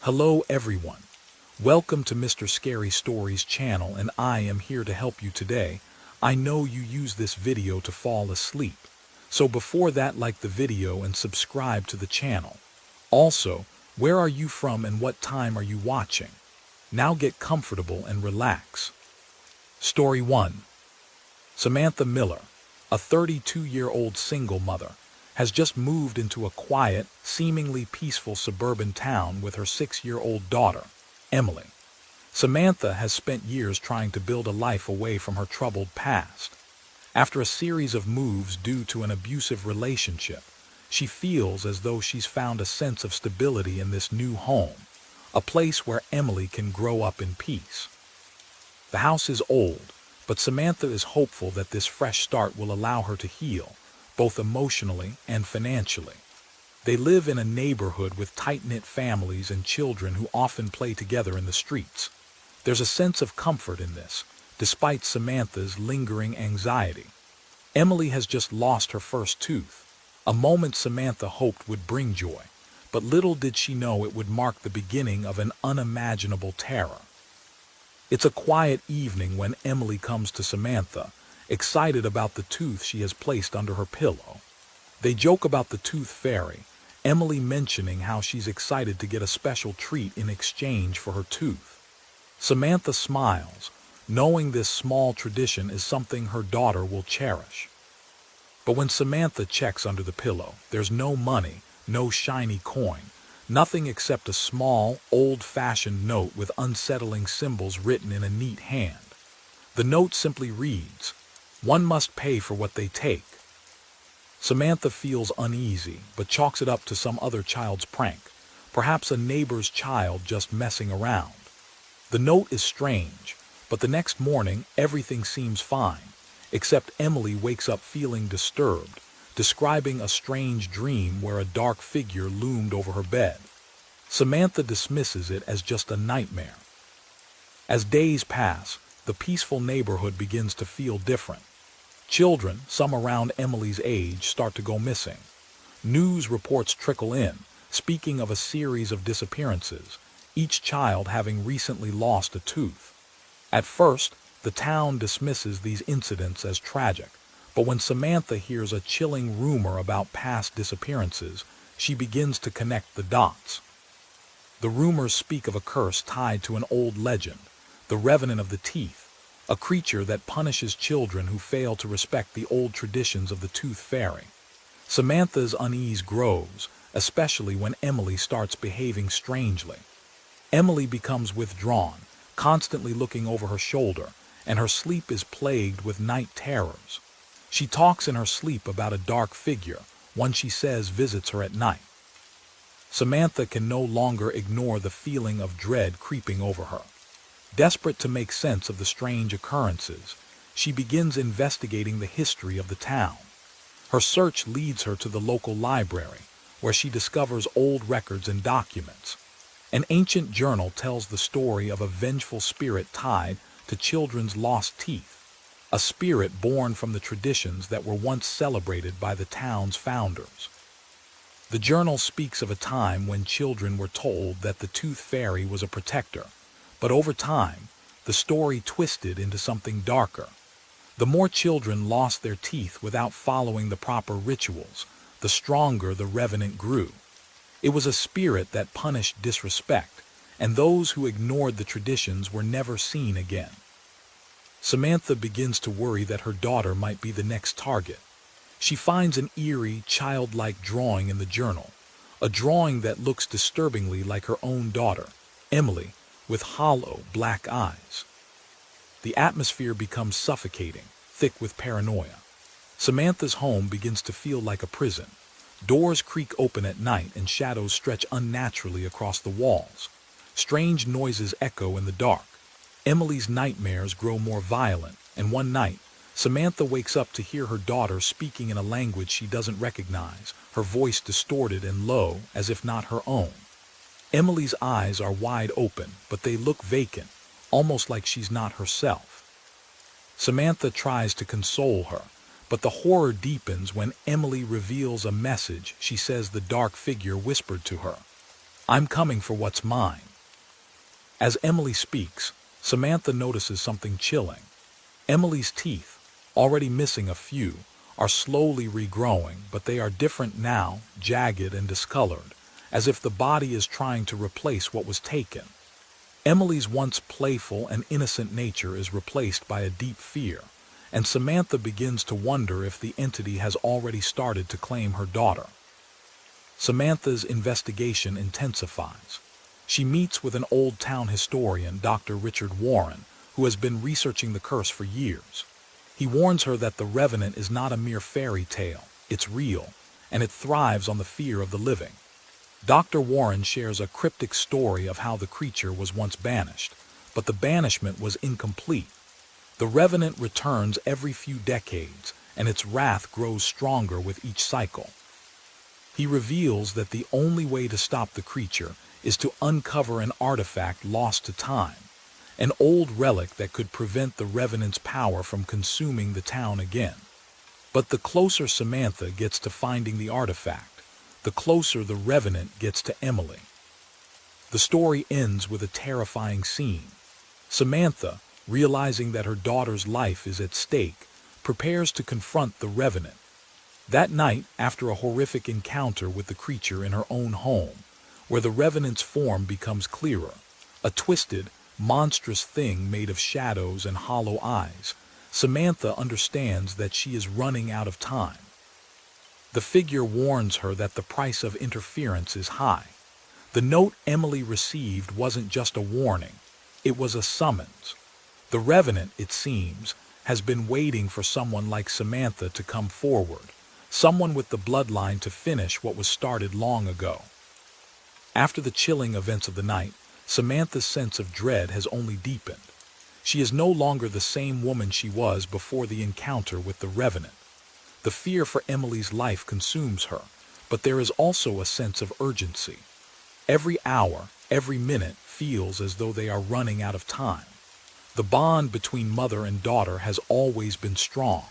Hello everyone. Welcome to Mr. Scary Stories channel, and I am here to help you today. I know you use this video to fall asleep. So before that, like the video and subscribe to the channel. Also, where are you from and what time are you watching? Now get comfortable and relax. Story 1. Samantha Miller, a 32-year-old single mother, has just moved into a quiet, seemingly peaceful suburban town with her 6-year-old daughter, Emily. Samantha has spent years trying to build a life away from her troubled past. After a series of moves due to an abusive relationship, she feels as though she's found a sense of stability in this new home, a place where Emily can grow up in peace. The house is old, but Samantha is hopeful that this fresh start will allow her to heal, both emotionally and financially. They live in a neighborhood with tight-knit families and children who often play together in the streets. There's a sense of comfort in this, despite Samantha's lingering anxiety. Emily has just lost her first tooth, a moment Samantha hoped would bring joy, but little did she know it would mark the beginning of an unimaginable terror. It's a quiet evening when Emily comes to Samantha, excited about the tooth she has placed under her pillow. They joke about the tooth fairy, Emily mentioning how she's excited to get a special treat in exchange for her tooth. Samantha smiles, knowing this small tradition is something her daughter will cherish. But when Samantha checks under the pillow, there's no money, no shiny coin, nothing except a small, old-fashioned note with unsettling symbols written in a neat hand. The note simply reads, "One must pay for what they take." Samantha feels uneasy, but chalks it up to some other child's prank, perhaps a neighbor's child just messing around. The note is strange, but the next morning everything seems fine, except Emily wakes up feeling disturbed, describing a strange dream where a dark figure loomed over her bed. Samantha dismisses it as just a nightmare. As days pass, the peaceful neighborhood begins to feel different. Children, some around Emily's age, start to go missing. News reports trickle in, speaking of a series of disappearances, each child having recently lost a tooth. At first, the town dismisses these incidents as tragic, but when Samantha hears a chilling rumor about past disappearances, she begins to connect the dots. The rumors speak of a curse tied to an old legend, the Revenant of the Teeth, a creature that punishes children who fail to respect the old traditions of the Tooth Fairy. Samantha's unease grows, especially when Emily starts behaving strangely. Emily becomes withdrawn, constantly looking over her shoulder, and her sleep is plagued with night terrors. She talks in her sleep about a dark figure, one she says visits her at night. Samantha can no longer ignore the feeling of dread creeping over her. Desperate to make sense of the strange occurrences, she begins investigating the history of the town. Her search leads her to the local library, where she discovers old records and documents. An ancient journal tells the story of a vengeful spirit tied to children's lost teeth, a spirit born from the traditions that were once celebrated by the town's founders. The journal speaks of a time when children were told that the Tooth Fairy was a protector, but over time, the story twisted into something darker. The more children lost their teeth without following the proper rituals, the stronger the revenant grew. It was a spirit that punished disrespect, and those who ignored the traditions were never seen again. Samantha begins to worry that her daughter might be the next target. She finds an eerie, childlike drawing in the journal, a drawing that looks disturbingly like her own daughter, Emily, with hollow, black eyes. The atmosphere becomes suffocating, thick with paranoia. Samantha's home begins to feel like a prison. Doors creak open at night and shadows stretch unnaturally across the walls. Strange noises echo in the dark. Emily's nightmares grow more violent, and one night, Samantha wakes up to hear her daughter speaking in a language she doesn't recognize, her voice distorted and low, as if not her own. Emily's eyes are wide open, but they look vacant, almost like she's not herself. Samantha tries to console her, but the horror deepens when Emily reveals a message she says the dark figure whispered to her. I'm coming for what's mine. As Emily speaks, Samantha notices something chilling. Emily's teeth, already missing a few, are slowly regrowing, but they are different now, jagged and discolored, as if the body is trying to replace what was taken. Emily's once playful and innocent nature is replaced by a deep fear, and Samantha begins to wonder if the entity has already started to claim her daughter. Samantha's investigation intensifies. She meets with an old town historian, Dr. Richard Warren, who has been researching the curse for years. He warns her that the revenant is not a mere fairy tale, it's real, and it thrives on the fear of the living. Dr. Warren shares a cryptic story of how the creature was once banished, but the banishment was incomplete. The revenant returns every few decades, and its wrath grows stronger with each cycle. He reveals that the only way to stop the creature is to uncover an artifact lost to time, an old relic that could prevent the revenant's power from consuming the town again. But the closer Samantha gets to finding the artifact, the closer the revenant gets to Emily. The story ends with a terrifying scene. Samantha, realizing that her daughter's life is at stake, prepares to confront the revenant. That night, after a horrific encounter with the creature in her own home, where the revenant's form becomes clearer, a twisted, monstrous thing made of shadows and hollow eyes, Samantha understands that she is running out of time. The figure warns her that the price of interference is high. The note Emily received wasn't just a warning, it was a summons. The revenant, it seems, has been waiting for someone like Samantha to come forward, someone with the bloodline to finish what was started long ago. After the chilling events of the night, Samantha's sense of dread has only deepened. She is no longer the same woman she was before the encounter with the revenant. The fear for Emily's life consumes her, but there is also a sense of urgency. Every hour, every minute feels as though they are running out of time. The bond between mother and daughter has always been strong,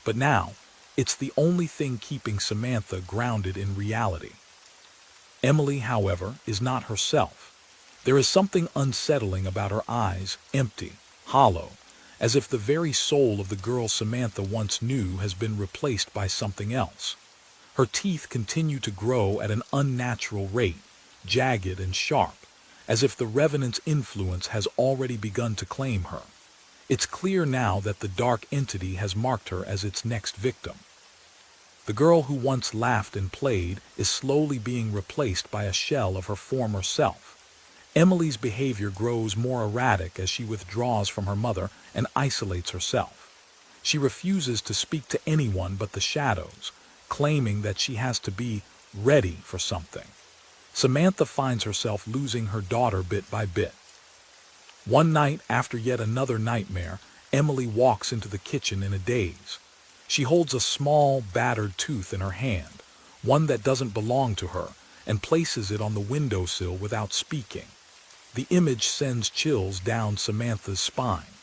but now, it's the only thing keeping Samantha grounded in reality. Emily, however, is not herself. There is something unsettling about her eyes, empty, hollow, as if the very soul of the girl Samantha once knew has been replaced by something else. Her teeth continue to grow at an unnatural rate, jagged and sharp, as if the revenant's influence has already begun to claim her. It's clear now that the dark entity has marked her as its next victim. The girl who once laughed and played is slowly being replaced by a shell of her former self. Emily's behavior grows more erratic as she withdraws from her mother and isolates herself. She refuses to speak to anyone but the shadows, claiming that she has to be ready for something. Samantha finds herself losing her daughter bit by bit. One night, after yet another nightmare, Emily walks into the kitchen in a daze. She holds a small, battered tooth in her hand, one that doesn't belong to her, and places it on the windowsill without speaking. The image sends chills down Samantha's spine.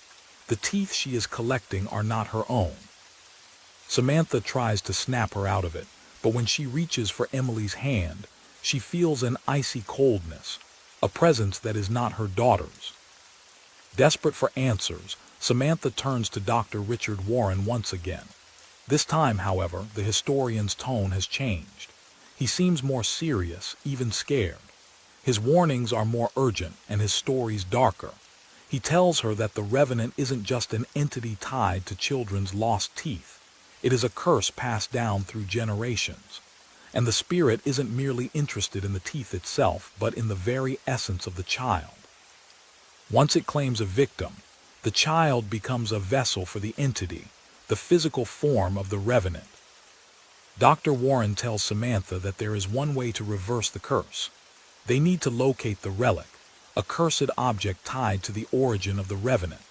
The teeth she is collecting are not her own. Samantha tries to snap her out of it, but when she reaches for Emily's hand, she feels an icy coldness, a presence that is not her daughter's. Desperate for answers, Samantha turns to Dr. Richard Warren once again. This time, however, the historian's tone has changed. He seems more serious, even scared. His warnings are more urgent and his stories darker. He tells her that the revenant isn't just an entity tied to children's lost teeth. It is a curse passed down through generations. And the spirit isn't merely interested in the teeth itself, but in the very essence of the child. Once it claims a victim, the child becomes a vessel for the entity, the physical form of the revenant. Dr. Warren tells Samantha that there is one way to reverse the curse. They need to locate the relic, a cursed object tied to the origin of the revenant.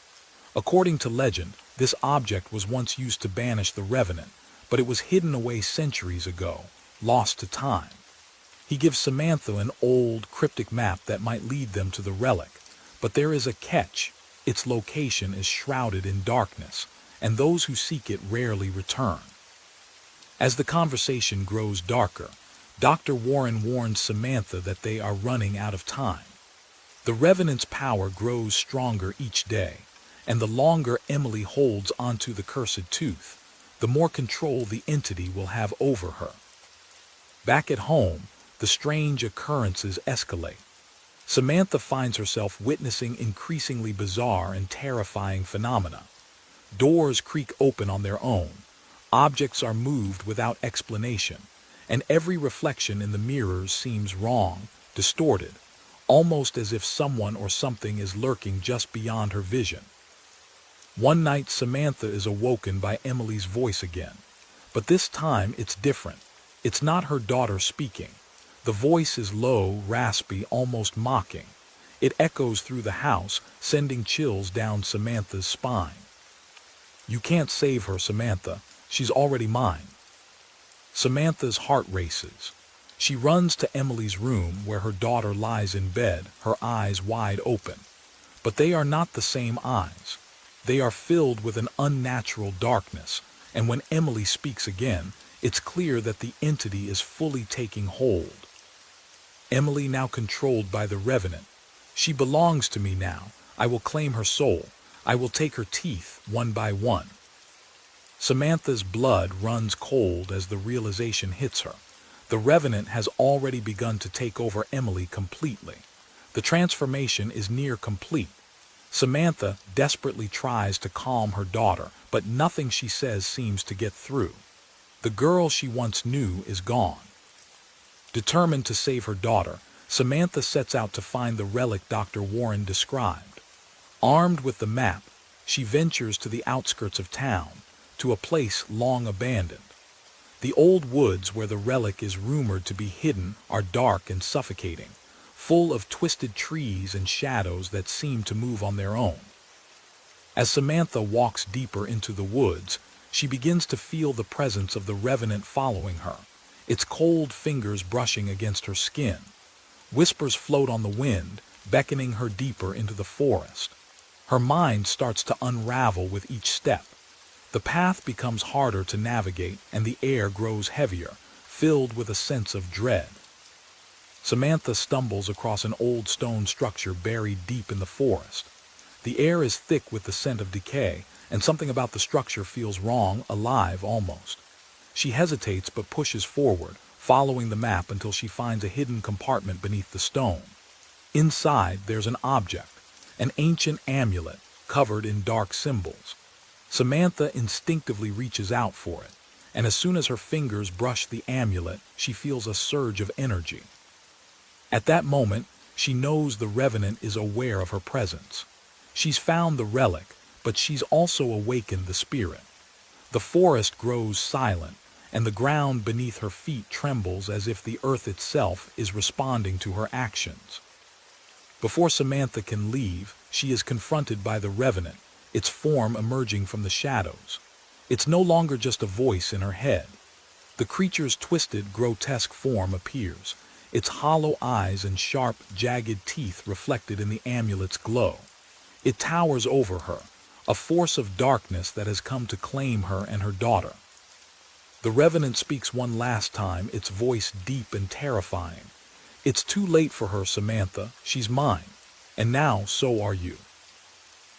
According to legend, this object was once used to banish the revenant, but it was hidden away centuries ago, lost to time. He gives Samantha an old, cryptic map that might lead them to the relic, but there is a catch. Its location is shrouded in darkness, and those who seek it rarely return. As the conversation grows darker, Dr. Warren warns Samantha that they are running out of time. The Revenant's power grows stronger each day, and the longer Emily holds onto the cursed tooth, the more control the entity will have over her. Back at home, the strange occurrences escalate. Samantha finds herself witnessing increasingly bizarre and terrifying phenomena. Doors creak open on their own, objects are moved without explanation, and every reflection in the mirrors seems wrong, distorted, almost as if someone or something is lurking just beyond her vision. One night, Samantha is awoken by Emily's voice again, but this time it's different. It's not her daughter speaking. The voice is low, raspy, almost mocking. It echoes through the house, sending chills down Samantha's spine. "You can't save her, Samantha. She's already mine." Samantha's heart races. She runs to Emily's room where her daughter lies in bed, her eyes wide open. But they are not the same eyes. They are filled with an unnatural darkness, and when Emily speaks again, it's clear that the entity is fully taking hold. Emily, now controlled by the Revenant. "She belongs to me now. I will claim her soul. I will take her teeth, one by one." Samantha's blood runs cold as the realization hits her. The Revenant has already begun to take over Emily completely. The transformation is near complete. Samantha desperately tries to calm her daughter, but nothing she says seems to get through. The girl she once knew is gone. Determined to save her daughter, Samantha sets out to find the relic Dr. Warren described. Armed with the map, she ventures to the outskirts of town, to a place long abandoned. The old woods where the relic is rumored to be hidden are dark and suffocating, full of twisted trees and shadows that seem to move on their own. As Samantha walks deeper into the woods, she begins to feel the presence of the Revenant following her, its cold fingers brushing against her skin. Whispers float on the wind, beckoning her deeper into the forest. Her mind starts to unravel with each step. The path becomes harder to navigate, and the air grows heavier, filled with a sense of dread. Samantha stumbles across an old stone structure buried deep in the forest. The air is thick with the scent of decay, and something about the structure feels wrong, alive almost. She hesitates but pushes forward, following the map until she finds a hidden compartment beneath the stone. Inside, there's an object, an ancient amulet covered in dark symbols. Samantha instinctively reaches out for it, and as soon as her fingers brush the amulet, she feels a surge of energy. At that moment, she knows the Revenant is aware of her presence. She's found the relic, but she's also awakened the spirit. The forest grows silent, and the ground beneath her feet trembles as if the earth itself is responding to her actions. Before Samantha can leave, she is confronted by the Revenant, its form emerging from the shadows. It's no longer just a voice in her head. The creature's twisted, grotesque form appears, its hollow eyes and sharp, jagged teeth reflected in the amulet's glow. It towers over her, a force of darkness that has come to claim her and her daughter. The Revenant speaks one last time, its voice deep and terrifying. "It's too late for her, Samantha. She's mine. And now so are you."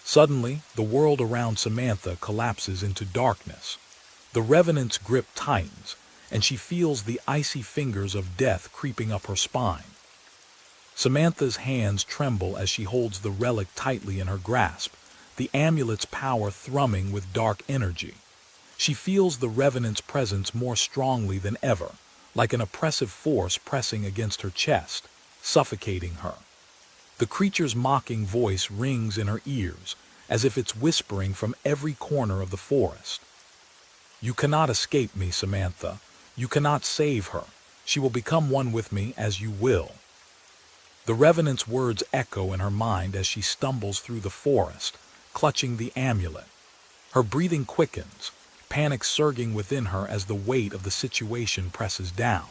Suddenly, the world around Samantha collapses into darkness. The Revenant's grip tightens, and she feels the icy fingers of death creeping up her spine. Samantha's hands tremble as she holds the relic tightly in her grasp, the amulet's power thrumming with dark energy. She feels the Revenant's presence more strongly than ever, like an oppressive force pressing against her chest, suffocating her. The creature's mocking voice rings in her ears, as if it's whispering from every corner of the forest. "You cannot escape me, Samantha. You cannot save her. She will become one with me as you will." The Revenant's words echo in her mind as she stumbles through the forest, clutching the amulet. Her breathing quickens, panic surging within her as the weight of the situation presses down.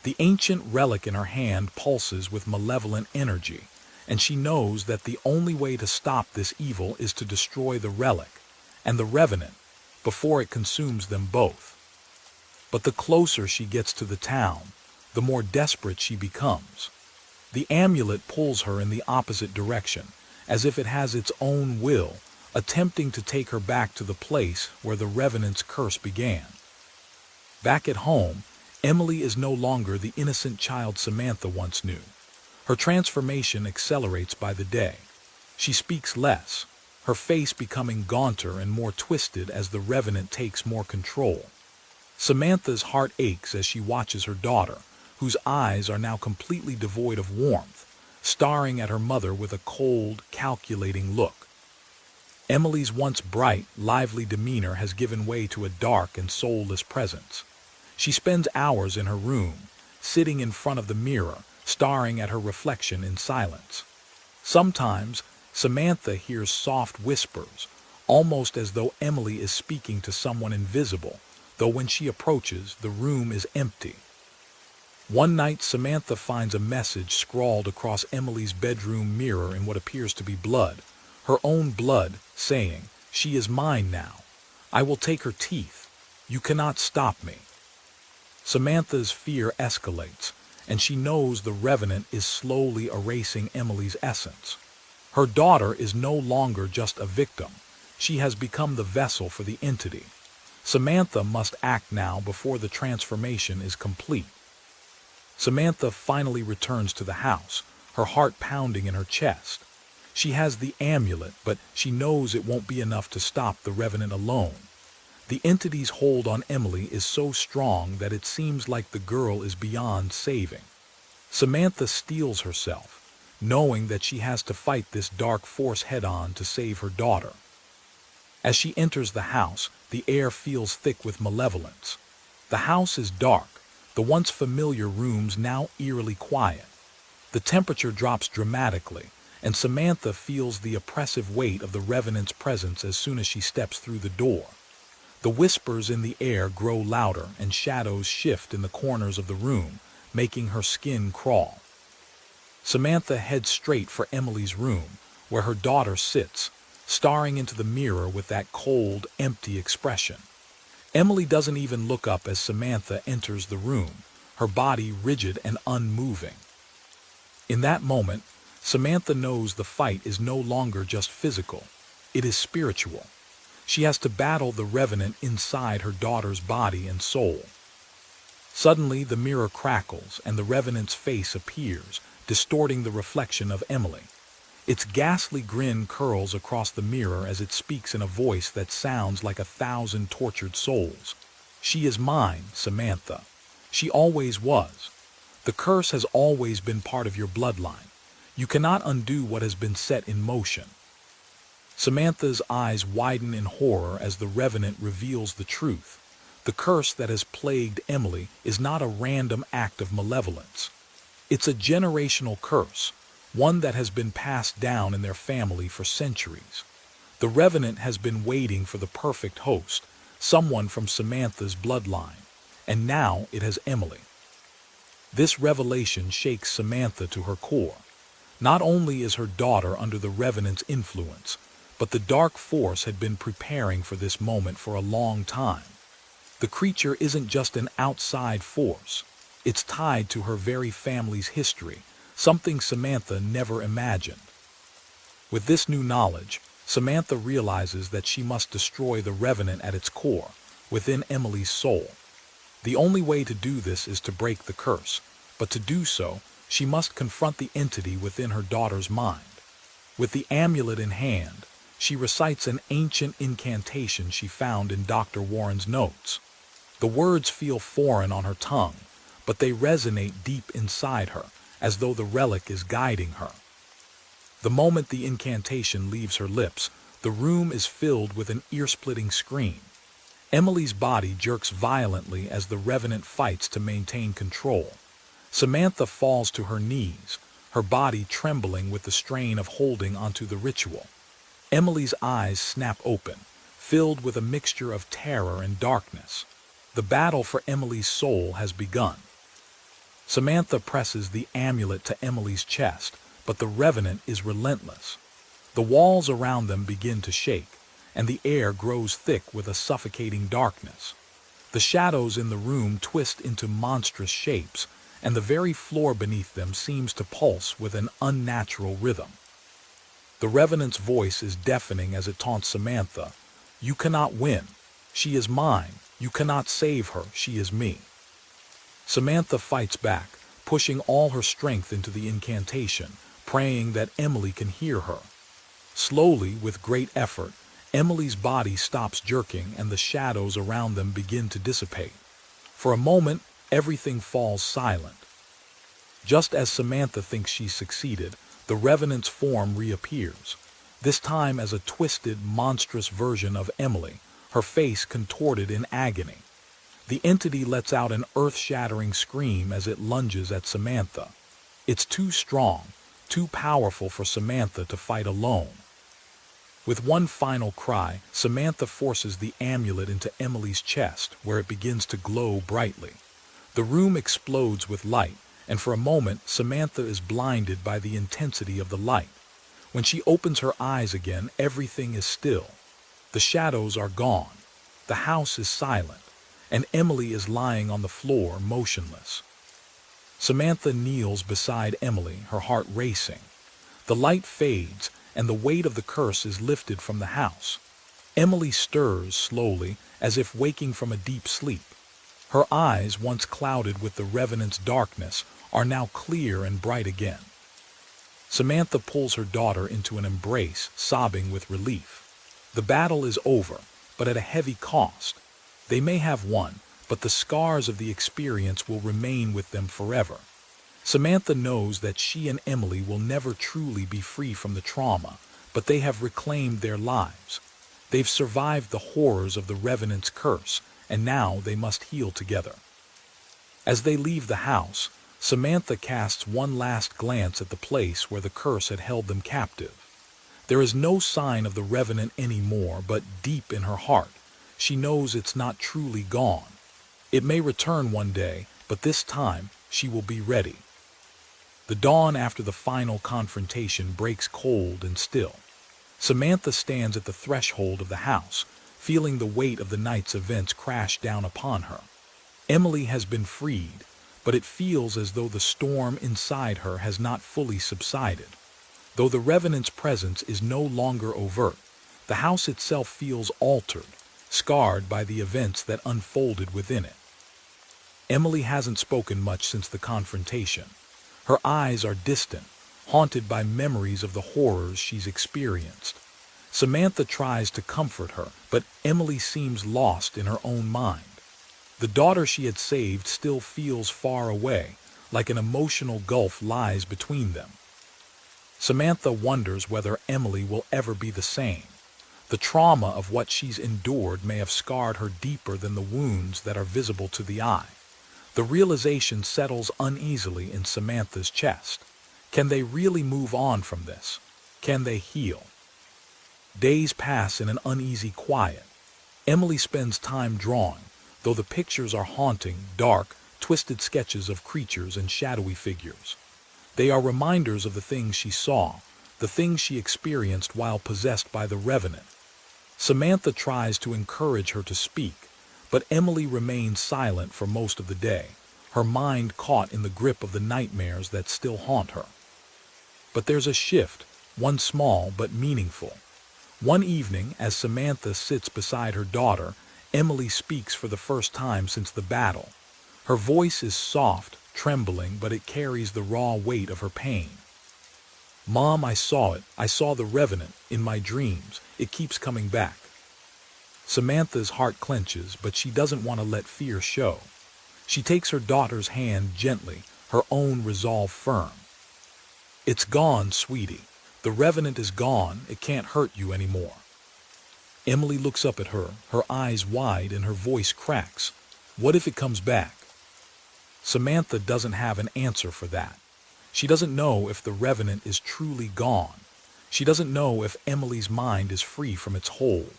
The ancient relic in her hand pulses with malevolent energy, and she knows that the only way to stop this evil is to destroy the relic and the Revenant before it consumes them both. But the closer she gets to the town, the more desperate she becomes. The amulet pulls her in the opposite direction, as if it has its own will, attempting to take her back to the place where the Revenant's curse began. Back at home, Emily is no longer the innocent child Samantha once knew. Her transformation accelerates by the day. She speaks less, her face becoming gaunter and more twisted as the Revenant takes more control. Samantha's heart aches as she watches her daughter, whose eyes are now completely devoid of warmth, staring at her mother with a cold, calculating look. Emily's once bright, lively demeanor has given way to a dark and soulless presence. She spends hours in her room, sitting in front of the mirror, staring at her reflection in silence. Sometimes, Samantha hears soft whispers, almost as though Emily is speaking to someone invisible, though when she approaches, the room is empty. One night, Samantha finds a message scrawled across Emily's bedroom mirror in what appears to be blood, her own blood, saying, "She is mine now. I will take her teeth. You cannot stop me." Samantha's fear escalates, and she knows the Revenant is slowly erasing Emily's essence. Her daughter is no longer just a victim. She has become the vessel for the entity. Samantha must act now before the transformation is complete. Samantha finally returns to the house, her heart pounding in her chest. She has the amulet, but she knows it won't be enough to stop the Revenant alone. The entity's hold on Emily is so strong that it seems like the girl is beyond saving. Samantha steels herself, knowing that she has to fight this dark force head-on to save her daughter. As she enters the house, the air feels thick with malevolence. The house is dark, the once familiar rooms now eerily quiet. The temperature drops dramatically, and Samantha feels the oppressive weight of the Revenant's presence as soon as she steps through the door. The whispers in the air grow louder and shadows shift in the corners of the room, making her skin crawl. Samantha heads straight for Emily's room, where her daughter sits, staring into the mirror with that cold, empty expression. Emily doesn't even look up as Samantha enters the room, her body rigid and unmoving. In that moment, Samantha knows the fight is no longer just physical, it is spiritual. She has to battle the Revenant inside her daughter's body and soul. Suddenly, the mirror crackles and the Revenant's face appears, distorting the reflection of Emily. Its ghastly grin curls across the mirror as it speaks in a voice that sounds like 1,000 tortured souls. "She is mine, Samantha. She always was. The curse has always been part of your bloodline. You cannot undo what has been set in motion." Samantha's eyes widen in horror as the Revenant reveals the truth. The curse that has plagued Emily is not a random act of malevolence. It's a generational curse, one that has been passed down in their family for centuries. The Revenant has been waiting for the perfect host, someone from Samantha's bloodline, and now it has Emily. This revelation shakes Samantha to her core. Not only is her daughter under the Revenant's influence, but the dark force had been preparing for this moment for a long time. The creature isn't just an outside force. It's tied to her very family's history, something Samantha never imagined. With this new knowledge, Samantha realizes that she must destroy the Revenant at its core, within Emily's soul. The only way to do this is to break the curse, but to do so, she must confront the entity within her daughter's mind. With the amulet in hand, she recites an ancient incantation she found in Dr. Warren's notes. The words feel foreign on her tongue, but they resonate deep inside her, as though the relic is guiding her. The moment the incantation leaves her lips, the room is filled with an ear-splitting scream. Emily's body jerks violently as the Revenant fights to maintain control. Samantha falls to her knees, her body trembling with the strain of holding onto the ritual. Emily's eyes snap open, filled with a mixture of terror and darkness. The battle for Emily's soul has begun. Samantha presses the amulet to Emily's chest, but the Revenant is relentless. The walls around them begin to shake, and the air grows thick with a suffocating darkness. The shadows in the room twist into monstrous shapes, and the very floor beneath them seems to pulse with an unnatural rhythm. The Revenant's voice is deafening as it taunts Samantha. "You cannot win. She is mine. You cannot save her. She is me." Samantha fights back, pushing all her strength into the incantation, praying that Emily can hear her. Slowly, with great effort, Emily's body stops jerking and the shadows around them begin to dissipate. For a moment, everything falls silent. Just as Samantha thinks she's succeeded, the Revenant's form reappears, this time as a twisted, monstrous version of Emily, her face contorted in agony. The entity lets out an earth-shattering scream as it lunges at Samantha. It's too strong, too powerful for Samantha to fight alone. With one final cry, Samantha forces the amulet into Emily's chest, where it begins to glow brightly. The room explodes with light, and for a moment, Samantha is blinded by the intensity of the light. When she opens her eyes again, everything is still. The shadows are gone. The house is silent, and Emily is lying on the floor, motionless. Samantha kneels beside Emily, her heart racing. The light fades, and the weight of the curse is lifted from the house. Emily stirs slowly, as if waking from a deep sleep. Her eyes, once clouded with the Revenant's darkness, are now clear and bright again. Samantha pulls her daughter into an embrace, sobbing with relief. The battle is over, but at a heavy cost. They may have won, but the scars of the experience will remain with them forever. Samantha knows that she and Emily will never truly be free from the trauma, but they have reclaimed their lives. They've survived the horrors of the Revenant's curse, and now they must heal together. As they leave the house, Samantha casts one last glance at the place where the curse had held them captive. There is no sign of the Revenant anymore, but deep in her heart, she knows it's not truly gone. It may return one day, but this time she will be ready. The dawn after the final confrontation breaks cold and still. Samantha stands at the threshold of the house, feeling the weight of the night's events crash down upon her. Emily has been freed, but it feels as though the storm inside her has not fully subsided. Though the Revenant's presence is no longer overt, the house itself feels altered, scarred by the events that unfolded within it. Emily hasn't spoken much since the confrontation. Her eyes are distant, haunted by memories of the horrors she's experienced. Samantha tries to comfort her, but Emily seems lost in her own mind. The daughter she had saved still feels far away, like an emotional gulf lies between them. Samantha wonders whether Emily will ever be the same. The trauma of what she's endured may have scarred her deeper than the wounds that are visible to the eye. The realization settles uneasily in Samantha's chest. Can they really move on from this? Can they heal? Days pass in an uneasy quiet. Emily spends time drawing, though the pictures are haunting, dark, twisted sketches of creatures and shadowy figures. They are reminders of the things she saw, the things she experienced while possessed by the Revenant. Samantha tries to encourage her to speak, but Emily remains silent for most of the day, her mind caught in the grip of the nightmares that still haunt her. But there's a shift, one small but meaningful. One evening, as Samantha sits beside her daughter, Emily speaks for the first time since the battle. Her voice is soft, trembling, but it carries the raw weight of her pain. "Mom, I saw it. I saw the Revenant in my dreams. It keeps coming back." Samantha's heart clenches, but she doesn't want to let fear show. She takes her daughter's hand gently, her own resolve firm. "It's gone, sweetie. The Revenant is gone. It can't hurt you anymore." Emily looks up at her, her eyes wide and her voice cracks. "What if it comes back?" Samantha doesn't have an answer for that. She doesn't know if the Revenant is truly gone. She doesn't know if Emily's mind is free from its hold.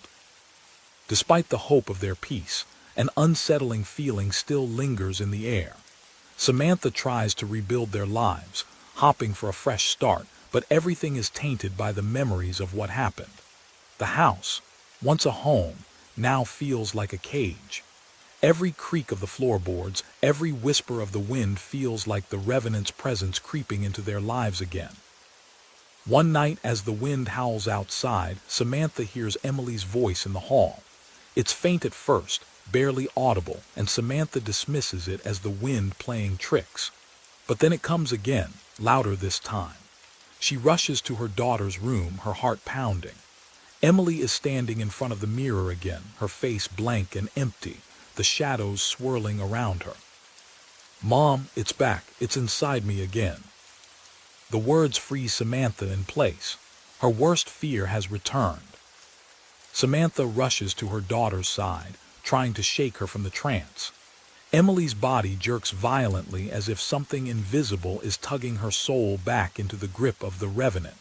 Despite the hope of their peace, an unsettling feeling still lingers in the air. Samantha tries to rebuild their lives, hoping for a fresh start, but everything is tainted by the memories of what happened. The house, once a home, now feels like a cage. Every creak of the floorboards, every whisper of the wind feels like the revenant's presence creeping into their lives again. One night, as the wind howls outside, Samantha hears Emily's voice in the hall. It's faint at first, barely audible, and Samantha dismisses it as the wind playing tricks. But then it comes again, louder this time. She rushes to her daughter's room, her heart pounding. Emily is standing in front of the mirror again, her face blank and empty, the shadows swirling around her. "Mom, it's back. It's inside me again." The words freeze Samantha in place. Her worst fear has returned. Samantha rushes to her daughter's side, trying to shake her from the trance. Emily's body jerks violently as if something invisible is tugging her soul back into the grip of the revenant.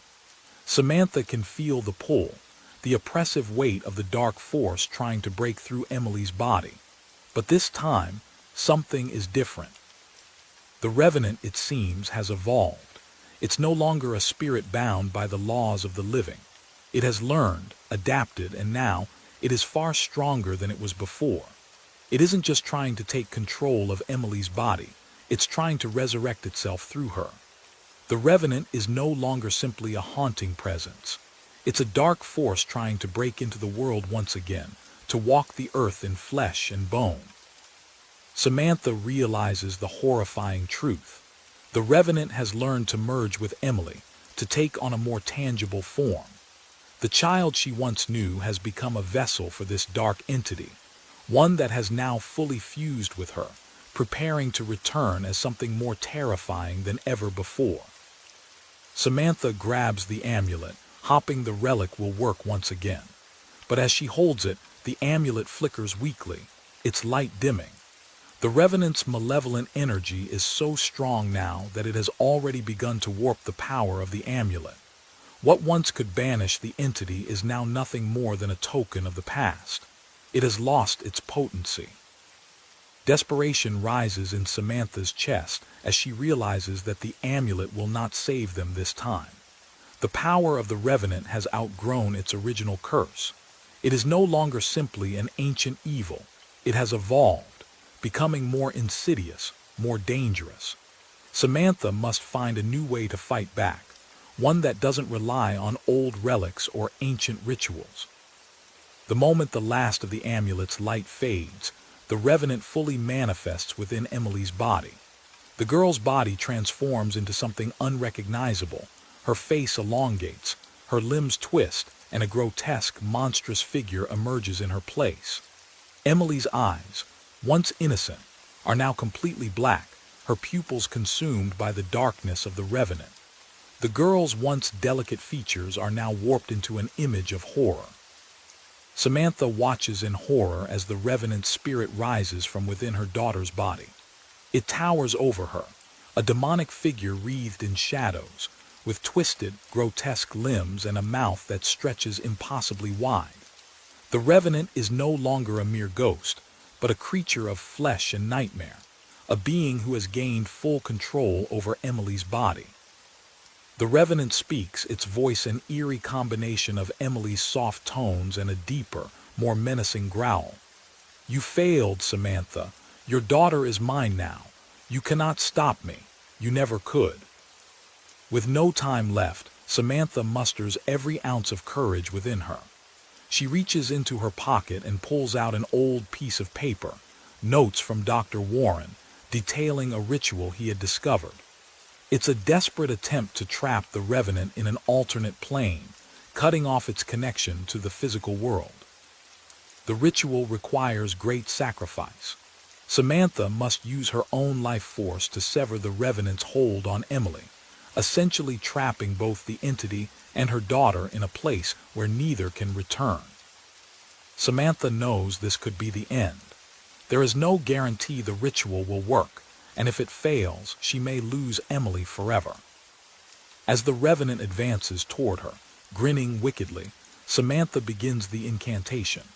Samantha can feel the pull, the oppressive weight of the dark force trying to break through Emily's body. But this time, something is different. The revenant, it seems, has evolved. It's no longer a spirit bound by the laws of the living. It has learned, adapted, and now it is far stronger than it was before. It isn't just trying to take control of Emily's body, it's trying to resurrect itself through her. The revenant is no longer simply a haunting presence. It's a dark force trying to break into the world once again, to walk the earth in flesh and bone. Samantha realizes the horrifying truth. The revenant has learned to merge with Emily, to take on a more tangible form. The child she once knew has become a vessel for this dark entity, one that has now fully fused with her, preparing to return as something more terrifying than ever before. Samantha grabs the amulet, hoping the relic will work once again. But as she holds it, the amulet flickers weakly, its light dimming. The revenant's malevolent energy is so strong now that it has already begun to warp the power of the amulet. What once could banish the entity is now nothing more than a token of the past. It has lost its potency. Desperation rises in Samantha's chest as she realizes that the amulet will not save them this time. The power of the revenant has outgrown its original curse. It is no longer simply an ancient evil. It has evolved, becoming more insidious, more dangerous. Samantha must find a new way to fight back, one that doesn't rely on old relics or ancient rituals. The moment the last of the amulet's light fades, the revenant fully manifests within Emily's body. The girl's body transforms into something unrecognizable. Her face elongates, her limbs twist, and a grotesque, monstrous figure emerges in her place. Emily's eyes, once innocent, are now completely black, her pupils consumed by the darkness of the revenant. The girl's once delicate features are now warped into an image of horror. Samantha watches in horror as the revenant's spirit rises from within her daughter's body. It towers over her, a demonic figure wreathed in shadows, with twisted, grotesque limbs and a mouth that stretches impossibly wide. The revenant is no longer a mere ghost, but a creature of flesh and nightmare, a being who has gained full control over Emily's body. The revenant speaks, its voice an eerie combination of Emily's soft tones and a deeper, more menacing growl. "You failed, Samantha. Your daughter is mine now. You cannot stop me. You never could." With no time left, Samantha musters every ounce of courage within her. She reaches into her pocket and pulls out an old piece of paper, notes from Dr. Warren, detailing a ritual he had discovered. It's a desperate attempt to trap the revenant in an alternate plane, cutting off its connection to the physical world. The ritual requires great sacrifice. Samantha must use her own life force to sever the revenant's hold on Emily, essentially trapping both the entity and her daughter in a place where neither can return. Samantha knows this could be the end. There is no guarantee the ritual will work, and if it fails, she may lose Emily forever. As the revenant advances toward her, grinning wickedly, Samantha begins the incantation.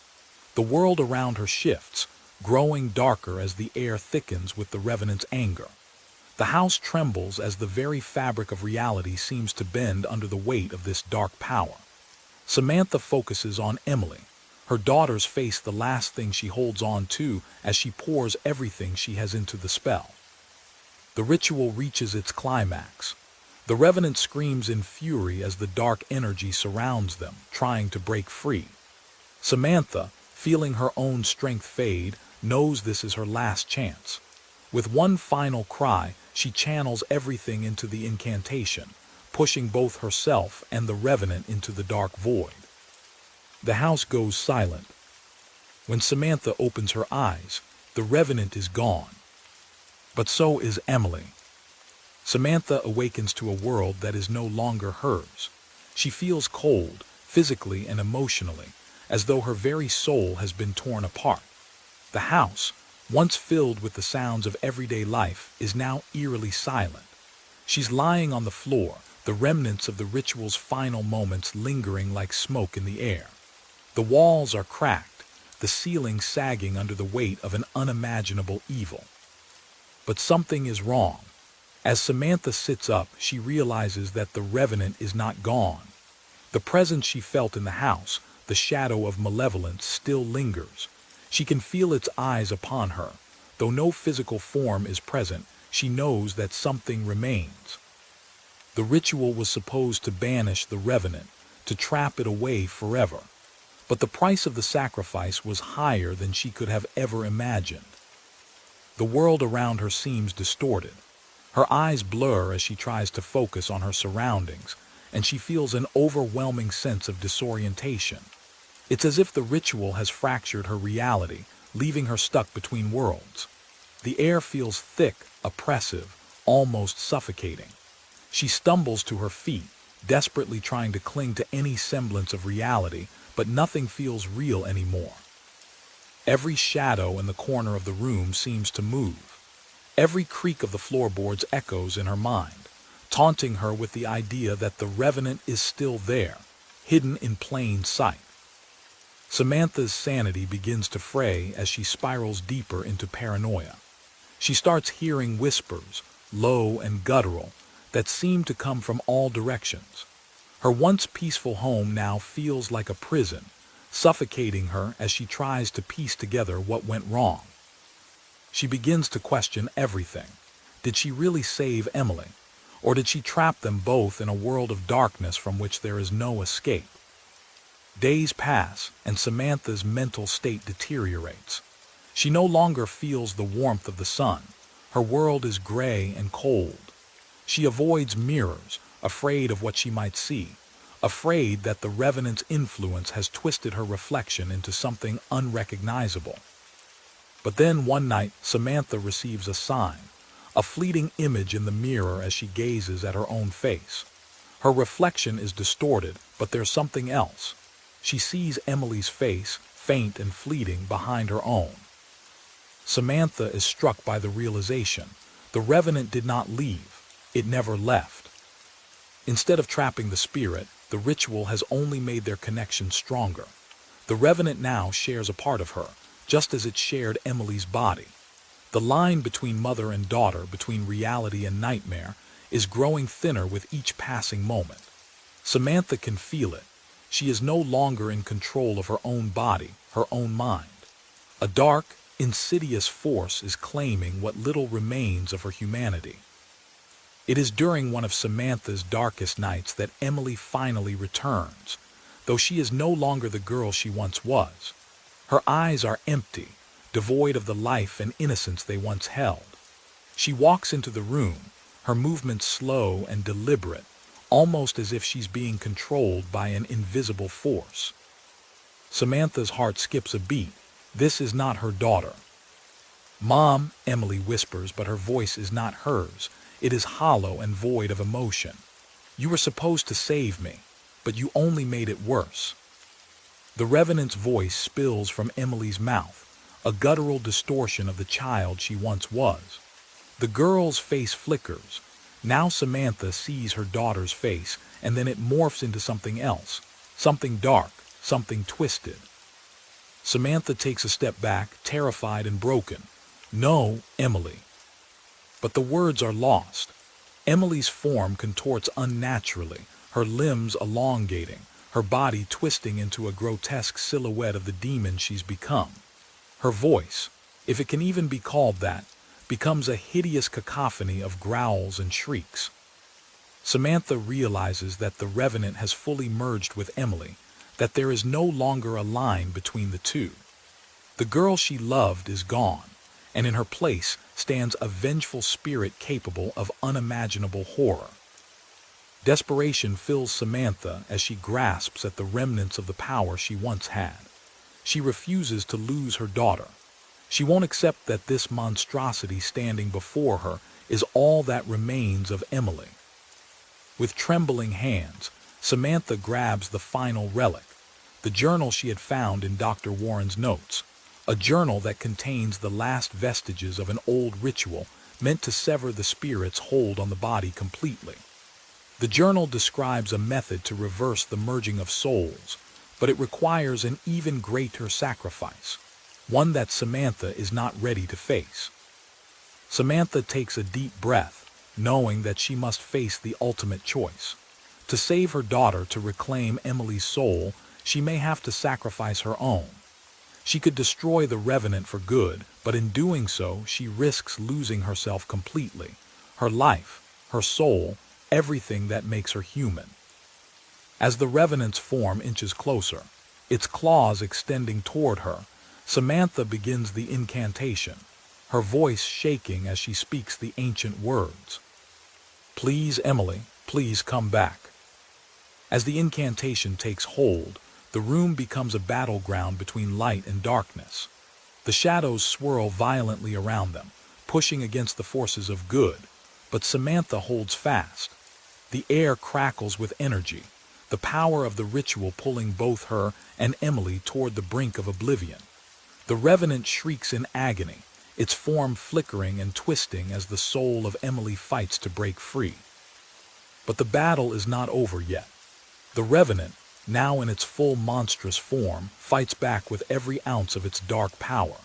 The world around her shifts, growing darker as the air thickens with the revenant's anger. The house trembles as the very fabric of reality seems to bend under the weight of this dark power. Samantha focuses on Emily, Her daughter's face the last thing she holds on to as she pours everything she has into the spell. The ritual reaches its climax. The revenant screams in fury as the dark energy surrounds them, trying to break free. Samantha, feeling her own strength fade, knows this is her last chance. With one final cry, she channels everything into the incantation, pushing both herself and the revenant into the dark void. The house goes silent. When Samantha opens her eyes, the revenant is gone. But so is Emily. Samantha awakens to a world that is no longer hers. She feels cold, physically and emotionally, as though her very soul has been torn apart. The house, once filled with the sounds of everyday life, is now eerily silent. She's lying on the floor, the remnants of the ritual's final moments lingering like smoke in the air. The walls are cracked, the ceiling sagging under the weight of an unimaginable evil. But something is wrong. As Samantha sits up, she realizes that the revenant is not gone. The presence she felt in the house, the shadow of malevolence, still lingers. She can feel its eyes upon her. Though no physical form is present, she knows that something remains. The ritual was supposed to banish the revenant, to trap it away forever. But the price of the sacrifice was higher than she could have ever imagined. The world around her seems distorted. Her eyes blur as she tries to focus on her surroundings, and she feels an overwhelming sense of disorientation. It's as if the ritual has fractured her reality, leaving her stuck between worlds. The air feels thick, oppressive, almost suffocating. She stumbles to her feet, desperately trying to cling to any semblance of reality, but nothing feels real anymore. Every shadow in the corner of the room seems to move. Every creak of the floorboards echoes in her mind, taunting her with the idea that the revenant is still there, hidden in plain sight. Samantha's sanity begins to fray as she spirals deeper into paranoia. She starts hearing whispers, low and guttural, that seem to come from all directions. Her once peaceful home now feels like a prison, suffocating her as she tries to piece together what went wrong. She begins to question everything. Did she really save Emily? Or did she trap them both in a world of darkness from which there is no escape? Days pass, and Samantha's mental state deteriorates. She no longer feels the warmth of the sun. Her world is gray and cold. She avoids mirrors, afraid of what she might see, afraid that the revenant's influence has twisted her reflection into something unrecognizable. But then one night, Samantha receives a sign, a fleeting image in the mirror as she gazes at her own face. Her reflection is distorted, but there's something else. She sees Emily's face, faint and fleeting, behind her own. Samantha is struck by the realization. The revenant did not leave. It never left. Instead of trapping the spirit, the ritual has only made their connection stronger. The revenant now shares a part of her, just as it shared Emily's body. The line between mother and daughter, between reality and nightmare, is growing thinner with each passing moment. Samantha can feel it. She is no longer in control of her own body, her own mind. A dark, insidious force is claiming what little remains of her humanity. It is during one of Samantha's darkest nights that Emily finally returns, though she is no longer the girl she once was. Her eyes are empty, devoid of the life and innocence they once held. She walks into the room, her movements slow and deliberate, almost as if she's being controlled by an invisible force. Samantha's heart skips a beat. This is not her daughter. "Mom," Emily whispers, but her voice is not hers. It is hollow and void of emotion. "You were supposed to save me, but you only made it worse." The revenant's voice spills from Emily's mouth, a guttural distortion of the child she once was. The girl's face flickers. Now Samantha sees her daughter's face, and then it morphs into something else, something dark, something twisted. Samantha takes a step back, terrified and broken. "No, Emily." But the words are lost. Emily's form contorts unnaturally, her limbs elongating, her body twisting into a grotesque silhouette of the demon she's become. Her voice, if it can even be called that, becomes a hideous cacophony of growls and shrieks. Samantha realizes that the revenant has fully merged with Emily, that there is no longer a line between the two. The girl she loved is gone, and in her place stands a vengeful spirit capable of unimaginable horror. Desperation fills Samantha as she grasps at the remnants of the power she once had. She refuses to lose her daughter. She won't accept that this monstrosity standing before her is all that remains of Emily. With trembling hands, Samantha grabs the final relic, the journal she had found in Dr. Warren's notes, a journal that contains the last vestiges of an old ritual meant to sever the spirit's hold on the body completely. The journal describes a method to reverse the merging of souls, but it requires an even greater sacrifice, one that Samantha is not ready to face. Samantha takes a deep breath, knowing that she must face the ultimate choice. To save her daughter, to reclaim Emily's soul, she may have to sacrifice her own. She could destroy the revenant for good, but in doing so, she risks losing herself completely, her life, her soul, everything that makes her human. As the revenant's form inches closer, its claws extending toward her, Samantha begins the incantation, her voice shaking as she speaks the ancient words. "Please, Emily, please come back." As the incantation takes hold, the room becomes a battleground between light and darkness. The shadows swirl violently around them, pushing against the forces of good, but Samantha holds fast. The air crackles with energy, the power of the ritual pulling both her and Emily toward the brink of oblivion. The revenant shrieks in agony, its form flickering and twisting as the soul of Emily fights to break free. But the battle is not over yet. The revenant, now in its full monstrous form, fights back with every ounce of its dark power.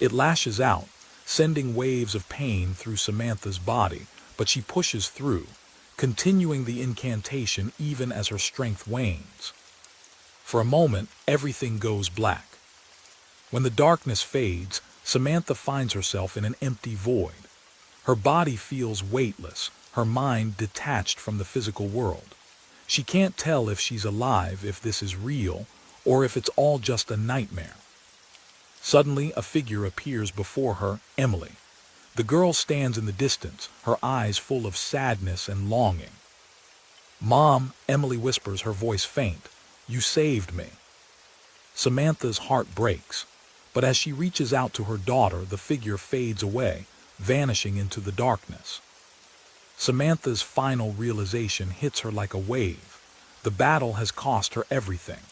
It lashes out, sending waves of pain through Samantha's body, but she pushes through, continuing the incantation even as her strength wanes. For a moment, everything goes black. When the darkness fades, Samantha finds herself in an empty void. Her body feels weightless, her mind detached from the physical world. She can't tell if she's alive, if this is real, or if it's all just a nightmare. Suddenly, a figure appears before her, Emily. The girl stands in the distance, her eyes full of sadness and longing. "Mom," Emily whispers, her voice faint, "you saved me." Samantha's heart breaks, but as she reaches out to her daughter, the figure fades away, vanishing into the darkness. Samantha's final realization hits her like a wave. The battle has cost her everything.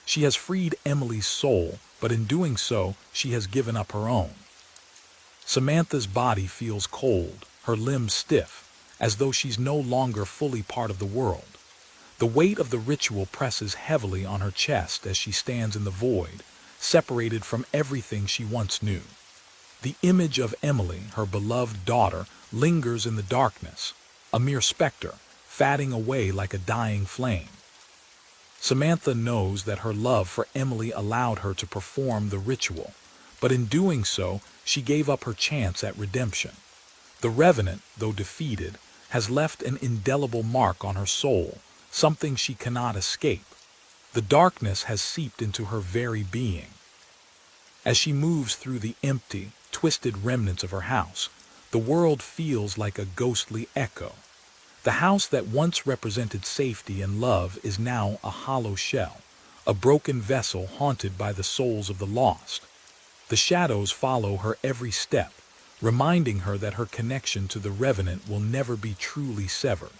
She has freed Emily's soul, but in doing so, she has given up her own. Samantha's body feels cold, her limbs stiff, as though she's no longer fully part of the world. The weight of the ritual presses heavily on her chest as she stands in the void, separated from everything she once knew. The image of Emily, her beloved daughter, lingers in the darkness, a mere specter, fading away like a dying flame. Samantha knows that her love for Emily allowed her to perform the ritual, but in doing so, she gave up her chance at redemption. The revenant, though defeated, has left an indelible mark on her soul, something she cannot escape. The darkness has seeped into her very being. As she moves through the empty, twisted remnants of her house, the world feels like a ghostly echo. The house that once represented safety and love is now a hollow shell, a broken vessel haunted by the souls of the lost. The shadows follow her every step, reminding her that her connection to the revenant will never be truly severed.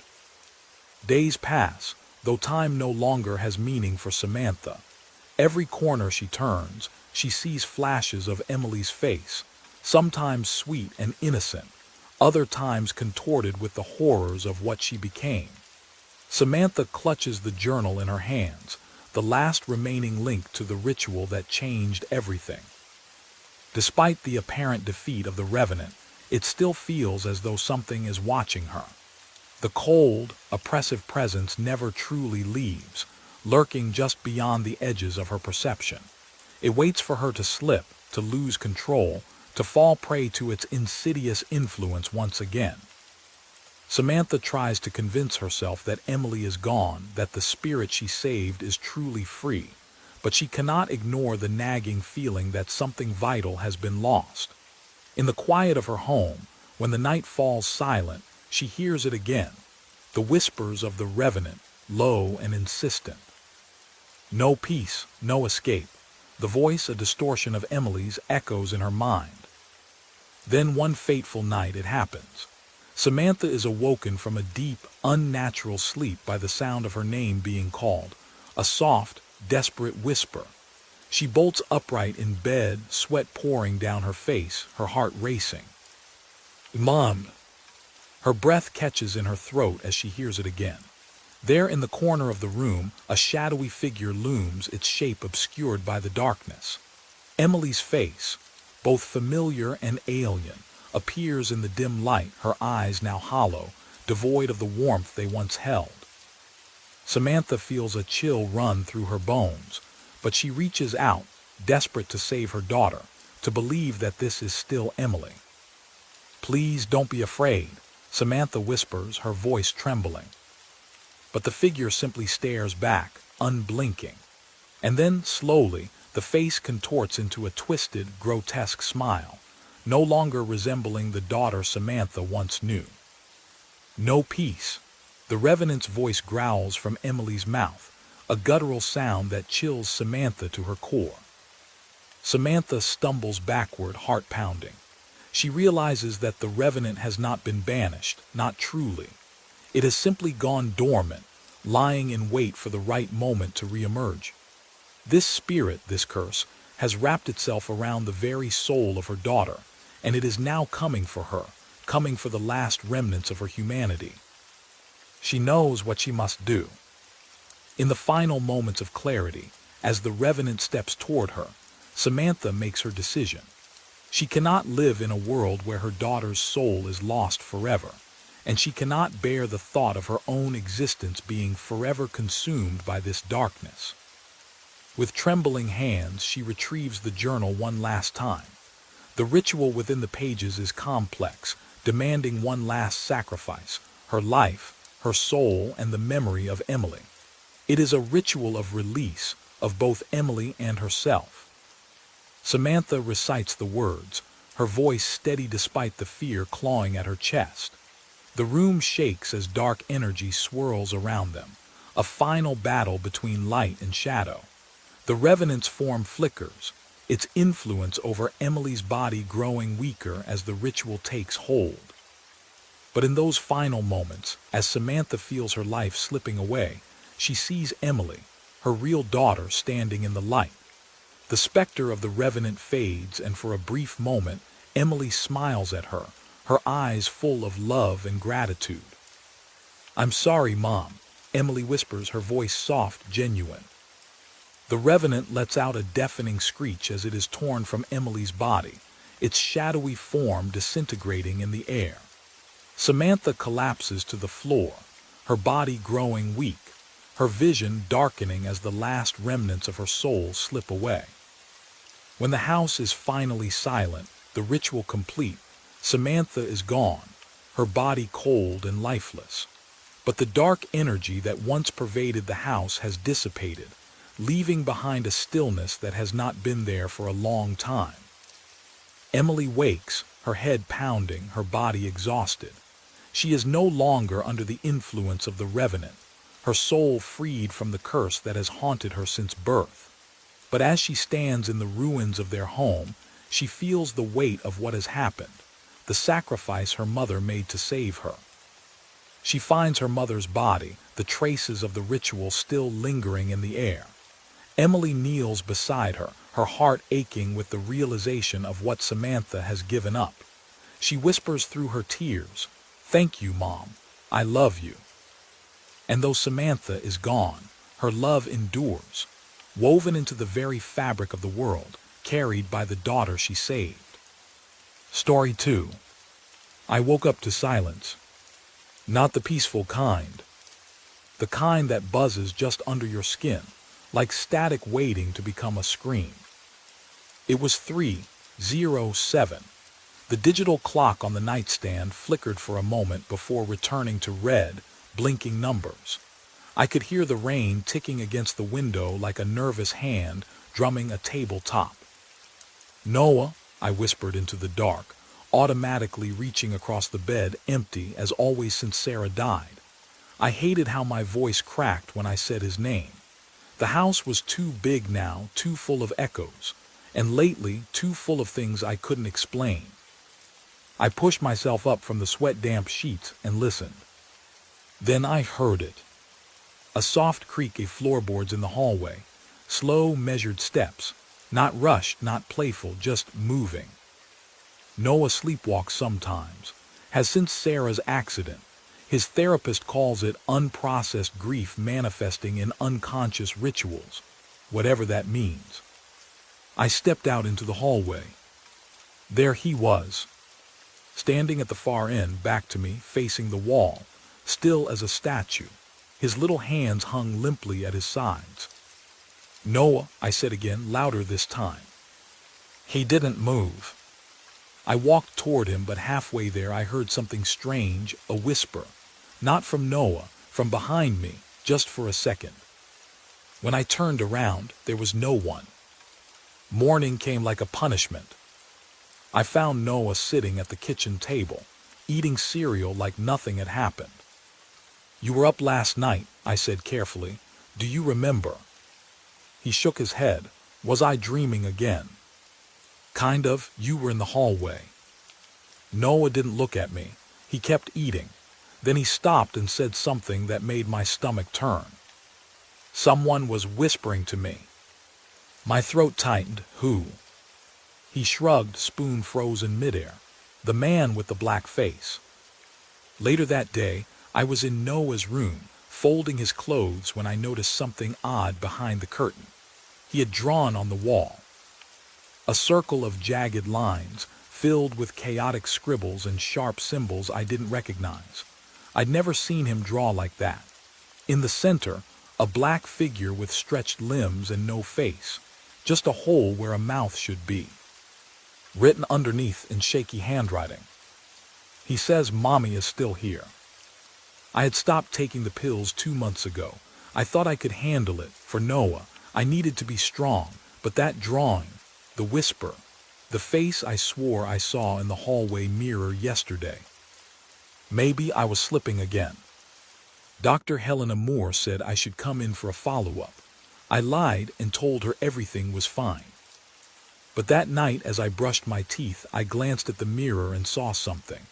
Days pass, though time no longer has meaning for Samantha. Every corner she turns, she sees flashes of Emily's face, sometimes sweet and innocent, other times contorted with the horrors of what she became. Samantha clutches the journal in her hands, the last remaining link to the ritual that changed everything. Despite the apparent defeat of the revenant, it still feels as though something is watching her. The cold, oppressive presence never truly leaves, lurking just beyond the edges of her perception. It waits for her to slip, to lose control, to fall prey to its insidious influence once again. Samantha tries to convince herself that Emily is gone, that the spirit she saved is truly free, but she cannot ignore the nagging feeling that something vital has been lost. In the quiet of her home, when the night falls silent, she hears it again, the whispers of the revenant, low and insistent. No peace, no escape. The voice, a distortion of Emily's, echoes in her mind. Then one fateful night it happens. Samantha is awoken from a deep, unnatural sleep by the sound of her name being called, a soft, desperate whisper. She bolts upright in bed, sweat pouring down her face, her heart racing. "Mom!" Her breath catches in her throat as she hears it again. There in the corner of the room, a shadowy figure looms, its shape obscured by the darkness. Emily's face, both familiar and alien, appears in the dim light, her eyes now hollow, devoid of the warmth they once held. Samantha feels a chill run through her bones, but she reaches out, desperate to save her daughter, to believe that this is still Emily. "Please don't be afraid," Samantha whispers, her voice trembling. But the figure simply stares back, unblinking. And then, slowly, the face contorts into a twisted, grotesque smile, no longer resembling the daughter Samantha once knew. "No peace." The revenant's voice growls from Emily's mouth, a guttural sound that chills Samantha to her core. Samantha stumbles backward, heart pounding. She realizes that the revenant has not been banished, not truly. It has simply gone dormant, lying in wait for the right moment to reemerge. This spirit, this curse, has wrapped itself around the very soul of her daughter, and it is now coming for her, coming for the last remnants of her humanity. She knows what she must do. In the final moments of clarity, as the revenant steps toward her, Samantha makes her decision. She cannot live in a world where her daughter's soul is lost forever, and she cannot bear the thought of her own existence being forever consumed by this darkness. With trembling hands, she retrieves the journal one last time. The ritual within the pages is complex, demanding one last sacrifice, her life, her soul, and the memory of Emily. It is a ritual of release, of both Emily and herself. Samantha recites the words, her voice steady despite the fear clawing at her chest. The room shakes as dark energy swirls around them, a final battle between light and shadow. The revenant's form flickers, its influence over Emily's body growing weaker as the ritual takes hold. But in those final moments, as Samantha feels her life slipping away, she sees Emily, her real daughter, standing in the light. The specter of the revenant fades, and for a brief moment, Emily smiles at her, her eyes full of love and gratitude. "I'm sorry, Mom," Emily whispers, her voice soft, genuine. The revenant lets out a deafening screech as it is torn from Emily's body, its shadowy form disintegrating in the air. Samantha collapses to the floor, her body growing weak, her vision darkening as the last remnants of her soul slip away. When the house is finally silent, the ritual complete, Samantha is gone, her body cold and lifeless. But the dark energy that once pervaded the house has dissipated, leaving behind a stillness that has not been there for a long time. Emily wakes, her head pounding, her body exhausted. She is no longer under the influence of the revenant, her soul freed from the curse that has haunted her since birth. But as she stands in the ruins of their home, she feels the weight of what has happened, the sacrifice her mother made to save her. She finds her mother's body, the traces of the ritual still lingering in the air. Emily kneels beside her, her heart aching with the realization of what Samantha has given up. She whispers through her tears, "Thank you, Mom. I love you." And though Samantha is gone, her love endures, woven into the very fabric of the world, carried by the daughter she saved. Story 2. I woke up to silence. Not the peaceful kind. the kind that buzzes just under your skin, like static waiting to become a scream. It was 3:07. The digital clock on the nightstand flickered for a moment before returning to red, blinking numbers. I could hear the rain ticking against the window like a nervous hand drumming a tabletop. "Noah," I whispered into the dark, automatically reaching across the bed, empty as always since Sarah died. I hated how my voice cracked when I said his name. The house was too big now, too full of echoes, and lately too full of things I couldn't explain. I pushed myself up from the sweat-damp sheets and listened. Then I heard it. A soft creak of floorboards in the hallway, slow, measured steps, not rushed, not playful, just moving. Noah sleepwalks sometimes, has since Sarah's accident. His therapist calls it unprocessed grief manifesting in unconscious rituals, whatever that means. I stepped out into the hallway. There he was, standing at the far end, back to me, facing the wall, still as a statue. His little hands hung limply at his sides. "Noah," I said again, louder this time. He didn't move. I walked toward him, but halfway there I heard something strange, a whisper. Not from Noah, from behind me, just for a second. When I turned around, there was no one. Morning came like a punishment. I found Noah sitting at the kitchen table, eating cereal like nothing had happened. "You were up last night," I said carefully. "Do you remember?" He shook his head. Was I dreaming again? "Kind of. You were in the hallway." Noah didn't look at me. He kept eating. Then he stopped and said something that made my stomach turn. Someone was whispering to me. My throat tightened. Who? He shrugged, spoon frozen midair. The man with the black face. Later that day, I was in Noah's room, folding his clothes when I noticed something odd behind the curtain. He had drawn on the wall a circle of jagged lines, filled with chaotic scribbles and sharp symbols I didn't recognize. I'd never seen him draw like that. In the center, a black figure with stretched limbs and no face, just a hole where a mouth should be. Written underneath in shaky handwriting. He says Mommy is still here. I had stopped taking the pills 2 months ago. I thought I could handle it. For Noah, I needed to be strong, but that drawing, the whisper, the face I swore I saw in the hallway mirror yesterday. Maybe I was slipping again. Dr. Helena Moore said I should come in for a follow-up. I lied and told her everything was fine. But that night as I brushed my teeth, I glanced at the mirror and saw something.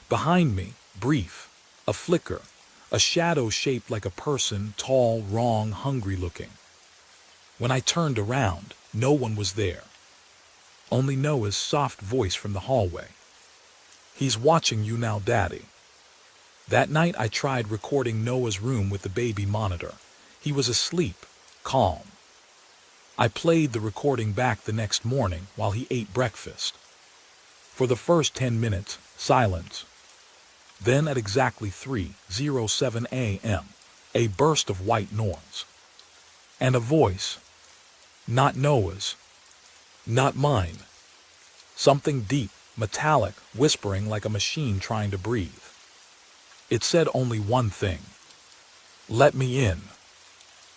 Behind me, brief, a flicker, a shadow shaped like a person, tall, wrong, hungry looking. When I turned around, no one was there. Only Noah's soft voice from the hallway. He's watching you now, Daddy. That night I tried recording Noah's room with the baby monitor. He was asleep, calm. I played the recording back the next morning while he ate breakfast. For the first 10 minutes, silence. Then at exactly 3:07 a.m., a burst of white noise. And a voice. Not Noah's. Not mine. Something deep, metallic, whispering like a machine trying to breathe. It said only one thing. Let me in.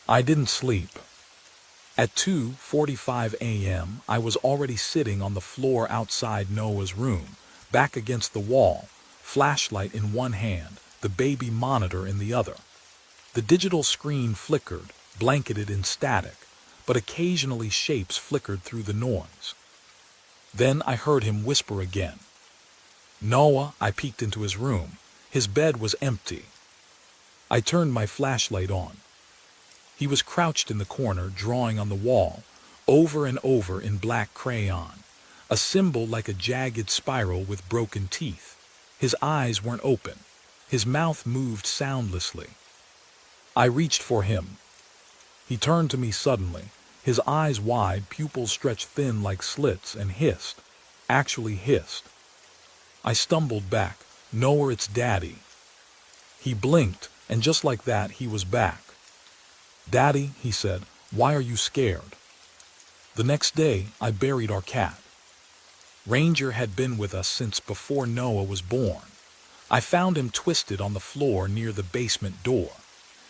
I didn't sleep. At 2:45 a.m., I was already sitting on the floor outside Noah's room, back against the wall, flashlight in one hand, the baby monitor in the other. The digital screen flickered, blanketed in static, but occasionally shapes flickered through the noise. Then I heard him whisper again. Noah, I peeked into his room. His bed was empty. I turned my flashlight on. He was crouched in the corner, drawing on the wall, over and over in black crayon, a symbol like a jagged spiral with broken teeth. His eyes weren't open. His mouth moved soundlessly. I reached for him. He turned to me suddenly, his eyes wide, pupils stretched thin like slits, and hissed. Actually hissed. I stumbled back. Noah, it's Daddy. He blinked, And just like that, he was back. "Daddy," he said, "why are you scared?" The next day, I buried our cat. Ranger had been with us since before Noah was born. I found him twisted on the floor near the basement door.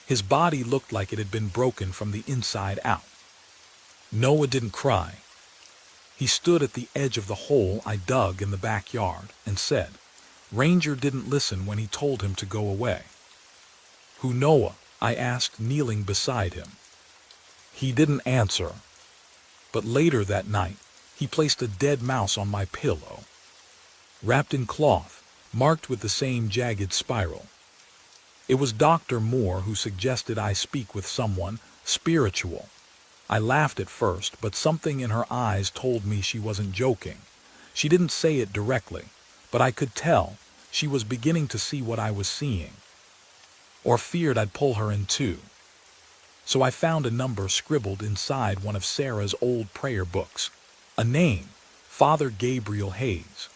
His body looked like it had been broken from the inside out. Noah didn't cry. He stood at the edge of the hole I dug in the backyard and said, Ranger didn't listen when he told him to go away. "Who, Noah?" I asked, kneeling beside him. He didn't answer. But later that night, he placed a dead mouse on my pillow, wrapped in cloth, marked with the same jagged spiral. It was Dr. Moore who suggested I speak with someone spiritual. I laughed at first, but something in her eyes told me she wasn't joking. She didn't say it directly, but I could tell she was beginning to see what I was seeing, or feared I'd pull her in too. So I found a number scribbled inside one of Sarah's old prayer books. A name, Father Gabriel Hayes.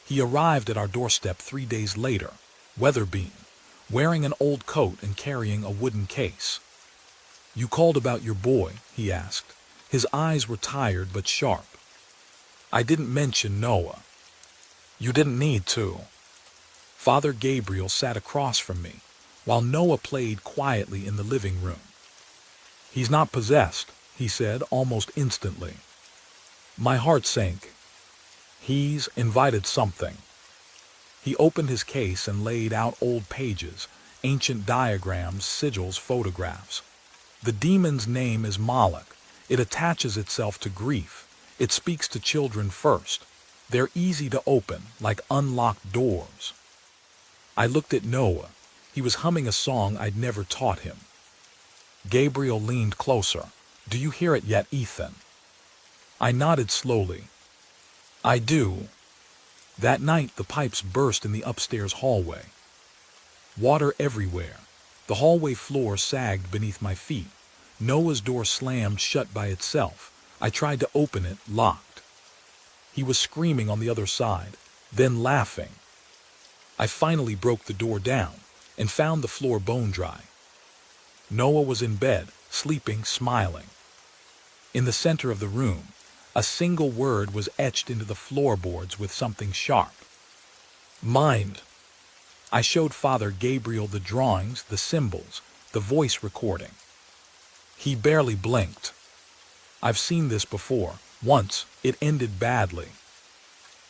He arrived at our doorstep 3 days later, weather-beaten, wearing an old coat and carrying a wooden case. "You called about your boy?" he asked. His eyes were tired but sharp. I didn't mention Noah. "You didn't need to." Father Gabriel sat across from me, while Noah played quietly in the living room. "He's not possessed," he said almost instantly. My heart sank. "He's invited something." He opened his case and laid out old pages, ancient diagrams, sigils, photographs. "The demon's name is Moloch. It attaches itself to grief. It speaks to children first. They're easy to open, like unlocked doors." I looked at Noah. He was humming a song I'd never taught him. Gabriel leaned closer. "Do you hear it yet, Ethan?" I nodded slowly. "I do." That night the pipes burst in the upstairs hallway. Water everywhere. The hallway floor sagged beneath my feet. Noah's door slammed shut by itself. I tried to open it, locked. He was screaming on the other side, then laughing. I finally broke the door down and found the floor bone dry. Noah was in bed, sleeping, smiling. In the center of the room, a single word was etched into the floorboards with something sharp. "Mind." I showed Father Gabriel the drawings, the symbols, the voice recording. He barely blinked. "I've seen this before. Once, it ended badly."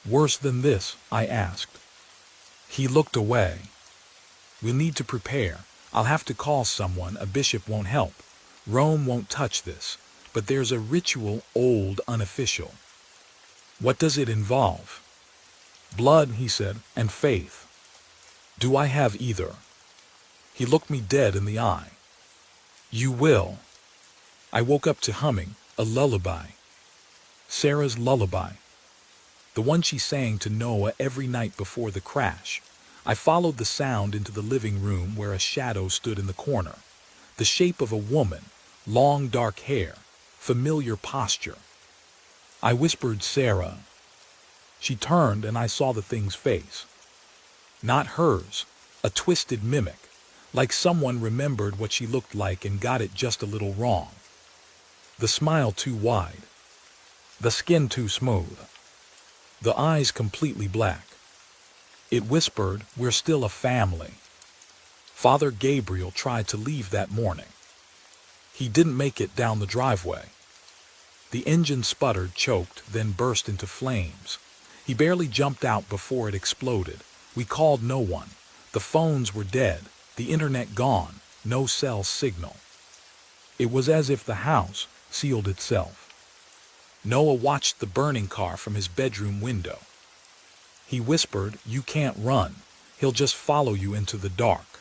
"Worse than this?" I asked. He looked away. "We'll need to prepare. I'll have to call someone. A bishop won't help. Rome won't touch this. But there's a ritual, old, unofficial." "What does it involve?" "Blood," he said, "and faith." "Do I have either?" He looked me dead in the eye. "You will." I woke up to humming a lullaby. Sarah's lullaby. The one she sang to Noah every night before the crash. I followed the sound into the living room where a shadow stood in the corner. The shape of a woman, long dark hair, familiar posture. I whispered, "Sarah." She turned and I saw the thing's face. Not hers, a twisted mimic, like someone remembered what she looked like and got it just a little wrong. The smile too wide. The skin too smooth. The eyes completely black. It whispered, "We're still a family." Father Gabriel tried to leave that morning. He didn't make it down the driveway. The engine sputtered, choked, then burst into flames. He barely jumped out before it exploded. We called no one. The phones were dead, the internet gone, no cell signal. It was as if the house sealed itself. Noah watched the burning car from his bedroom window. He whispered, "You can't run. He'll just follow you into the dark."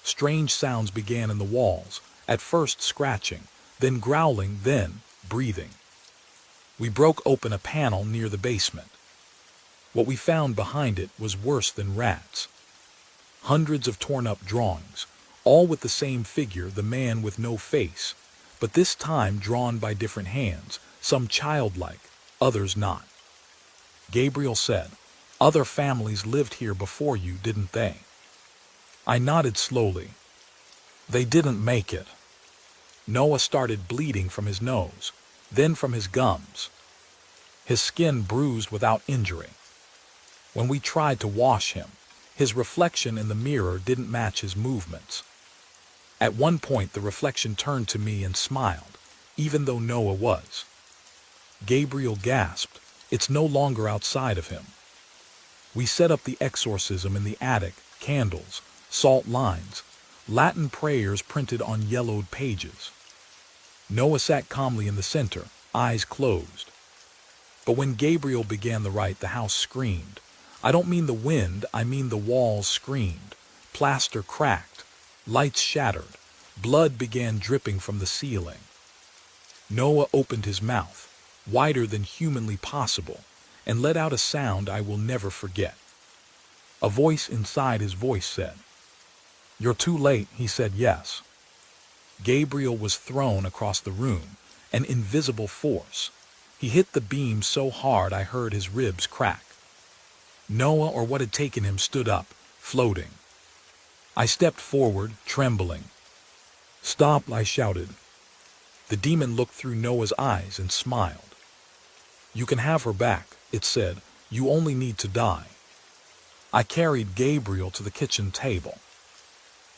Strange sounds began in the walls, at first scratching, then growling, then breathing. We broke open a panel near the basement. What we found behind it was worse than rats. Hundreds of torn-up drawings, all with the same figure, the man with no face, but this time drawn by different hands, some childlike, others not. Gabriel said, "Other families lived here before you, didn't they?" I nodded slowly. They didn't make it. Noah started bleeding from his nose, then from his gums. His skin bruised without injury. When we tried to wash him, his reflection in the mirror didn't match his movements. At one point, the reflection turned to me and smiled, even though Noah was. Gabriel gasped. It's no longer outside of him. We set up the exorcism in the attic, candles, salt lines, Latin prayers printed on yellowed pages. Noah sat calmly in the center, eyes closed. But when Gabriel began the rite, the house screamed. I don't mean the wind, I mean the walls screamed. Plaster cracked, lights shattered, blood began dripping from the ceiling. Noah opened his mouth, wider than humanly possible, and let out a sound I will never forget. A voice inside his voice said, "You're too late," he said yes. Gabriel was thrown across the room, an invisible force. He hit the beam so hard I heard his ribs crack. Noah, or what had taken him, stood up, floating. I stepped forward, trembling. "Stop," I shouted. The demon looked through Noah's eyes and smiled. "You can have her back," it said. "You only need to die." I carried Gabriel to the kitchen table.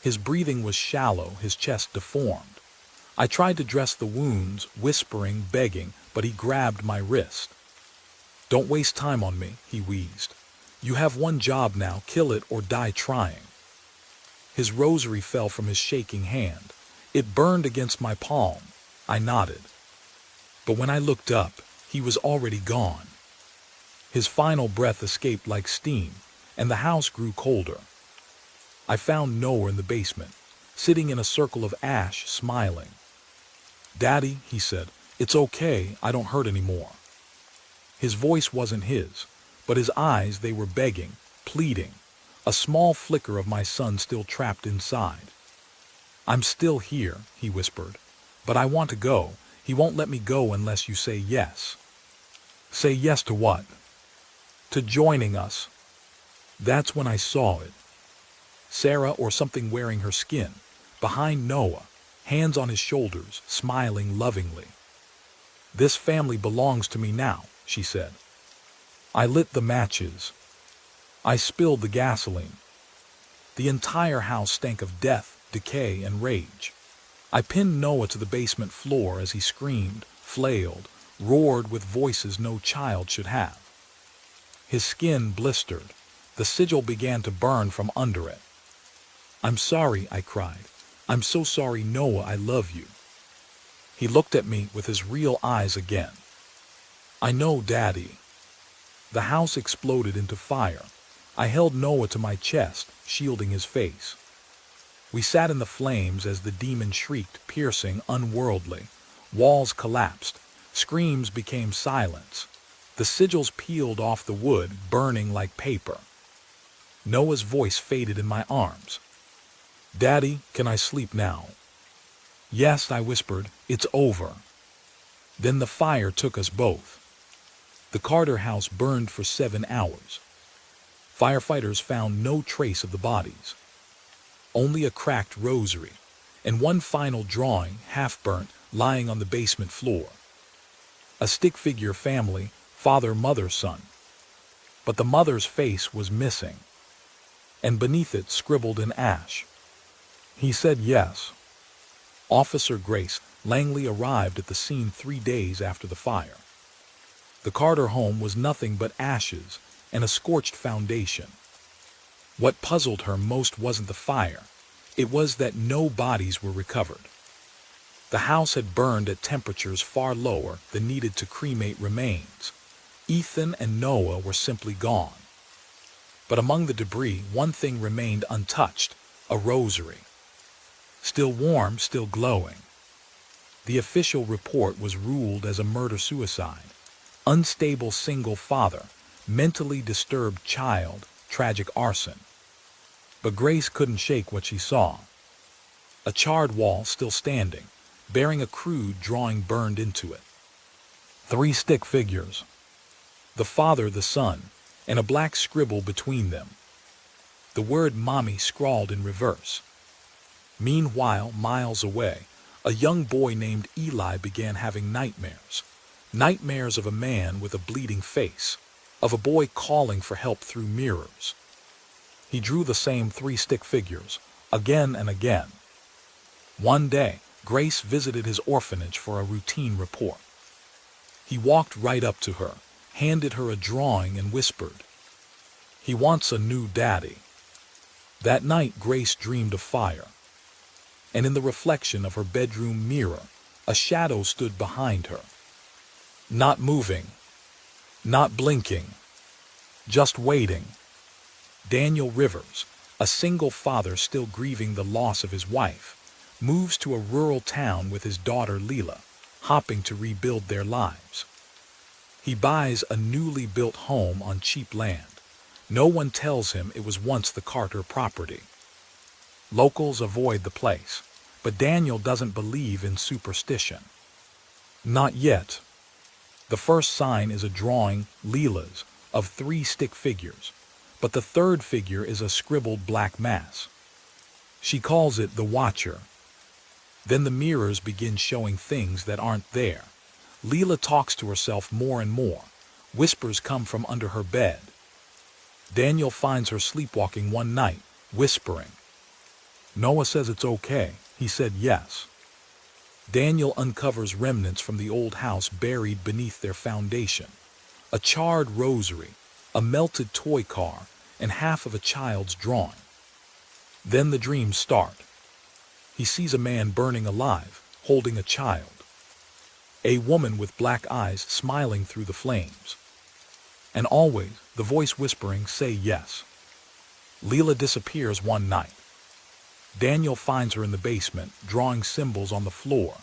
His breathing was shallow, his chest deformed. I tried to dress the wounds, whispering, begging, but he grabbed my wrist. "Don't waste time on me," he wheezed. "You have one job now, kill it or die trying." His rosary fell from his shaking hand. It burned against my palm. I nodded. But when I looked up, he was already gone. His final breath escaped like steam, and the house grew colder. I found Noah in the basement, sitting in a circle of ash, smiling. "Daddy," he said, "it's okay, I don't hurt anymore." His voice wasn't his, but his eyes, they were begging, pleading, a small flicker of my son still trapped inside. "I'm still here," he whispered, "but I want to go. He won't let me go unless you say yes." "Say yes to what?" "To joining us." That's when I saw it. Sarah, or something, wearing her skin, behind Noah, hands on his shoulders, smiling lovingly. "This family belongs to me now," she said. I lit the matches. I spilled the gasoline. The entire house stank of death, decay, and rage. I pinned Noah to the basement floor as he screamed, flailed, roared with voices no child should have. His skin blistered. The sigil began to burn from under it. "I'm sorry," I cried. "I'm so sorry, Noah, I love you." He looked at me with his real eyes again. "I know, Daddy." The house exploded into fire. I held Noah to my chest, shielding his face. We sat in the flames as the demon shrieked, piercing, unworldly. Walls collapsed. Screams became silence. The sigils peeled off the wood, burning like paper. Noah's voice faded in my arms. "Daddy, can I sleep now?" "Yes," I whispered, "it's over." Then the fire took us both. The Carter house burned for 7 hours. Firefighters found no trace of the bodies. Only a cracked rosary, and one final drawing, half-burnt, lying on the basement floor. A stick-figure family, father, mother, son. But the mother's face was missing, and beneath it scribbled in ash. He said yes. Officer Grace Langley arrived at the scene 3 days after the fire. The Carter home was nothing but ashes and a scorched foundation. What puzzled her most wasn't the fire. It was that no bodies were recovered. The house had burned at temperatures far lower than needed to cremate remains. Ethan and Noah were simply gone. But among the debris, one thing remained untouched, a rosary. Still warm, still glowing. The official report was ruled as a murder-suicide. Unstable single father, mentally disturbed child, tragic arson. But Grace couldn't shake what she saw. A charred wall still standing, bearing a crude drawing burned into it. 3 stick figures. The father, the son, and a black scribble between them. the word mommy scrawled in reverse. Meanwhile, miles away, a young boy named Eli began having nightmares. Nightmares of a man with a bleeding face, of a boy calling for help through mirrors. He drew the same 3 stick figures, again and again. One day, Grace visited his orphanage for a routine report. He walked right up to her, handed her a drawing and whispered, "He wants a new daddy." That night, Grace dreamed of fire. And in the reflection of her bedroom mirror, a shadow stood behind her. Not moving, not blinking, just waiting. Daniel Rivers, a single father still grieving the loss of his wife, moves to a rural town with his daughter Leela, hoping to rebuild their lives. He buys a newly built home on cheap land. No one tells him it was once the Carter property. Locals avoid the place, but Daniel doesn't believe in superstition. Not yet. The first sign is a drawing, Leela's, of 3 stick figures, but the third figure is a scribbled black mass. She calls it the Watcher. Then the mirrors begin showing things that aren't there. Leela talks to herself more and more. Whispers come from under her bed. Daniel finds her sleepwalking one night, whispering. Noah says it's okay. He said yes. Daniel uncovers remnants from the old house buried beneath their foundation. A charred rosary, a melted toy car, and half of a child's drawing. Then the dreams start. He sees a man burning alive, holding a child. A woman with black eyes smiling through the flames. And always, the voice whispering, "Say yes." Leela disappears one night. Daniel finds her in the basement, drawing symbols on the floor.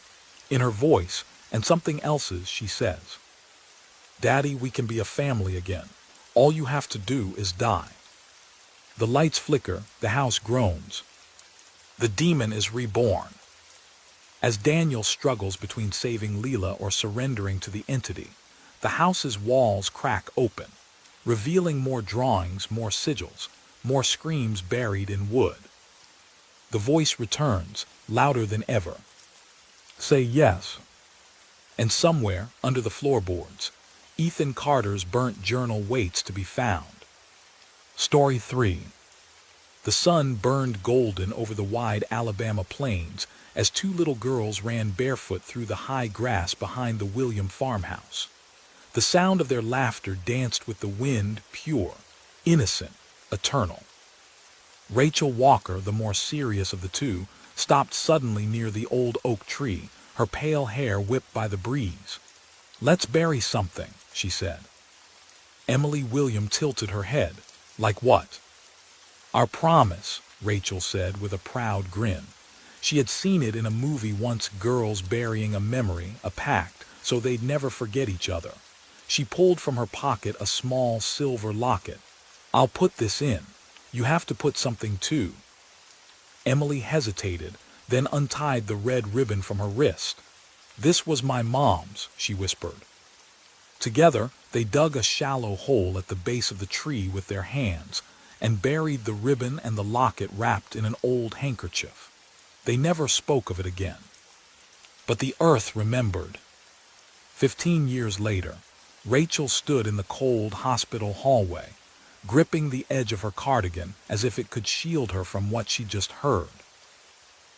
In her voice, and something else's, she says, "Daddy, we can be a family again. All you have to do is die." The lights flicker, the house groans. The demon is reborn. As Daniel struggles between saving Leela or surrendering to the entity, the house's walls crack open, revealing more drawings, more sigils, more screams buried in wood. The voice returns, louder than ever. "Say yes." And somewhere, under the floorboards, Ethan Carter's burnt journal waits to be found. Story 3. The sun burned golden over the wide Alabama plains as 2 little girls ran barefoot through the high grass behind the William farmhouse. The sound of their laughter danced with the wind, pure, innocent, eternal. Rachel Walker, the more serious of the 2, stopped suddenly near the old oak tree, her pale hair whipped by the breeze. "Let's bury something," she said. Emily William tilted her head. "Like what?" "Our promise," Rachel said with a proud grin. She had seen it in a movie once, girls burying a memory, a pact, so they'd never forget each other. She pulled from her pocket a small silver locket. "I'll put this in. You have to put something too." Emily hesitated, then untied the red ribbon from her wrist. "This was my mom's," she whispered. Together, they dug a shallow hole at the base of the tree with their hands and buried the ribbon and the locket wrapped in an old handkerchief. They never spoke of it again. But the earth remembered. 15 years later, Rachel stood in the cold hospital hallway, gripping the edge of her cardigan as if it could shield her from what she'd just heard.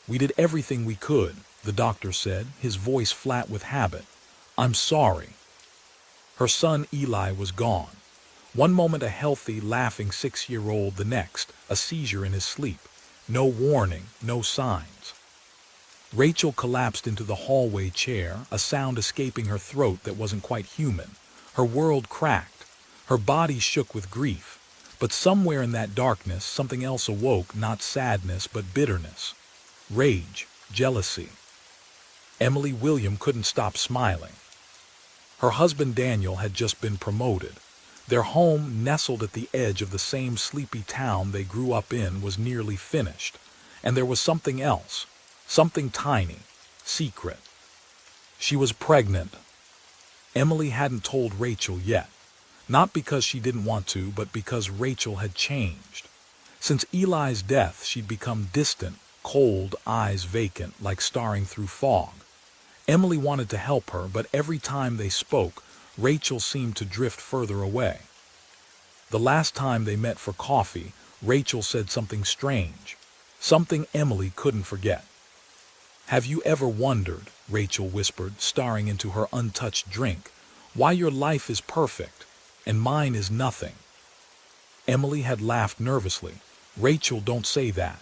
"We did everything we could," the doctor said, his voice flat with habit. "I'm sorry." Her son Eli was gone. One moment a healthy, laughing 6-year-old, the next, a seizure in his sleep. No warning, no signs. Rachel collapsed into the hallway chair, a sound escaping her throat that wasn't quite human. Her world cracked. Her body shook with grief. But somewhere in that darkness, something else awoke, not sadness, but bitterness. Rage, jealousy. Emily William couldn't stop smiling. Her husband Daniel had just been promoted. Their home, nestled at the edge of the same sleepy town they grew up in, was nearly finished. And there was something else, something tiny, secret. She was pregnant. Emily hadn't told Rachel yet. Not because she didn't want to, but because Rachel had changed. Since Eli's death, she'd become distant, cold, eyes vacant, like staring through fog. Emily wanted to help her, but every time they spoke, Rachel seemed to drift further away. The last time they met for coffee, Rachel said something strange, something Emily couldn't forget. "Have you ever wondered," Rachel whispered, staring into her untouched drink, "why your life is perfect and mine is nothing?" Emily had laughed nervously. "Rachel, don't say that."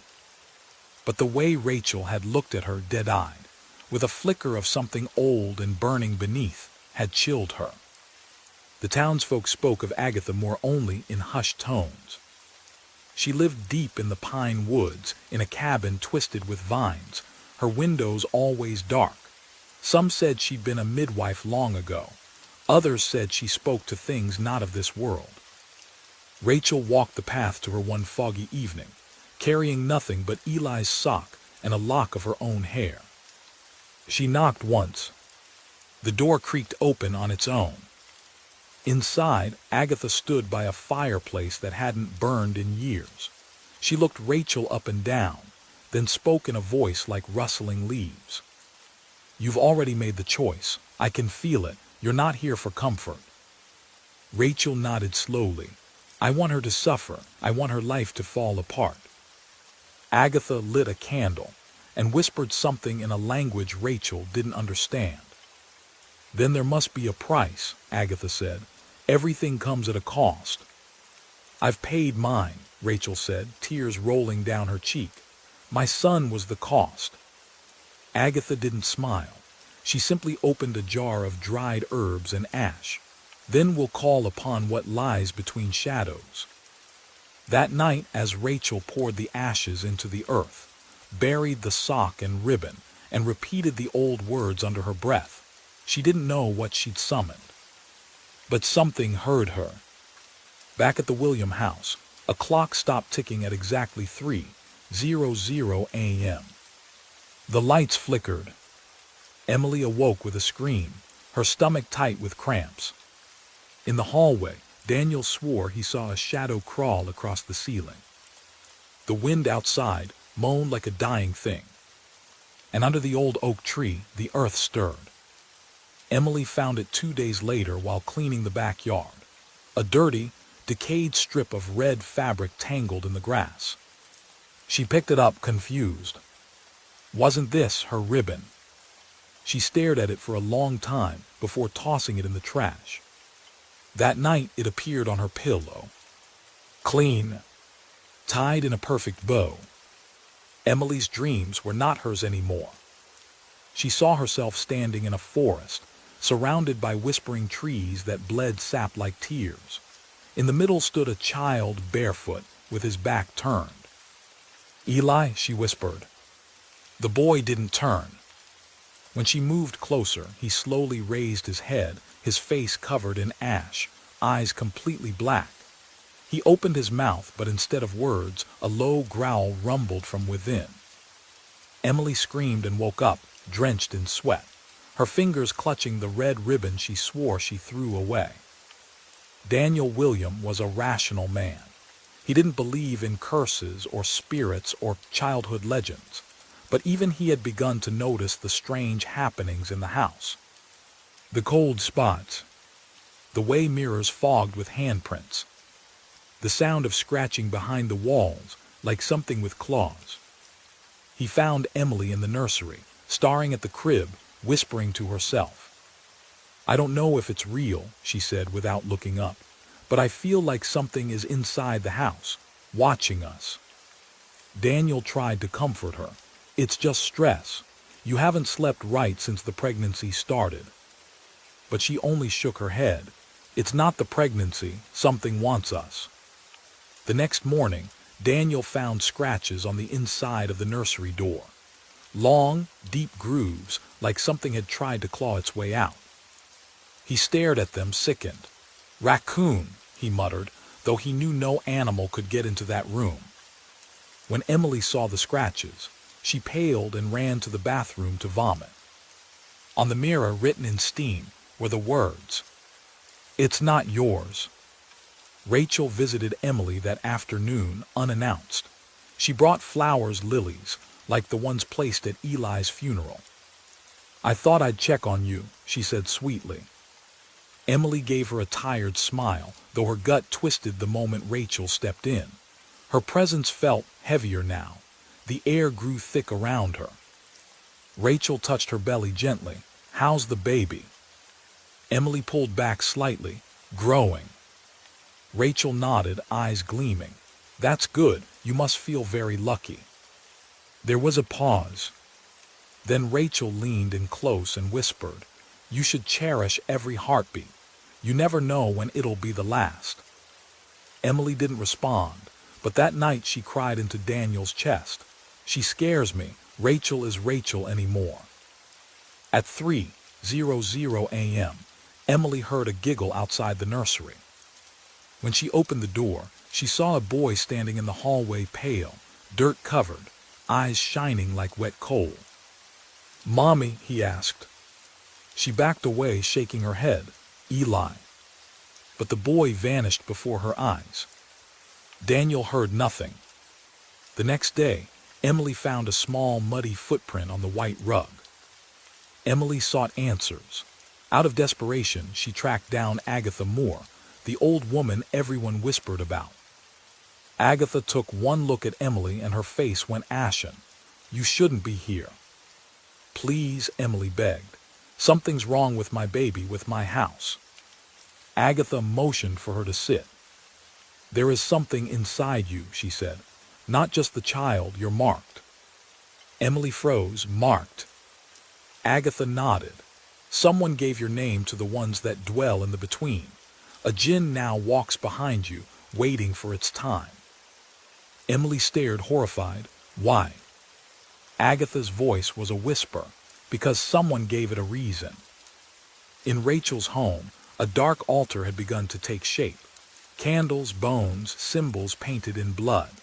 But the way Rachel had looked at her dead-eyed, with a flicker of something old and burning beneath, had chilled her. The townsfolk spoke of Agatha Moore only in hushed tones. She lived deep in the pine woods, in a cabin twisted with vines, her windows always dark. Some said she'd been a midwife long ago. Others said she spoke to things not of this world. Rachel walked the path to her one foggy evening, carrying nothing but Eli's sock and a lock of her own hair. She knocked once. The door creaked open on its own. Inside, Agatha stood by a fireplace that hadn't burned in years. She looked Rachel up and down, then spoke in a voice like rustling leaves. "You've already made the choice. I can feel it. You're not here for comfort." Rachel nodded slowly. "I want her to suffer. I want her life to fall apart." Agatha lit a candle and whispered something in a language Rachel didn't understand. "Then there must be a price," Agatha said. "Everything comes at a cost." "I've paid mine," Rachel said, tears rolling down her cheek. "My son was the cost." Agatha didn't smile. She simply opened a jar of dried herbs and ash. "Then we'll call upon what lies between shadows." That night, as Rachel poured the ashes into the earth, buried the sock and ribbon, and repeated the old words under her breath, she didn't know what she'd summoned. But something heard her. Back at the William house, a clock stopped ticking at exactly 3:00 a.m. The lights flickered. Emily awoke with a scream, her stomach tight with cramps. In the hallway, Daniel swore he saw a shadow crawl across the ceiling. The wind outside moaned like a dying thing, and under the old oak tree, the earth stirred. Emily found it 2 days later while cleaning the backyard, a dirty, decayed strip of red fabric tangled in the grass. She picked it up, confused. Wasn't this her ribbon? She stared at it for a long time before tossing it in the trash. That night it appeared on her pillow, clean, tied in a perfect bow. Emily's dreams were not hers anymore. She saw herself standing in a forest, surrounded by whispering trees that bled sap like tears. In the middle stood a child barefoot, with his back turned. "Eli," she whispered. The boy didn't turn. When she moved closer, he slowly raised his head, his face covered in ash, eyes completely black. He opened his mouth, but instead of words, a low growl rumbled from within. Emily screamed and woke up, drenched in sweat, her fingers clutching the red ribbon she swore she threw away. Daniel William was a rational man. He didn't believe in curses or spirits or childhood legends, but even he had begun to notice the strange happenings in the house. The cold spots, the way mirrors fogged with handprints, the sound of scratching behind the walls like something with claws. He found Emily in the nursery, staring at the crib, whispering to herself. "I don't know if it's real," she said without looking up, "but I feel like something is inside the house, watching us." Daniel tried to comfort her. "It's just stress. You haven't slept right since the pregnancy started." But she only shook her head. "It's not the pregnancy. Something wants us." The next morning, Daniel found scratches on the inside of the nursery door. Long, deep grooves, like something had tried to claw its way out. He stared at them, sickened. "Raccoon," he muttered, though he knew no animal could get into that room. When Emily saw the scratches, she paled and ran to the bathroom to vomit. On the mirror, written in steam, were the words, "It's not yours." Rachel visited Emily that afternoon unannounced. She brought flowers, lilies, like the ones placed at Eli's funeral. "I thought I'd check on you," she said sweetly. Emily gave her a tired smile, though her gut twisted the moment Rachel stepped in. Her presence felt heavier now. The air grew thick around her. Rachel touched her belly gently. "How's the baby?" Emily pulled back slightly. "Growing." Rachel nodded, eyes gleaming. "That's good. You must feel very lucky." There was a pause. Then Rachel leaned in close and whispered, "You should cherish every heartbeat. You never know when it'll be the last." Emily didn't respond, but that night she cried into Daniel's chest. "She scares me. Rachel is Rachel anymore." At 3:00 a.m., Emily heard a giggle outside the nursery. When she opened the door, she saw a boy standing in the hallway, pale, dirt-covered, eyes shining like wet coal. "Mommy?" he asked. She backed away, shaking her head. "Eli." But the boy vanished before her eyes. Daniel heard nothing. The next day, Emily found a small, muddy footprint on the white rug. Emily sought answers. Out of desperation, she tracked down Agatha Moore, the old woman everyone whispered about. Agatha took one look at Emily and her face went ashen. "You shouldn't be here." "Please," Emily begged. "Something's wrong with my baby, with my house." Agatha motioned for her to sit. "There is something inside you," she said. "Not just the child, you're marked." Emily froze. "Marked?" Agatha nodded. "Someone gave your name to the ones that dwell in the between. A jinn now walks behind you, waiting for its time." Emily stared, horrified. "Why?" Agatha's voice was a whisper. "Because someone gave it a reason." In Rachel's home, a dark altar had begun to take shape. Candles, bones, symbols painted in blood.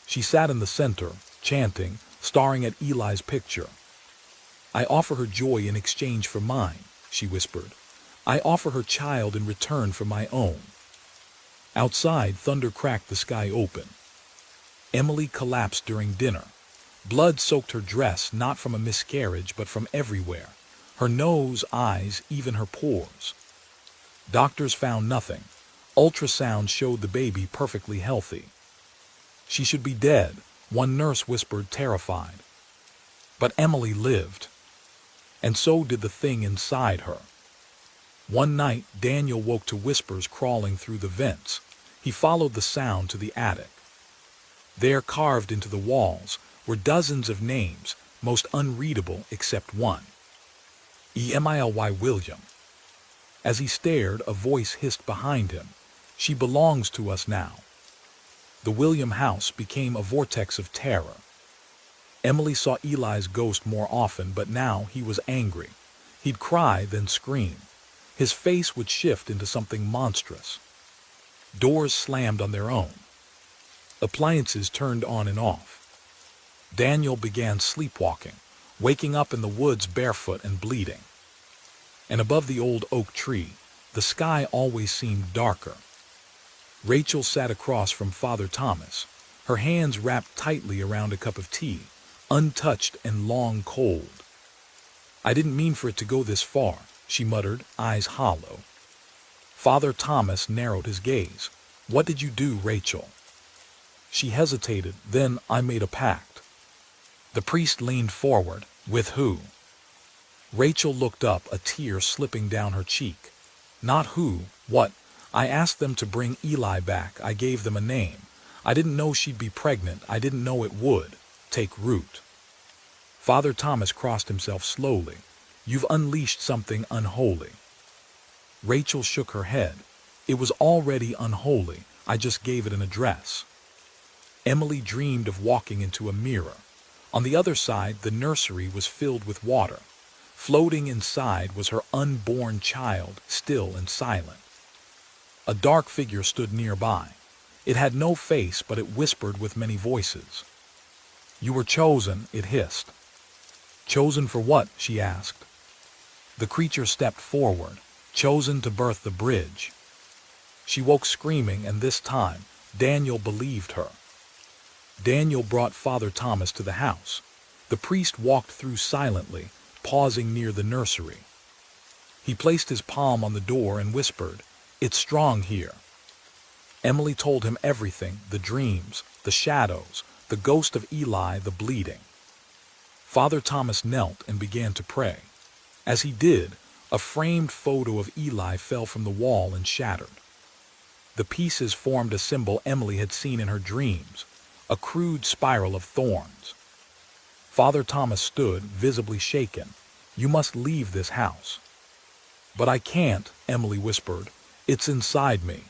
She sat in the center, chanting, staring at Eli's picture. "I offer her joy in exchange for mine," she whispered. "I offer her child in return for my own." Outside, thunder cracked the sky open. Emily collapsed during dinner. Blood soaked her dress, not from a miscarriage, but from everywhere. Her nose, eyes, even her pores. Doctors found nothing. Ultrasound showed the baby perfectly healthy. "She should be dead," one nurse whispered, terrified. But Emily lived. And so did the thing inside her. One night, Daniel woke to whispers crawling through the vents. He followed the sound to the attic. There, carved into the walls, were dozens of names, most unreadable except one. Emily William. As he stared, a voice hissed behind him. "She belongs to us now." The William house became a vortex of terror. Emily saw Eli's ghost more often, but now he was angry. He'd cry, then scream. His face would shift into something monstrous. Doors slammed on their own. Appliances turned on and off. Daniel began sleepwalking, waking up in the woods barefoot and bleeding. And above the old oak tree, the sky always seemed darker. Rachel sat across from Father Thomas, her hands wrapped tightly around a cup of tea, untouched and long cold. "I didn't mean for it to go this far," she muttered, eyes hollow. Father Thomas narrowed his gaze. "What did you do, Rachel?" She hesitated. "Then I made a pact." The priest leaned forward. "With who?" Rachel looked up, a tear slipping down her cheek. "Not who, what? I asked them to bring Eli back. I gave them a name. I didn't know she'd be pregnant. I didn't know it would take root." Father Thomas crossed himself slowly. "You've unleashed something unholy." Rachel shook her head. "It was already unholy. I just gave it an address." Emily dreamed of walking into a mirror. On the other side, the nursery was filled with water. Floating inside was her unborn child, still and silent. A dark figure stood nearby. It had no face, but it whispered with many voices. "You were chosen," it hissed. "Chosen for what?" she asked. The creature stepped forward. "Chosen to birth the bridge." She woke screaming, and this time, Daniel believed her. Daniel brought Father Thomas to the house. The priest walked through silently, pausing near the nursery. He placed his palm on the door and whispered, "It's strong here." Emily told him everything, the dreams, the shadows, the ghost of Eli, the bleeding. Father Thomas knelt and began to pray. As he did, a framed photo of Eli fell from the wall and shattered. The pieces formed a symbol Emily had seen in her dreams, a crude spiral of thorns. Father Thomas stood, visibly shaken. "You must leave this house." "But I can't," Emily whispered. "It's inside me."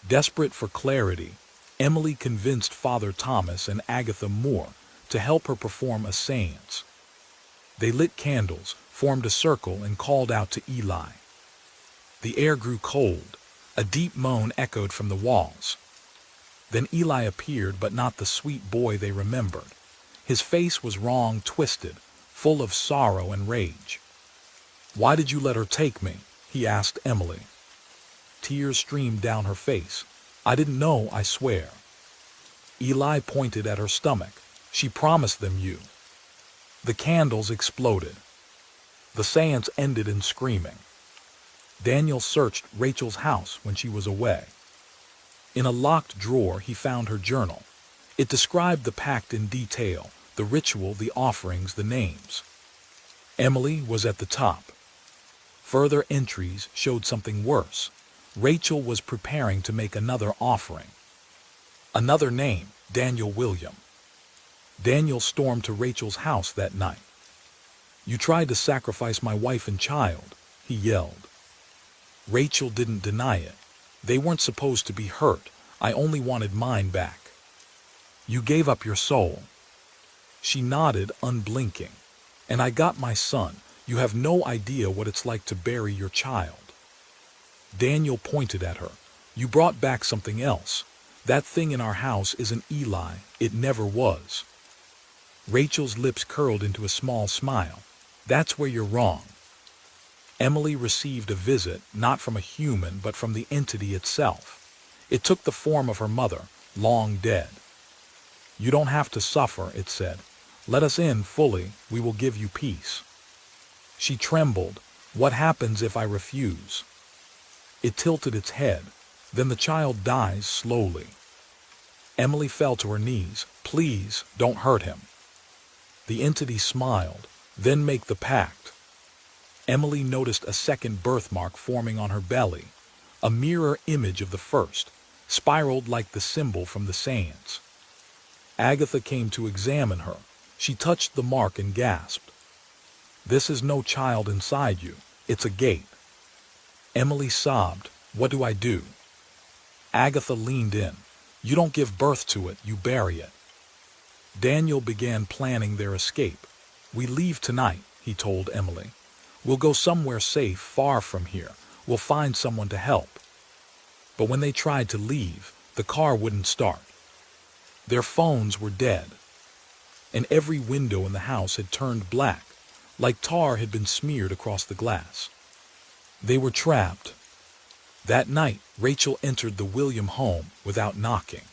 Desperate for clarity, Emily convinced Father Thomas and Agatha Moore to help her perform a séance. They lit candles, formed a circle, and called out to Eli. The air grew cold. A deep moan echoed from the walls. Then Eli appeared, but not the sweet boy they remembered. His face was wrong, twisted, full of sorrow and rage. "Why did you let her take me?" he asked Emily. Tears streamed down her face. "I didn't know, I swear." Eli pointed at her stomach. "She promised them you." The candles exploded. The séance ended in screaming. Daniel searched Rachel's house when she was away. In a locked drawer, he found her journal. It described the pact in detail, the ritual, the offerings, the names. Emily was at the top. Further entries showed something worse. Rachel was preparing to make another offering. Another name, Daniel William. Daniel stormed to Rachel's house that night. "You tried to sacrifice my wife and child," he yelled. Rachel didn't deny it. "They weren't supposed to be hurt. I only wanted mine back." "You gave up your soul." She nodded, unblinking. "And I got my son. You have no idea what it's like to bury your child." Daniel pointed at her. "You brought back something else. That thing in our house isn't Eli. It never was." Rachel's lips curled into a small smile. "That's where you're wrong." Emily received a visit, not from a human, but from the entity itself. It took the form of her mother, long dead. "You don't have to suffer," it said. "Let us in fully. We will give you peace." She trembled. "What happens if I refuse?" It tilted its head. "Then the child dies slowly." Emily fell to her knees. "Please, don't hurt him." The entity smiled. "Then make the pact." Emily noticed a second birthmark forming on her belly, a mirror image of the first, spiraled like the symbol from the séance. Agatha came to examine her. She touched the mark and gasped. "This is no child inside you. It's a gate." Emily sobbed. "What do I do?" Agatha leaned in. "You don't give birth to it, you bury it." Daniel began planning their escape. "We leave tonight," he told Emily. "We'll go somewhere safe, far from here. We'll find someone to help." But when they tried to leave, the car wouldn't start. Their phones were dead, and every window in the house had turned black, like tar had been smeared across the glass. They were trapped. That night, Rachel entered the William home without knocking.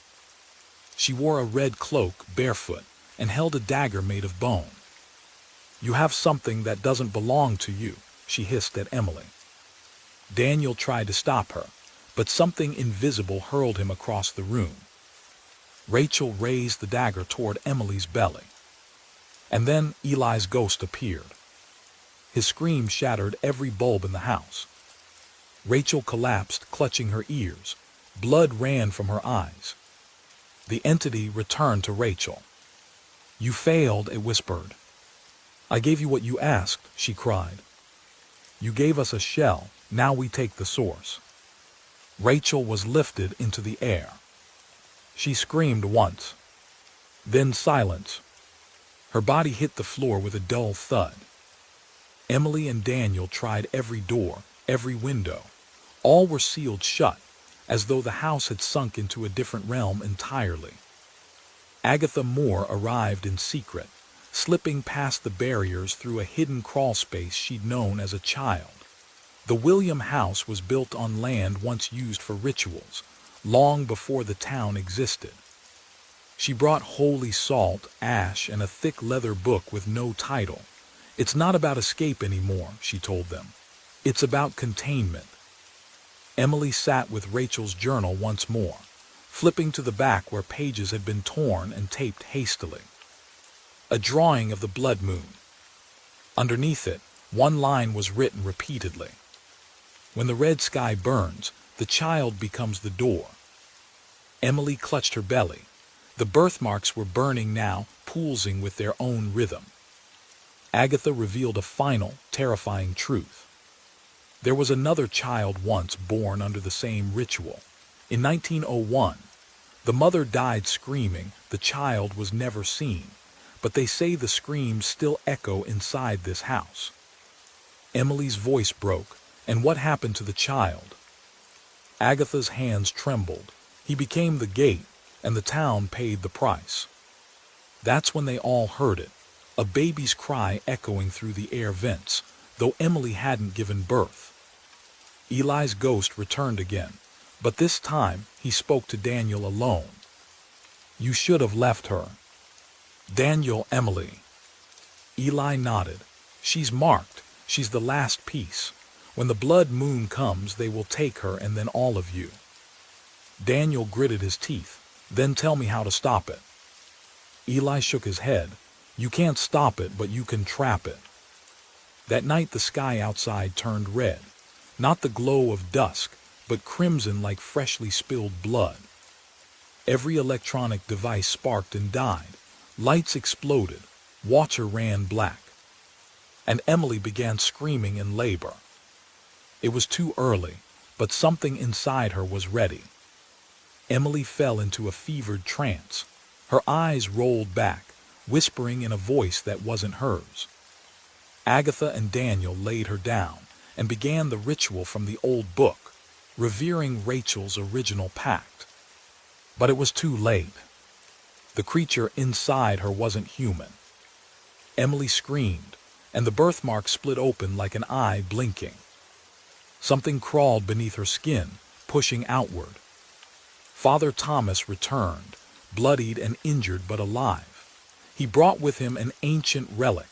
She wore a red cloak, barefoot, and held a dagger made of bone. "You have something that doesn't belong to you," she hissed at Emily. Daniel tried to stop her, but something invisible hurled him across the room. Rachel raised the dagger toward Emily's belly. And then Eli's ghost appeared. His scream shattered every bulb in the house. Rachel collapsed, clutching her ears. Blood ran from her eyes. The entity returned to Rachel. "You failed," it whispered. "I gave you what you asked," she cried. "You gave us a shell. Now we take the source." Rachel was lifted into the air. She screamed once. Then silence. Her body hit the floor with a dull thud. Emily and Daniel tried every door, every window. All were sealed shut, as though the house had sunk into a different realm entirely. Agatha Moore arrived in secret, slipping past the barriers through a hidden crawl space she'd known as a child. The William house was built on land once used for rituals, long before the town existed. She brought holy salt, ash, and a thick leather book with no title. It's not about escape anymore, she told them. It's about containment. Emily sat with Rachel's journal once more, flipping to the back where pages had been torn and taped hastily. A drawing of the blood moon. Underneath it, one line was written repeatedly. When the red sky burns, the child becomes the door. Emily clutched her belly. The birthmarks were burning now, pulsing with their own rhythm. Agatha revealed a final, terrifying truth. There was another child once born under the same ritual. In 1901, the mother died screaming. The child was never seen, but they say the screams still echo inside this house. Emily's voice broke. And what happened to the child? Agatha's hands trembled. He became the gate, and the town paid the price. That's when they all heard it, a baby's cry echoing through the air vents, though Emily hadn't given birth. Eli's ghost returned again, but this time he spoke to Daniel alone. You should have left her. Daniel, Emily. Eli nodded. She's marked. She's the last piece. When the blood moon comes, they will take her and then all of you. Daniel gritted his teeth. Then tell me how to stop it. Eli shook his head. You can't stop it, but you can trap it. That night the sky outside turned red. Not the glow of dusk, but crimson like freshly spilled blood. Every electronic device sparked and died. Lights exploded. Water ran black. And Emily began screaming in labor. It was too early, but something inside her was ready. Emily fell into a fevered trance. Her eyes rolled back, whispering in a voice that wasn't hers. Agatha and Daniel laid her down and began the ritual from the old book, revering Rachel's original pact. But it was too late. The creature inside her wasn't human. Emily screamed, and the birthmark split open like an eye blinking. Something crawled beneath her skin, pushing outward. Father Thomas returned, bloodied and injured but alive. He brought with him an ancient relic,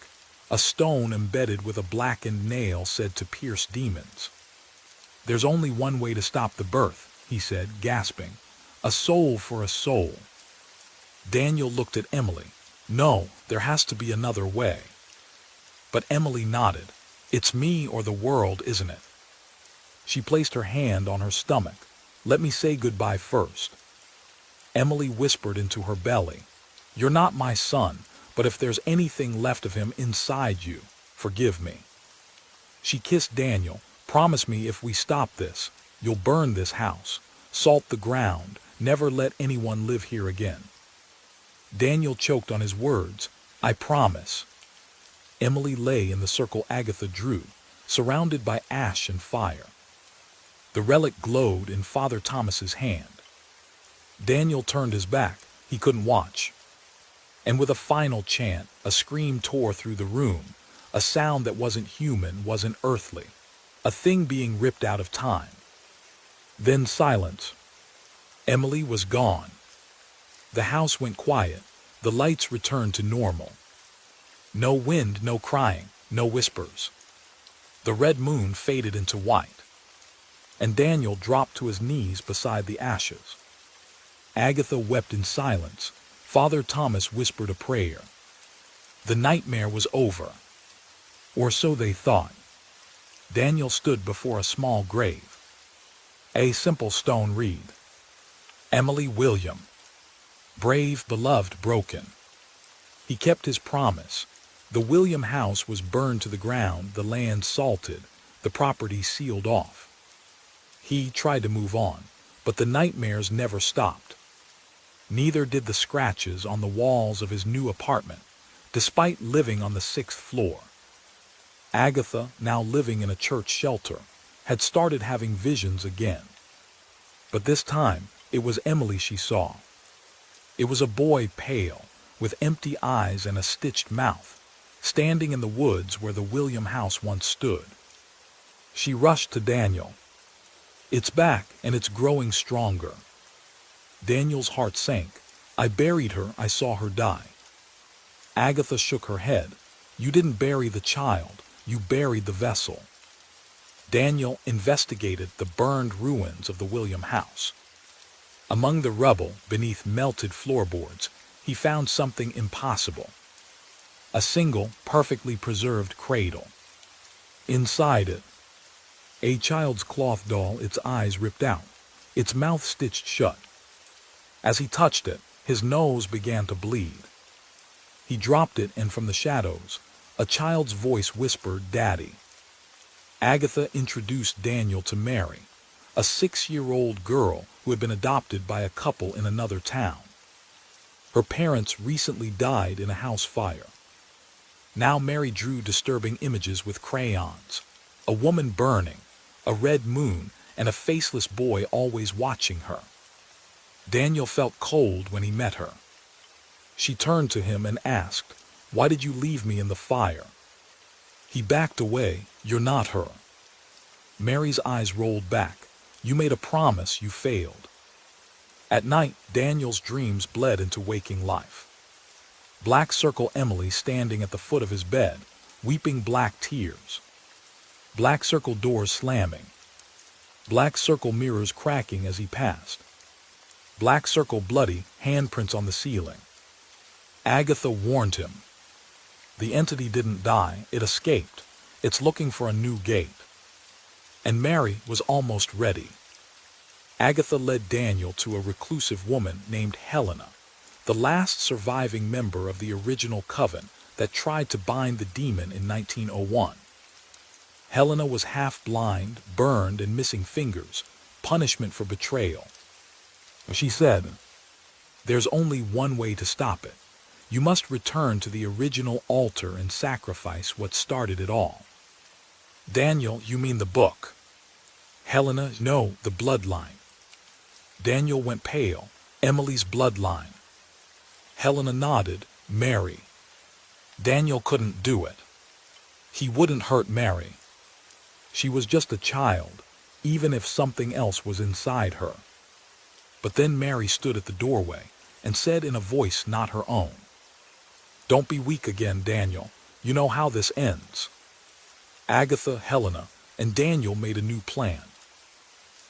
a stone embedded with a blackened nail said to pierce demons. There's only one way to stop the birth, he said, gasping. A soul for a soul. Daniel looked at Emily. No, there has to be another way. But Emily nodded. It's me or the world, isn't it? She placed her hand on her stomach. Let me say goodbye first. Emily whispered into her belly. You're not my son, but if there's anything left of him inside you, forgive me. She kissed Daniel. Promise me if we stop this, you'll burn this house, salt the ground, never let anyone live here again. Daniel choked on his words. I promise. Emily lay in the circle Agatha drew, surrounded by ash and fire. The relic glowed in Father Thomas's hand. Daniel turned his back. He couldn't watch. And with a final chant, a scream tore through the room, a sound that wasn't human, wasn't earthly, a thing being ripped out of time. Then silence. Emily was gone. The house went quiet. The lights returned to normal. No wind, no crying, no whispers. The red moon faded into white. And Daniel dropped to his knees beside the ashes. Agatha wept in silence. Father Thomas whispered a prayer. The nightmare was over. Or so they thought. Daniel stood before a small grave. A simple stone reed. Emily William. Brave, beloved, broken. He kept his promise. The William house was burned to the ground, the land salted, the property sealed off. He tried to move on, but the nightmares never stopped. Neither did the scratches on the walls of his new apartment, despite living on the 6th floor. Agatha, now living in a church shelter, had started having visions again. But this time, it was Emily she saw. It was a boy pale, with empty eyes and a stitched mouth, standing in the woods where the William house once stood. She rushed to Daniel. "It's back, and it's growing stronger." Daniel's heart sank. "I buried her, I saw her die." Agatha shook her head. "You didn't bury the child, you buried the vessel." Daniel investigated the burned ruins of the William house. Among the rubble, beneath melted floorboards, he found something impossible. A single, perfectly preserved cradle. Inside it, a child's cloth doll, its eyes ripped out, its mouth stitched shut. As he touched it, his nose began to bleed. He dropped it, and from the shadows, a child's voice whispered, "Daddy." Agatha introduced Daniel to Mary, a 6-year-old girl who had been adopted by a couple in another town. Her parents recently died in a house fire. Now Mary drew disturbing images with crayons: a woman burning, a red moon, and a faceless boy always watching her. Daniel felt cold when he met her. She turned to him and asked, "Why did you leave me in the fire?" He backed away. "You're not her." Mary's eyes rolled back. "You made a promise, you failed." At night, Daniel's dreams bled into waking life. Black Circle Emily standing at the foot of his bed, weeping black tears. Black Circle doors slamming. Black Circle mirrors cracking as he passed. Black Circle bloody, handprints on the ceiling. Agatha warned him. The entity didn't die, it escaped. It's looking for a new gate. And Mary was almost ready. Agatha led Daniel to a reclusive woman named Helena, the last surviving member of the original coven that tried to bind the demon in 1901. Helena was half blind, burned, and missing fingers, punishment for betrayal. She said, "There's only one way to stop it. You must return to the original altar and sacrifice what started it all." "Daniel, you mean the book?" Helena, "No, the bloodline." Daniel went pale. "Emily's bloodline." Helena nodded. "Mary." Daniel couldn't do it. He wouldn't hurt Mary. She was just a child, even if something else was inside her. But then Mary stood at the doorway and said in a voice not her own, "Don't be weak again, Daniel. You know how this ends." Agatha, Helena, and Daniel made a new plan.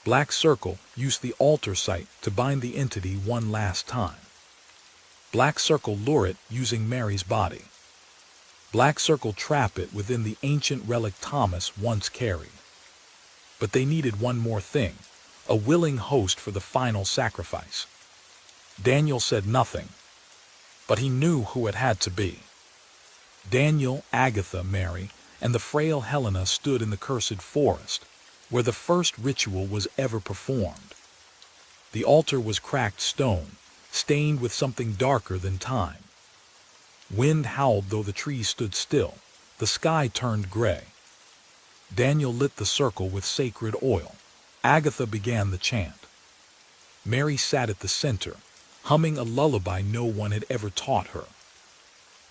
Black Circle used the altar site to bind the entity one last time. Black Circle lure it using Mary's body. Black Circle trap it within the ancient relic Thomas once carried. But they needed one more thing, a willing host for the final sacrifice. Daniel said nothing, but he knew who it had to be. Daniel, Agatha, Mary, and the frail Helena stood in the cursed forest, where the first ritual was ever performed. The altar was cracked stone, stained with something darker than time. Wind howled though the trees stood still. The sky turned gray. Daniel lit the circle with sacred oil. Agatha began the chant. Mary sat at the center, humming a lullaby no one had ever taught her.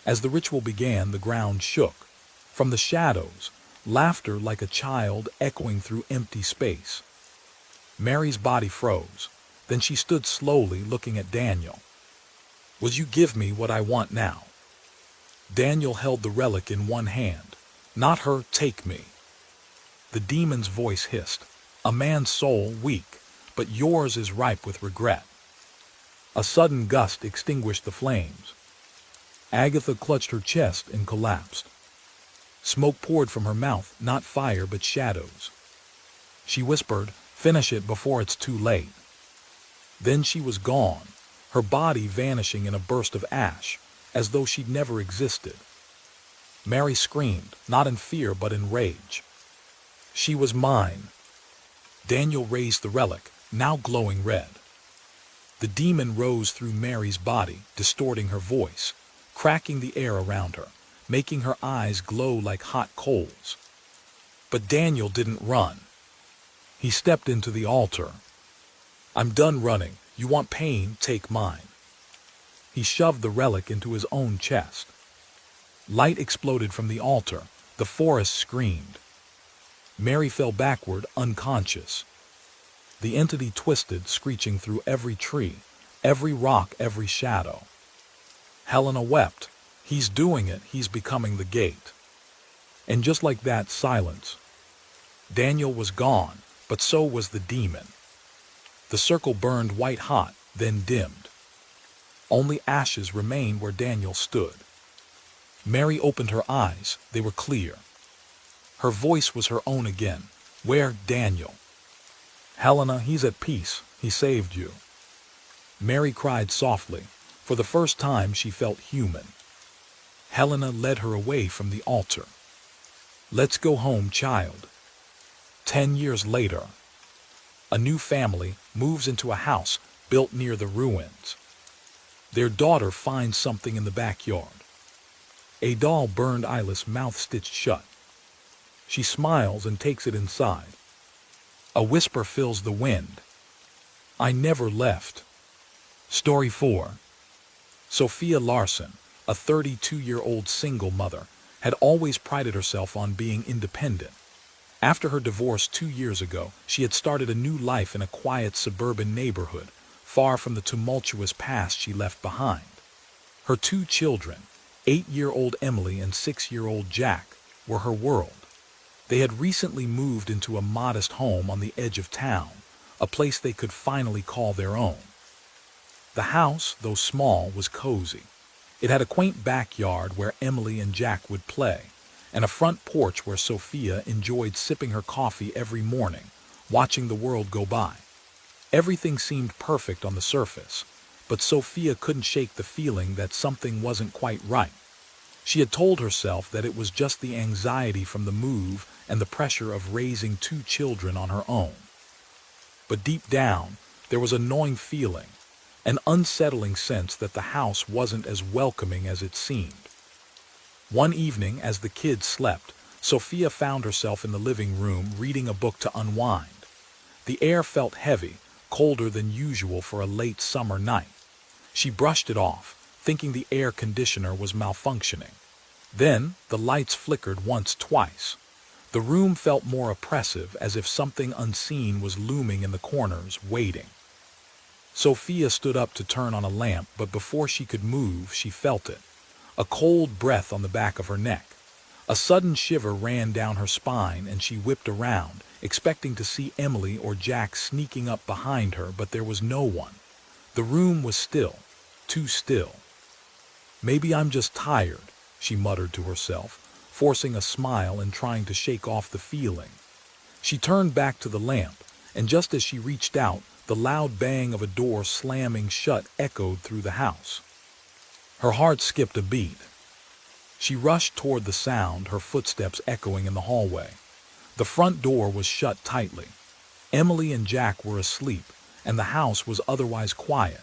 As the ritual began, the ground shook. From the shadows, laughter like a child echoing through empty space. Mary's body froze. Then she stood slowly, looking at Daniel. "Will you give me what I want now?" Daniel held the relic in one hand. "Not her, take me." The demon's voice hissed, "A man's soul, weak, but yours is ripe with regret." A sudden gust extinguished the flames. Agatha clutched her chest and collapsed. Smoke poured from her mouth, not fire but shadows. She whispered, "Finish it before it's too late." Then she was gone, her body vanishing in a burst of ash, as though she'd never existed. Mary screamed, not in fear but in rage. She was mine. Daniel raised the relic, now glowing red. The demon rose through Mary's body, distorting her voice, cracking the air around her, making her eyes glow like hot coals. But Daniel didn't run. He stepped into the altar. "I'm done running. You want pain, take mine." He shoved the relic into his own chest. Light exploded from the altar. The forest screamed. Mary fell backward, unconscious. The entity twisted, screeching through every tree, every rock, every shadow. Helena wept. He's doing it. He's becoming the gate. And just like that, silence. Daniel was gone, but so was the demon. The circle burned white hot, then dimmed. Only ashes remained where Daniel stood. Mary opened her eyes. They were clear. Her voice was her own again. "Where, Daniel?" "Helena, he's at peace. He saved you." Mary cried softly. For the first time she felt human. Helena led her away from the altar. "Let's go home, child." 10 years later, a new family moves into a house built near the ruins. Their daughter finds something in the backyard. A doll, burned eyeless, mouth stitched shut. She smiles and takes it inside. A whisper fills the wind. "I never left." Story 4. Sophia Larson, a 32-year-old single mother, had always prided herself on being independent. After her divorce 2 years ago, she had started a new life in a quiet suburban neighborhood, far from the tumultuous past she left behind. Her 2 children, 8-year-old Emily and 6-year-old Jack, were her world. They had recently moved into a modest home on the edge of town, a place they could finally call their own. The house, though small, was cozy. It had a quaint backyard where Emily and Jack would play, and a front porch where Sophia enjoyed sipping her coffee every morning, watching the world go by. Everything seemed perfect on the surface, but Sophia couldn't shake the feeling that something wasn't quite right. She had told herself that it was just the anxiety from the move and the pressure of raising 2 children on her own. But deep down, there was a gnawing feeling, an unsettling sense that the house wasn't as welcoming as it seemed. One evening, as the kids slept, Sophia found herself in the living room reading a book to unwind. The air felt heavy, colder than usual for a late summer night. She brushed it off, thinking the air conditioner was malfunctioning. Then the lights flickered once, twice. The room felt more oppressive, as if something unseen was looming in the corners, waiting. Sophia stood up to turn on a lamp, but before she could move, she felt it. A cold breath on the back of her neck. A sudden shiver ran down her spine, and she whipped around, expecting to see Emily or Jack sneaking up behind her, but there was no one. The room was still, too still. "Maybe I'm just tired," she muttered to herself, forcing a smile and trying to shake off the feeling. She turned back to the lamp, and just as she reached out, the loud bang of a door slamming shut echoed through the house. Her heart skipped a beat. She rushed toward the sound, her footsteps echoing in the hallway. The front door was shut tightly. Emily and Jack were asleep, and the house was otherwise quiet.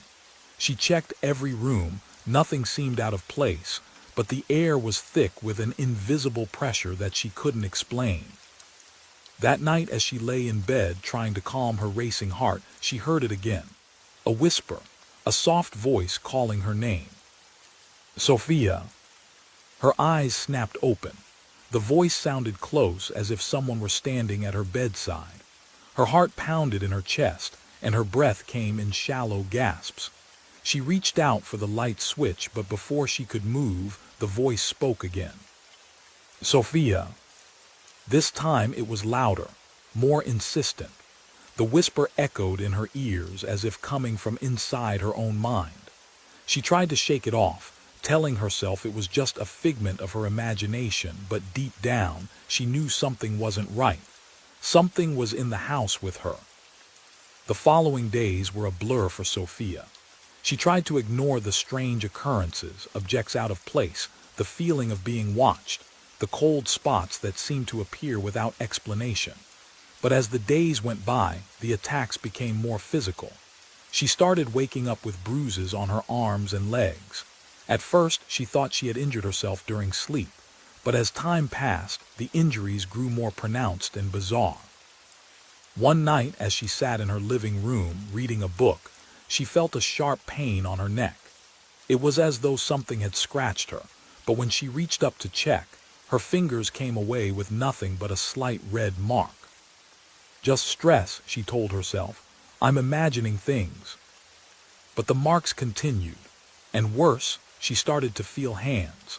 She checked every room. Nothing seemed out of place, but the air was thick with an invisible pressure that she couldn't explain. That night, as she lay in bed trying to calm her racing heart, she heard it again. A whisper, a soft voice calling her name. "Sophia." Her eyes snapped open. The voice sounded close, as if someone were standing at her bedside. Her heart pounded in her chest, and her breath came in shallow gasps. She reached out for the light switch, but before she could move, the voice spoke again. "Sophia." This time it was louder, more insistent. The whisper echoed in her ears as if coming from inside her own mind. She tried to shake it off, telling herself it was just a figment of her imagination, but deep down, she knew something wasn't right. Something was in the house with her. The following days were a blur for Sophia. She tried to ignore the strange occurrences, objects out of place, the feeling of being watched, the cold spots that seemed to appear without explanation. But as the days went by, the attacks became more physical. She started waking up with bruises on her arms and legs. At first, she thought she had injured herself during sleep, but as time passed, the injuries grew more pronounced and bizarre. One night, as she sat in her living room reading a book, she felt a sharp pain on her neck. It was as though something had scratched her, but when she reached up to check, Her fingers came away with nothing but a slight red mark. Just stress, she told herself. I'm imagining things. But the marks continued. And worse, she started to feel hands.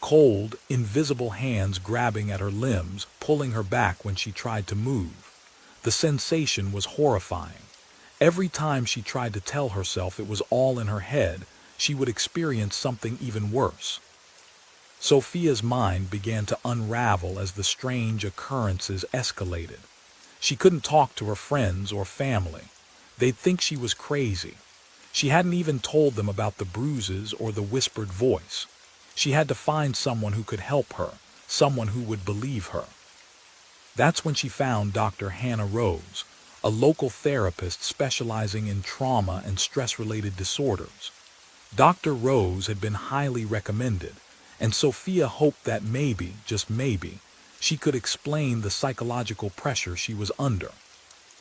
Cold, invisible hands grabbing at her limbs, pulling her back when she tried to move. The sensation was horrifying. Every time she tried to tell herself it was all in her head, she would experience something even worse. Sophia's mind began to unravel as the strange occurrences escalated. She couldn't talk to her friends or family. They'd think she was crazy. She hadn't even told them about the bruises or the whispered voice. She had to find someone who could help her, someone who would believe her. That's when she found Dr. Hannah Rose, a local therapist specializing in trauma and stress-related disorders. Dr. Rose had been highly recommended, and Sophia hoped that maybe, just maybe, she could explain the psychological pressure she was under.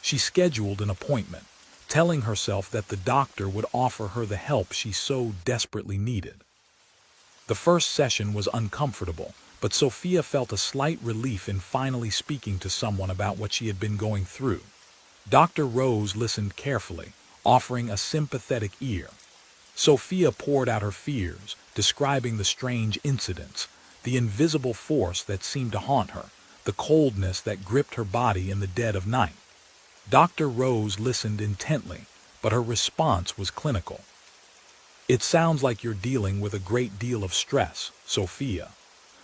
She scheduled an appointment, telling herself that the doctor would offer her the help she so desperately needed. The first session was uncomfortable, but Sophia felt a slight relief in finally speaking to someone about what she had been going through. Dr. Rose listened carefully, offering a sympathetic ear. Sophia poured out her fears, describing the strange incidents, the invisible force that seemed to haunt her, the coldness that gripped her body in the dead of night. Dr. Rose listened intently, but her response was clinical. It sounds like you're dealing with a great deal of stress, Sophia.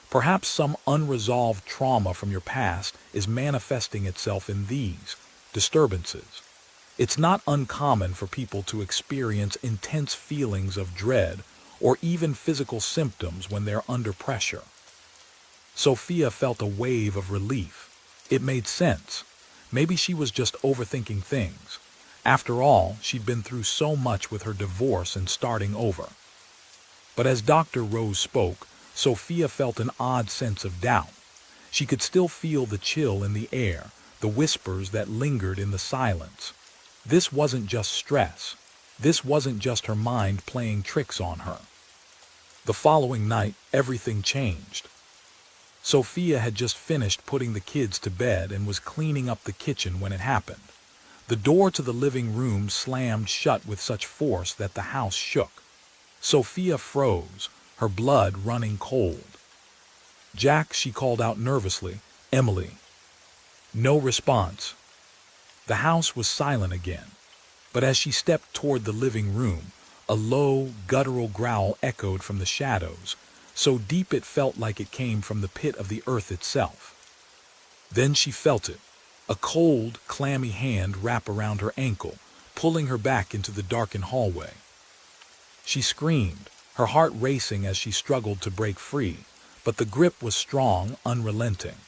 Perhaps some unresolved trauma from your past is manifesting itself in these disturbances. It's not uncommon for people to experience intense feelings of dread or even physical symptoms when they're under pressure. Sophia felt a wave of relief. It made sense. Maybe she was just overthinking things. After all, she'd been through so much with her divorce and starting over. But as Dr. Rose spoke, Sophia felt an odd sense of doubt. She could still feel the chill in the air, the whispers that lingered in the silence. This wasn't just stress. This wasn't just her mind playing tricks on her. The following night, everything changed. Sophia had just finished putting the kids to bed and was cleaning up the kitchen when it happened. The door to the living room slammed shut with such force that the house shook. Sophia froze, her blood running cold. "Jack," she called out nervously. "Emily." No response. The house was silent again. But as she stepped toward the living room, a low, guttural growl echoed from the shadows, so deep it felt like it came from the pit of the earth itself. Then she felt it, a cold, clammy hand wrap around her ankle, pulling her back into the darkened hallway. She screamed, her heart racing as she struggled to break free, but the grip was strong, unrelenting.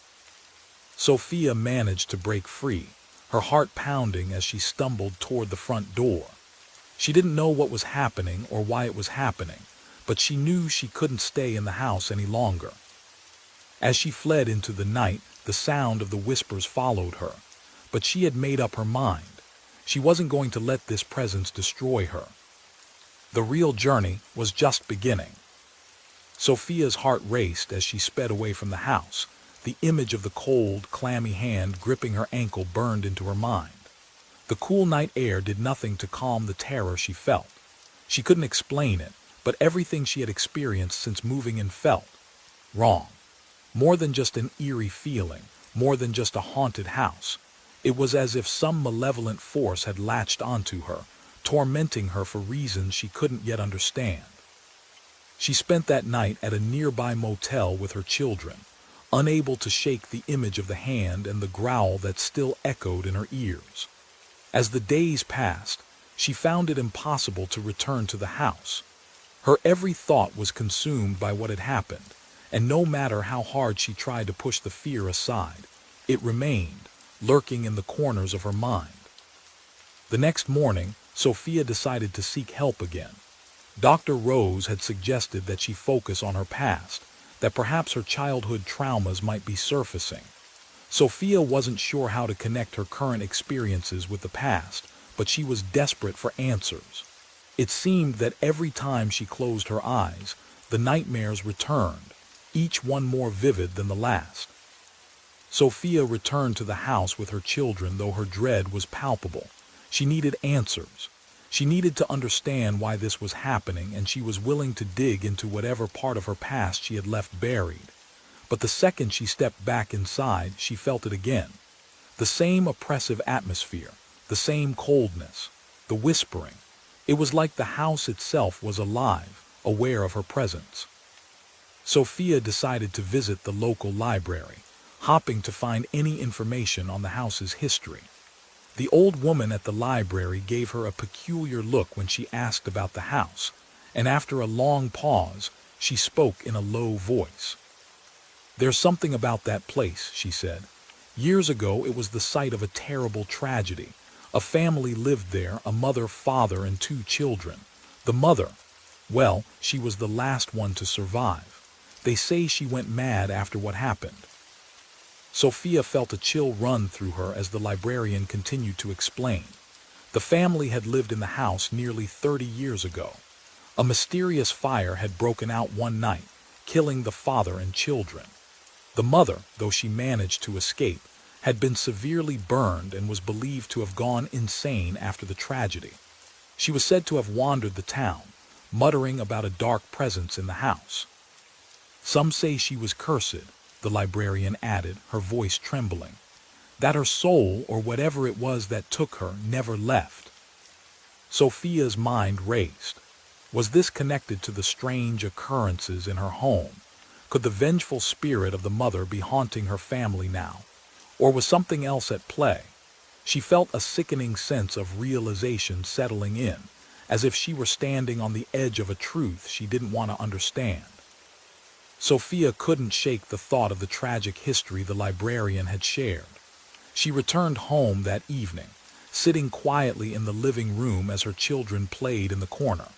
Sophia managed to break free, her heart pounding as she stumbled toward the front door. She didn't know what was happening or why it was happening, but she knew she couldn't stay in the house any longer. As she fled into the night, the sound of the whispers followed her, but she had made up her mind. She wasn't going to let this presence destroy her. The real journey was just beginning. Sophia's heart raced as she sped away from the house. The image of the cold, clammy hand gripping her ankle burned into her mind. The cool night air did nothing to calm the terror she felt. She couldn't explain it, but everything she had experienced since moving in felt wrong. More than just an eerie feeling, more than just a haunted house. It was as if some malevolent force had latched onto her, tormenting her for reasons she couldn't yet understand. She spent that night at a nearby motel with her children, unable to shake the image of the hand and the growl that still echoed in her ears. As the days passed, she found it impossible to return to the house. Her every thought was consumed by what had happened, and no matter how hard she tried to push the fear aside, it remained, lurking in the corners of her mind. The next morning, Sophia decided to seek help again. Dr. Rose had suggested that she focus on her past, that perhaps her childhood traumas might be surfacing. Sophia wasn't sure how to connect her current experiences with the past, but she was desperate for answers. It seemed that every time she closed her eyes, the nightmares returned, each one more vivid than the last. Sophia returned to the house with her children, though her dread was palpable. She needed answers. She needed to understand why this was happening, and she was willing to dig into whatever part of her past she had left buried. But the second she stepped back inside, she felt it again. The same oppressive atmosphere, the same coldness, the whispering. It was like the house itself was alive, aware of her presence. Sophia decided to visit the local library, hoping to find any information on the house's history. The old woman at the library gave her a peculiar look when she asked about the house, and after a long pause, she spoke in a low voice. "There's something about that place," she said. "Years ago it was the site of a terrible tragedy. A family lived there, a mother, father, and 2 children. The mother, well, she was the last one to survive. They say she went mad after what happened." Sophia felt a chill run through her as the librarian continued to explain. The family had lived in the house nearly 30 years ago. A mysterious fire had broken out one night, killing the father and children. The mother, though she managed to escape, had been severely burned and was believed to have gone insane after the tragedy. She was said to have wandered the town, muttering about a dark presence in the house. "Some say she was cursed," the librarian added, her voice trembling. "That her soul, or whatever it was that took her, never left." Sophia's mind raced. Was this connected to the strange occurrences in her home? Could the vengeful spirit of the mother be haunting her family now? Or was something else at play? She felt a sickening sense of realization settling in, as if she were standing on the edge of a truth she didn't want to understand. Sophia couldn't shake the thought of the tragic history the librarian had shared. She returned home that evening, sitting quietly in the living room as her children played in the corner.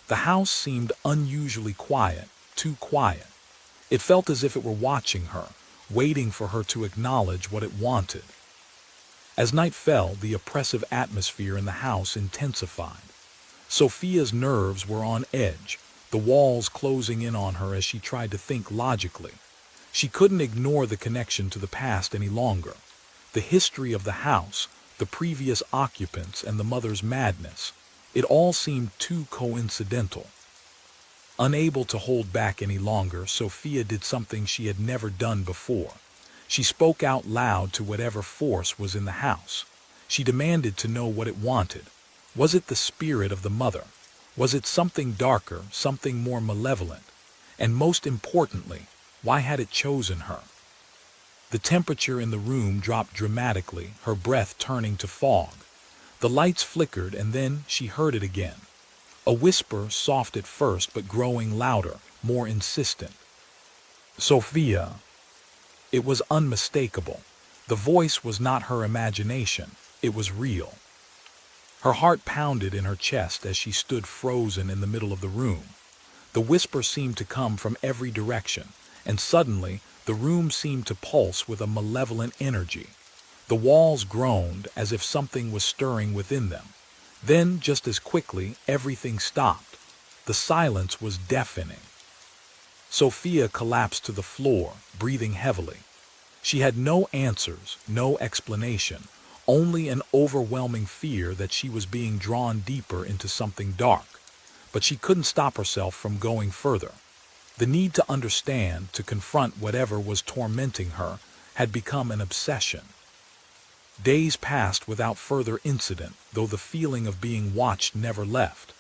The house seemed unusually quiet, too quiet. It felt as if it were watching her, waiting for her to acknowledge what it wanted. As night fell, the oppressive atmosphere in the house intensified. Sophia's nerves were on edge, the walls closing in on her as she tried to think logically. She couldn't ignore the connection to the past any longer. The history of the house, the previous occupants, and the mother's madness, it all seemed too coincidental. Unable to hold back any longer, Sophia did something she had never done before. She spoke out loud to whatever force was in the house. She demanded to know what it wanted. Was it the spirit of the mother? Was it something darker, something more malevolent? And most importantly, why had it chosen her? The temperature in the room dropped dramatically, her breath turning to fog. The lights flickered, and then she heard it again. A whisper, soft at first but growing louder, more insistent. "Sophia." It was unmistakable. The voice was not her imagination, it was real. Her heart pounded in her chest as she stood frozen in the middle of the room. The whisper seemed to come from every direction, and suddenly the room seemed to pulse with a malevolent energy. The walls groaned as if something was stirring within them. Then, just as quickly, everything stopped. The silence was deafening. Sophia collapsed to the floor, breathing heavily. She had no answers, no explanation, only an overwhelming fear that she was being drawn deeper into something dark. But she couldn't stop herself from going further. The need to understand, to confront whatever was tormenting her, had become an obsession. Days passed without further incident, though the feeling of being watched never left.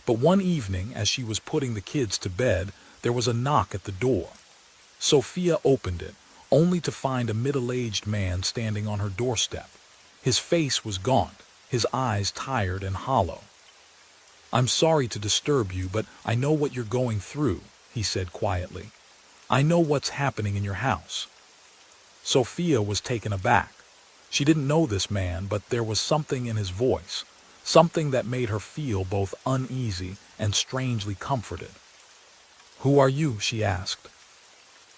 But one evening, as she was putting the kids to bed, there was a knock at the door. Sophia opened it, only to find a middle-aged man standing on her doorstep. His face was gaunt, his eyes tired and hollow. "I'm sorry to disturb you, but I know what you're going through," he said quietly. "I know what's happening in your house." Sophia was taken aback. She didn't know this man, but there was something in his voice, something that made her feel both uneasy and strangely comforted. "Who are you?" she asked.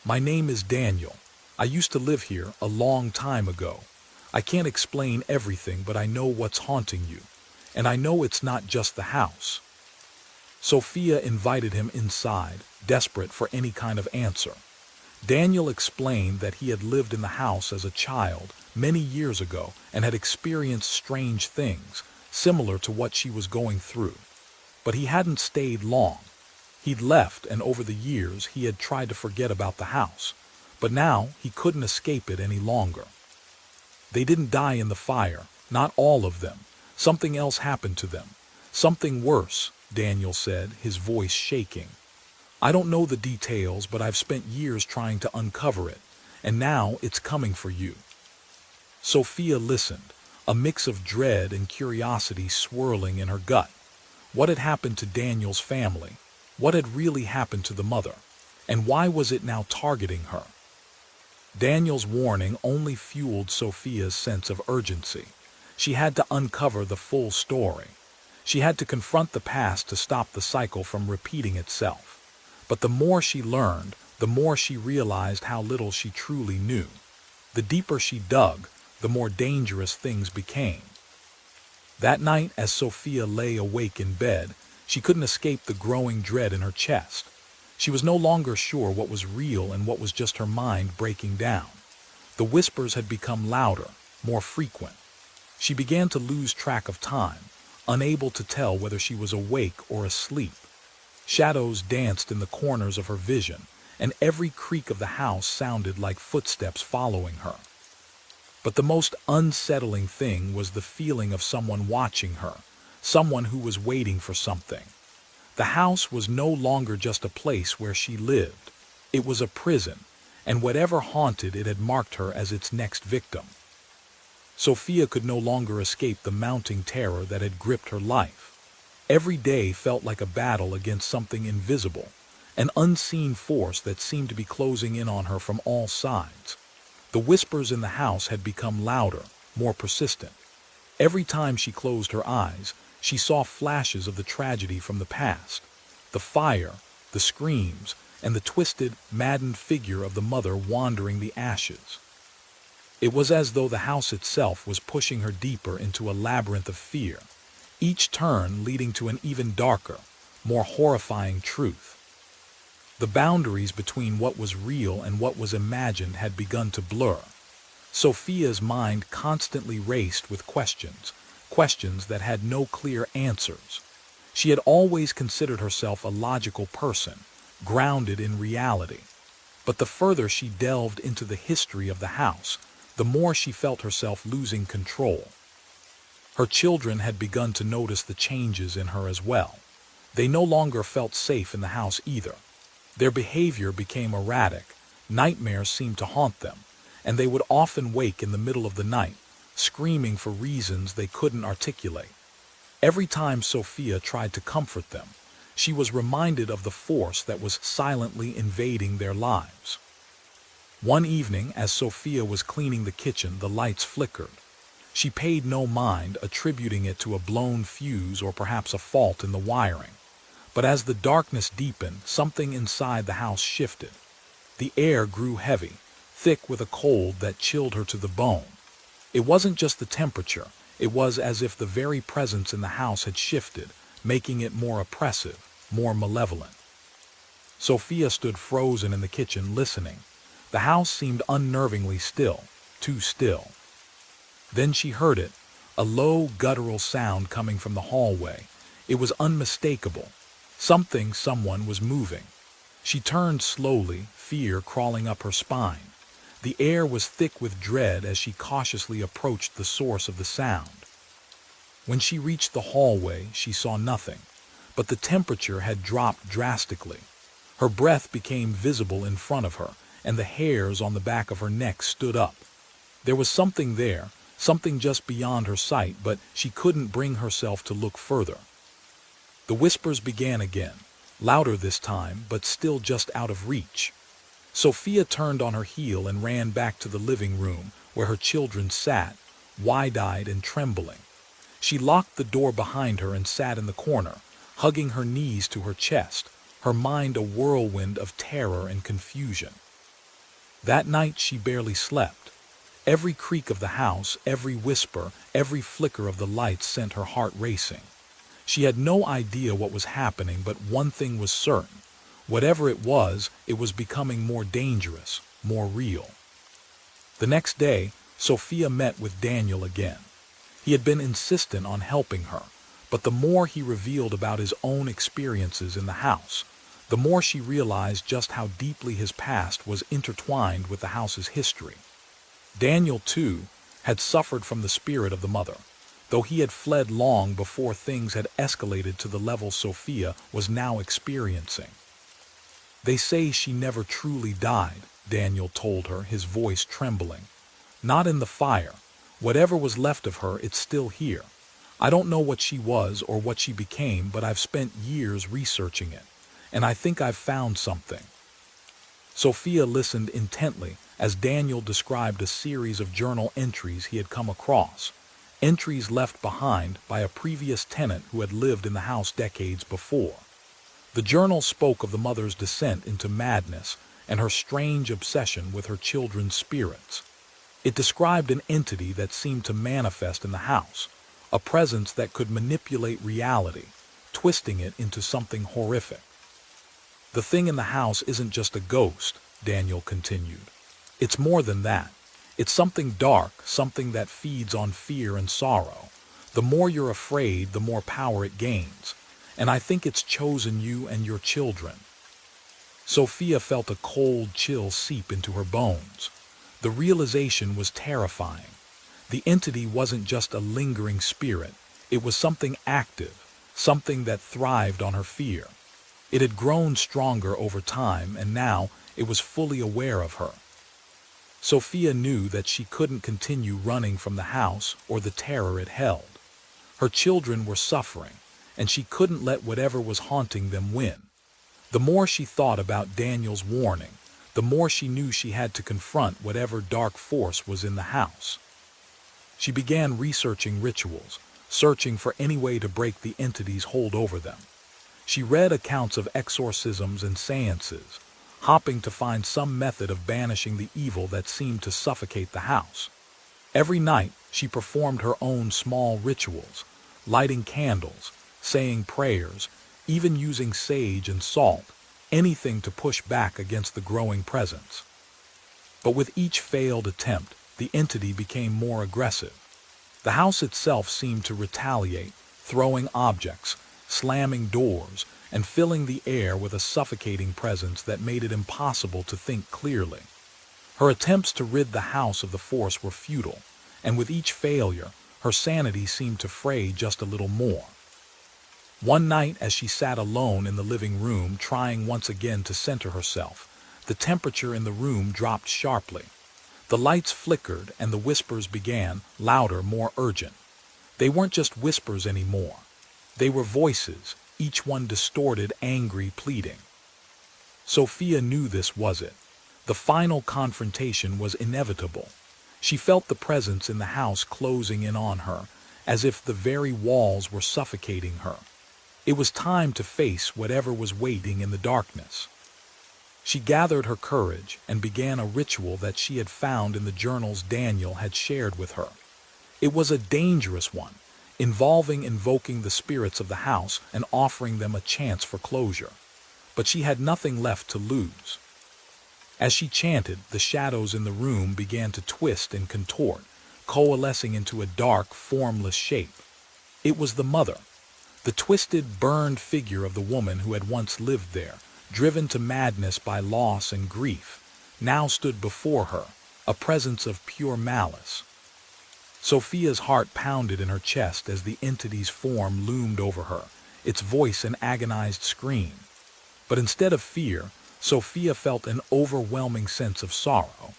"My name is Daniel. I used to live here a long time ago. I can't explain everything, but I know what's haunting you, and I know it's not just the house." Sophia invited him inside, desperate for any kind of answer. Daniel explained that he had lived in the house as a child many years ago and had experienced strange things, similar to what she was going through. But he hadn't stayed long. He'd left, and over the years he had tried to forget about the house. But now he couldn't escape it any longer. They didn't die in the fire, not all of them. Something else happened to them. Something worse, Daniel said, his voice shaking. I don't know the details, but I've spent years trying to uncover it, and now it's coming for you. Sophia listened, a mix of dread and curiosity swirling in her gut. What had happened to Daniel's family? What had really happened to the mother? And why was it now targeting her? Daniel's warning only fueled Sophia's sense of urgency. She had to uncover the full story. She had to confront the past to stop the cycle from repeating itself. But the more she learned, the more she realized how little she truly knew. The deeper she dug, the more dangerous things became. That night, as Sophia lay awake in bed, she couldn't escape the growing dread in her chest. She was no longer sure what was real and what was just her mind breaking down. The whispers had become louder, more frequent. She began to lose track of time, unable to tell whether she was awake or asleep. Shadows danced in the corners of her vision, and every creak of the house sounded like footsteps following her. But the most unsettling thing was the feeling of someone watching her, someone who was waiting for something. The house was no longer just a place where she lived. It was a prison, and whatever haunted it had marked her as its next victim. Sophia could no longer escape the mounting terror that had gripped her life. Every day felt like a battle against something invisible, an unseen force that seemed to be closing in on her from all sides. The whispers in the house had become louder, more persistent. Every time she closed her eyes, she saw flashes of the tragedy from the past. The fire, the screams, and the twisted, maddened figure of the mother wandering the ashes. It was as though the house itself was pushing her deeper into a labyrinth of fear, each turn leading to an even darker, more horrifying truth. The boundaries between what was real and what was imagined had begun to blur. Sophia's mind constantly raced with questions that had no clear answers. She had always considered herself a logical person, grounded in reality. But the further she delved into the history of the house, the more she felt herself losing control. Her children had begun to notice the changes in her as well. They no longer felt safe in the house either. Their behavior became erratic, nightmares seemed to haunt them, and they would often wake in the middle of the night, screaming for reasons they couldn't articulate. Every time Sophia tried to comfort them, she was reminded of the force that was silently invading their lives. One evening, as Sophia was cleaning the kitchen, the lights flickered. She paid no mind, attributing it to a blown fuse or perhaps a fault in the wiring. But as the darkness deepened, something inside the house shifted. The air grew heavy, thick with a cold that chilled her to the bone. It wasn't just the temperature, it was as if the very presence in the house had shifted, making it more oppressive, more malevolent. Sophia stood frozen in the kitchen, listening. The house seemed unnervingly still, too still. Then she heard it, a low, guttural sound coming from the hallway. It was unmistakable. Someone was moving. She turned slowly, fear crawling up her spine. The air was thick with dread as she cautiously approached the source of the sound. When she reached the hallway, she saw nothing, but the temperature had dropped drastically. Her breath became visible in front of her, and the hairs on the back of her neck stood up. There was something there, something just beyond her sight, but she couldn't bring herself to look further. The whispers began again, louder this time, but still just out of reach. Sophia turned on her heel and ran back to the living room, where her children sat, wide-eyed and trembling. She locked the door behind her and sat in the corner, hugging her knees to her chest, her mind a whirlwind of terror and confusion. That night she barely slept. Every creak of the house, every whisper, every flicker of the lights sent her heart racing. She had no idea what was happening, but one thing was certain. Whatever it was becoming more dangerous, more real. The next day, Sophia met with Daniel again. He had been insistent on helping her, but the more he revealed about his own experiences in the house, the more she realized just how deeply his past was intertwined with the house's history. Daniel, too, had suffered from the spirit of the mother, though he had fled long before things had escalated to the level Sophia was now experiencing. "They say she never truly died," Daniel told her, his voice trembling. "Not in the fire. Whatever was left of her, it's still here. I don't know what she was or what she became, but I've spent years researching it, and I think I've found something." Sophia listened intently as Daniel described a series of journal entries he had come across, entries left behind by a previous tenant who had lived in the house decades before. The journal spoke of the mother's descent into madness and her strange obsession with her children's spirits. It described an entity that seemed to manifest in the house, a presence that could manipulate reality, twisting it into something horrific. "The thing in the house isn't just a ghost," Daniel continued. "It's more than that. It's something dark, something that feeds on fear and sorrow. The more you're afraid, the more power it gains. And I think it's chosen you and your children." Sophia felt a cold chill seep into her bones. The realization was terrifying. The entity wasn't just a lingering spirit. It was something active, something that thrived on her fear. It had grown stronger over time, and now it was fully aware of her. Sophia knew that she couldn't continue running from the house or the terror it held. Her children were suffering, and she couldn't let whatever was haunting them win. The more she thought about Daniel's warning, the more she knew she had to confront whatever dark force was in the house. She began researching rituals, searching for any way to break the entity's hold over them. She read accounts of exorcisms and seances, hoping to find some method of banishing the evil that seemed to suffocate the house. Every night, she performed her own small rituals, lighting candles, saying prayers, even using sage and salt, anything to push back against the growing presence. But with each failed attempt, the entity became more aggressive. The house itself seemed to retaliate, throwing objects, slamming doors, and filling the air with a suffocating presence that made it impossible to think clearly. Her attempts to rid the house of the force were futile, and with each failure, her sanity seemed to fray just a little more. One night, as she sat alone in the living room, trying once again to center herself, the temperature in the room dropped sharply. The lights flickered and the whispers began, louder, more urgent. They weren't just whispers anymore. They were voices, each one distorted, angry, pleading. Sophia knew this was it. The final confrontation was inevitable. She felt the presence in the house closing in on her, as if the very walls were suffocating her. It was time to face whatever was waiting in the darkness. She gathered her courage and began a ritual that she had found in the journals Daniel had shared with her. It was a dangerous one, involving invoking the spirits of the house and offering them a chance for closure. But she had nothing left to lose. As she chanted, the shadows in the room began to twist and contort, coalescing into a dark, formless shape. It was the mother. The twisted, burned figure of the woman who had once lived there, driven to madness by loss and grief, now stood before her, a presence of pure malice. Sophia's heart pounded in her chest as the entity's form loomed over her, its voice an agonized scream. But instead of fear, Sophia felt an overwhelming sense of sorrow.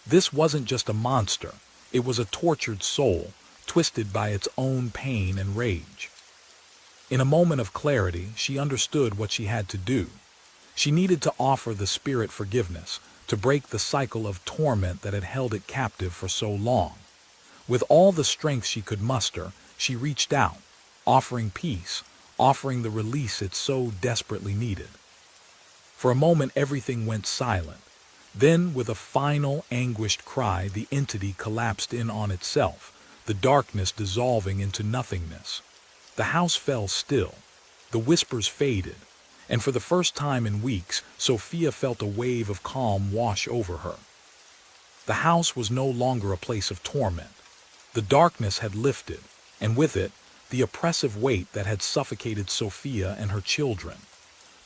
This wasn't just a monster, it was a tortured soul, twisted by its own pain and rage. In a moment of clarity, she understood what she had to do. She needed to offer the spirit forgiveness, to break the cycle of torment that had held it captive for so long. With all the strength she could muster, she reached out, offering peace, offering the release it so desperately needed. For a moment, everything went silent. Then, with a final, anguished cry, the entity collapsed in on itself, the darkness dissolving into nothingness. The house fell still. The whispers faded, And for the first time in weeks, Sophia felt a wave of calm wash over her. The house was no longer a place of torment. The darkness had lifted, and with it, the oppressive weight that had suffocated Sophia and her children.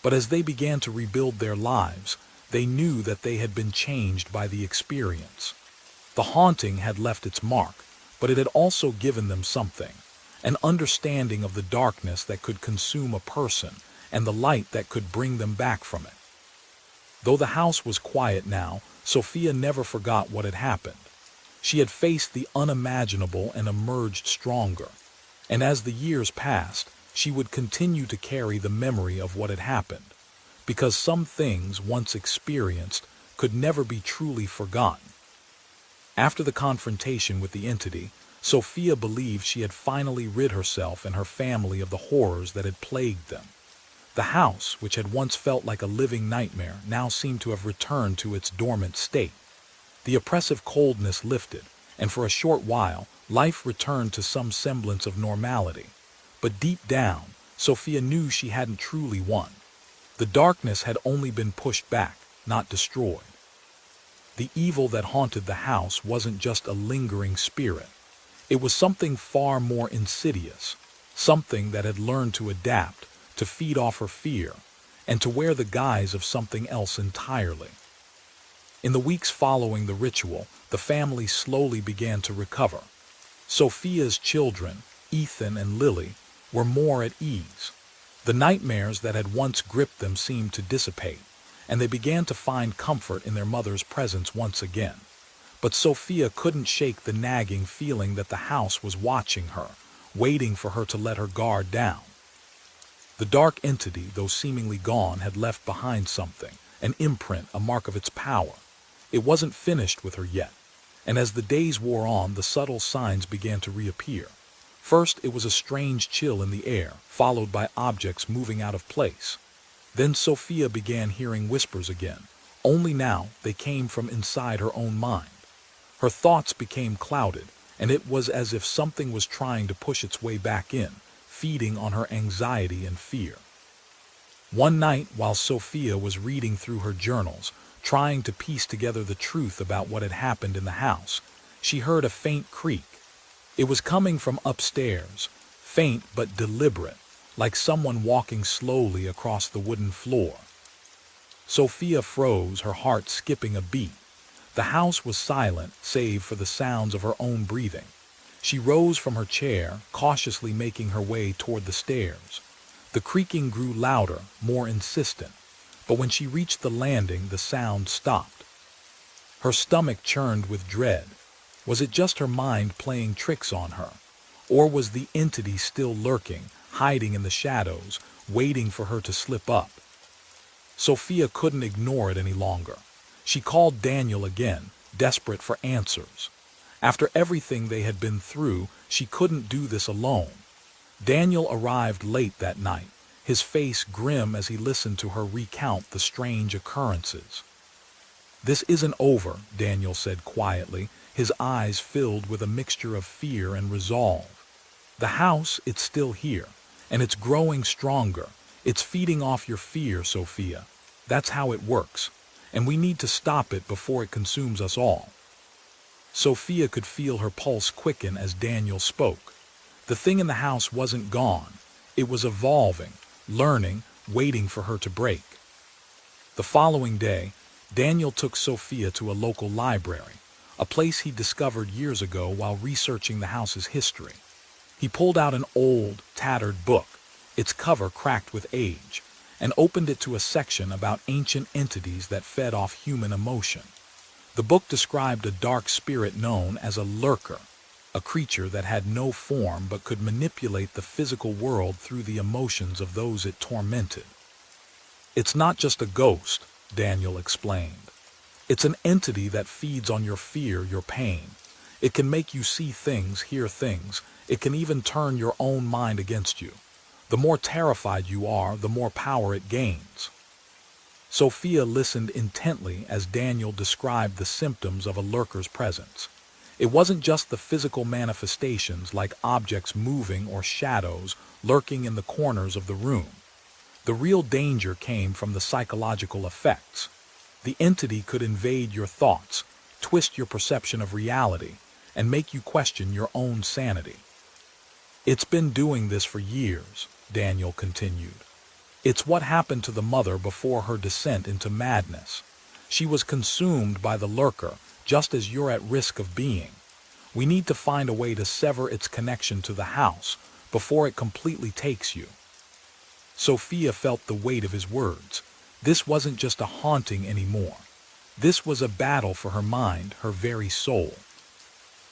But as they began to rebuild their lives, they knew that they had been changed by the experience. The haunting had left its mark, but it had also given them something, an understanding of the darkness that could consume a person and the light that could bring them back from it. Though the house was quiet now, Sophia never forgot what had happened. She had faced the unimaginable and emerged stronger. And as the years passed, she would continue to carry the memory of what had happened, because some things once experienced could never be truly forgotten. After the confrontation with the entity, Sophia believed she had finally rid herself and her family of the horrors that had plagued them. The house, which had once felt like a living nightmare, now seemed to have returned to its dormant state. The oppressive coldness lifted, and for a short while, life returned to some semblance of normality. But deep down, Sophia knew she hadn't truly won. The darkness had only been pushed back, not destroyed. The evil that haunted the house wasn't just a lingering spirit. It was something far more insidious, something that had learned to adapt, to feed off her fear, and to wear the guise of something else entirely. In the weeks following the ritual, the family slowly began to recover. Sophia's children, Ethan and Lily, were more at ease. The nightmares that had once gripped them seemed to dissipate, and they began to find comfort in their mother's presence once again. But Sophia couldn't shake the nagging feeling that the house was watching her, waiting for her to let her guard down. The dark entity, though seemingly gone, had left behind something, an imprint, a mark of its power. It wasn't finished with her yet, and as the days wore on, the subtle signs began to reappear. First, it was a strange chill in the air, followed by objects moving out of place. Then Sophia began hearing whispers again, only now they came from inside her own mind. Her thoughts became clouded, and it was as if something was trying to push its way back in, feeding on her anxiety and fear. One night, while Sophia was reading through her journals, trying to piece together the truth about what had happened in the house, she heard a faint creak. It was coming from upstairs, faint but deliberate, like someone walking slowly across the wooden floor. Sophia froze, her heart skipping a beat. The house was silent, save for the sounds of her own breathing. She rose from her chair, cautiously making her way toward the stairs. The creaking grew louder, more insistent, but when she reached the landing, the sound stopped. Her stomach churned with dread. Was it just her mind playing tricks on her? Or was the entity still lurking, hiding in the shadows, waiting for her to slip up? Sophia couldn't ignore it any longer. She called Daniel again, desperate for answers. After everything they had been through, she couldn't do this alone. Daniel arrived late that night, his face grim as he listened to her recount the strange occurrences. "This isn't over," Daniel said quietly, his eyes filled with a mixture of fear and resolve. "The house, it's still here, and it's growing stronger. It's feeding off your fear, Sophia. That's how it works, and we need to stop it before it consumes us all." Sophia could feel her pulse quicken as Daniel spoke. The thing in the house wasn't gone. It was evolving, learning, waiting for her to break. The following day, Daniel took Sophia to a local library, a place he discovered years ago while researching the house's history. He pulled out an old, tattered book, its cover cracked with age, and opened it to a section about ancient entities that fed off human emotion. The book described a dark spirit known as a lurker, a creature that had no form but could manipulate the physical world through the emotions of those it tormented. "It's not just a ghost," Daniel explained. "It's an entity that feeds on your fear, your pain. It can make you see things, hear things. It can even turn your own mind against you. The more terrified you are, the more power it gains." Sophia listened intently as Daniel described the symptoms of a lurker's presence. It wasn't just the physical manifestations like objects moving or shadows lurking in the corners of the room. The real danger came from the psychological effects. The entity could invade your thoughts, twist your perception of reality, and make you question your own sanity. It's been doing this for years, Daniel continued. It's what happened to the mother before her descent into madness. She was consumed by the lurker, just as you're at risk of being. We need to find a way to sever its connection to the house before it completely takes you. Sophia felt the weight of his words. This wasn't just a haunting anymore. This was a battle for her mind, her very soul.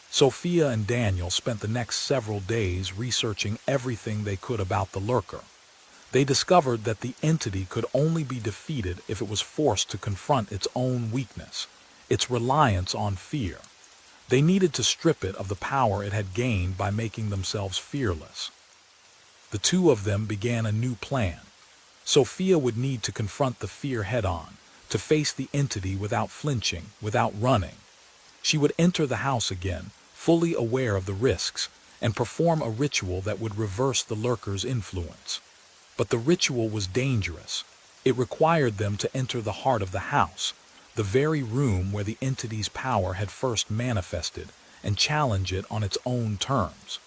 Sophia and Daniel spent the next several days researching everything they could about the lurker. They discovered that the entity could only be defeated if it was forced to confront its own weakness, its reliance on fear. They needed to strip it of the power it had gained by making themselves fearless. The two of them began a new plan. Sophia would need to confront the fear head-on, to face the entity without flinching, without running. She would enter the house again, fully aware of the risks, and perform a ritual that would reverse the lurker's influence. But the ritual was dangerous. It required them to enter the heart of the house, the very room where the entity's power had first manifested, and challenge it on its own terms.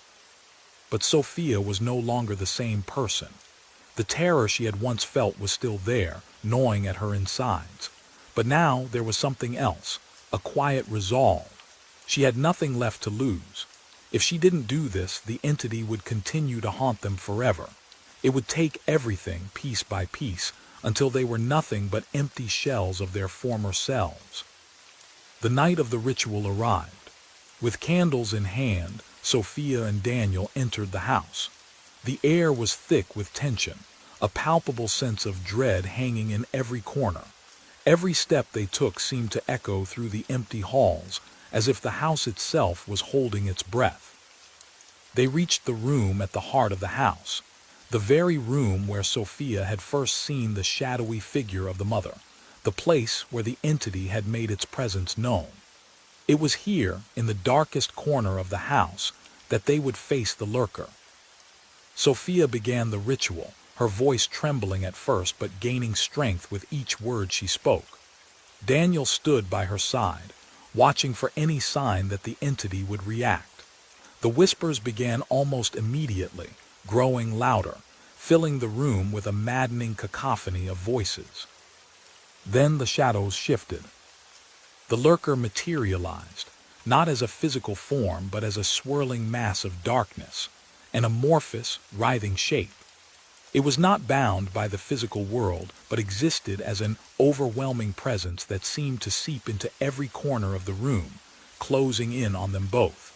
But Sophia was no longer the same person. The terror she had once felt was still there, gnawing at her insides. But now there was something else, a quiet resolve. She had nothing left to lose. If she didn't do this, the entity would continue to haunt them forever. It would take everything, piece by piece, until they were nothing but empty shells of their former selves. The night of the ritual arrived. With candles in hand, Sophia and Daniel entered the house. The air was thick with tension, a palpable sense of dread hanging in every corner. Every step they took seemed to echo through the empty halls, as if the house itself was holding its breath. They reached the room at the heart of the house, the very room where Sophia had first seen the shadowy figure of the mother, the place where the entity had made its presence known. It was here, in the darkest corner of the house, that they would face the lurker. Sophia began the ritual, her voice trembling at first but gaining strength with each word she spoke. Daniel stood by her side, watching for any sign that the entity would react. The whispers began almost immediately, growing louder, filling the room with a maddening cacophony of voices. Then the shadows shifted. The lurker materialized, not as a physical form but as a swirling mass of darkness, an amorphous, writhing shape. It was not bound by the physical world, but existed as an overwhelming presence that seemed to seep into every corner of the room, closing in on them both.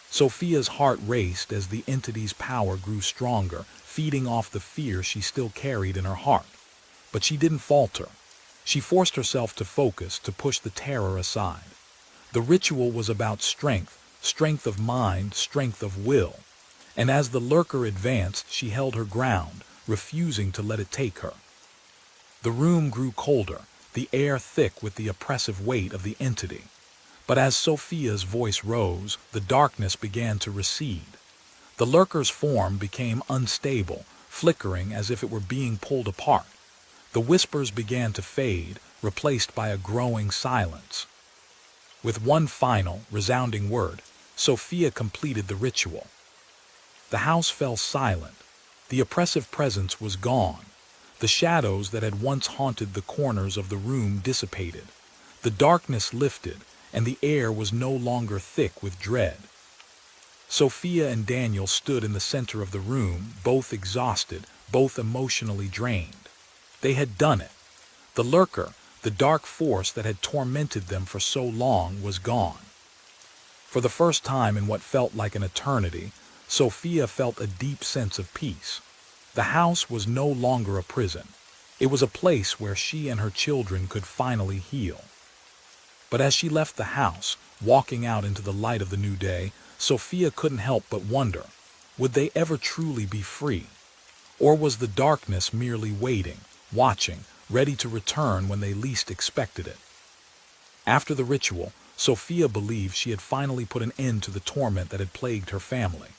Sophia's heart raced as the entity's power grew stronger, feeding off the fear she still carried in her heart. But she didn't falter. She forced herself to focus, to push the terror aside. The ritual was about strength, strength of mind, strength of will. And as the lurker advanced, she held her ground, refusing to let it take her. The room grew colder, the air thick with the oppressive weight of the entity. But as Sophia's voice rose, the darkness began to recede. The lurker's form became unstable, flickering as if it were being pulled apart. The whispers began to fade, replaced by a growing silence. With one final, resounding word, Sophia completed the ritual. The house fell silent. The oppressive presence was gone. The shadows that had once haunted the corners of the room dissipated. The darkness lifted, and the air was no longer thick with dread. Sophia and Daniel stood in the center of the room, both exhausted, both emotionally drained. They had done it. The lurker, the dark force that had tormented them for so long, was gone. For the first time in what felt like an eternity, Sophia felt a deep sense of peace. The house was no longer a prison. It was a place where she and her children could finally heal. But as she left the house, walking out into the light of the new day, Sophia couldn't help but wonder, would they ever truly be free? Or was the darkness merely waiting, watching, ready to return when they least expected it? After the ritual, Sophia believed she had finally put an end to the torment that had plagued her family.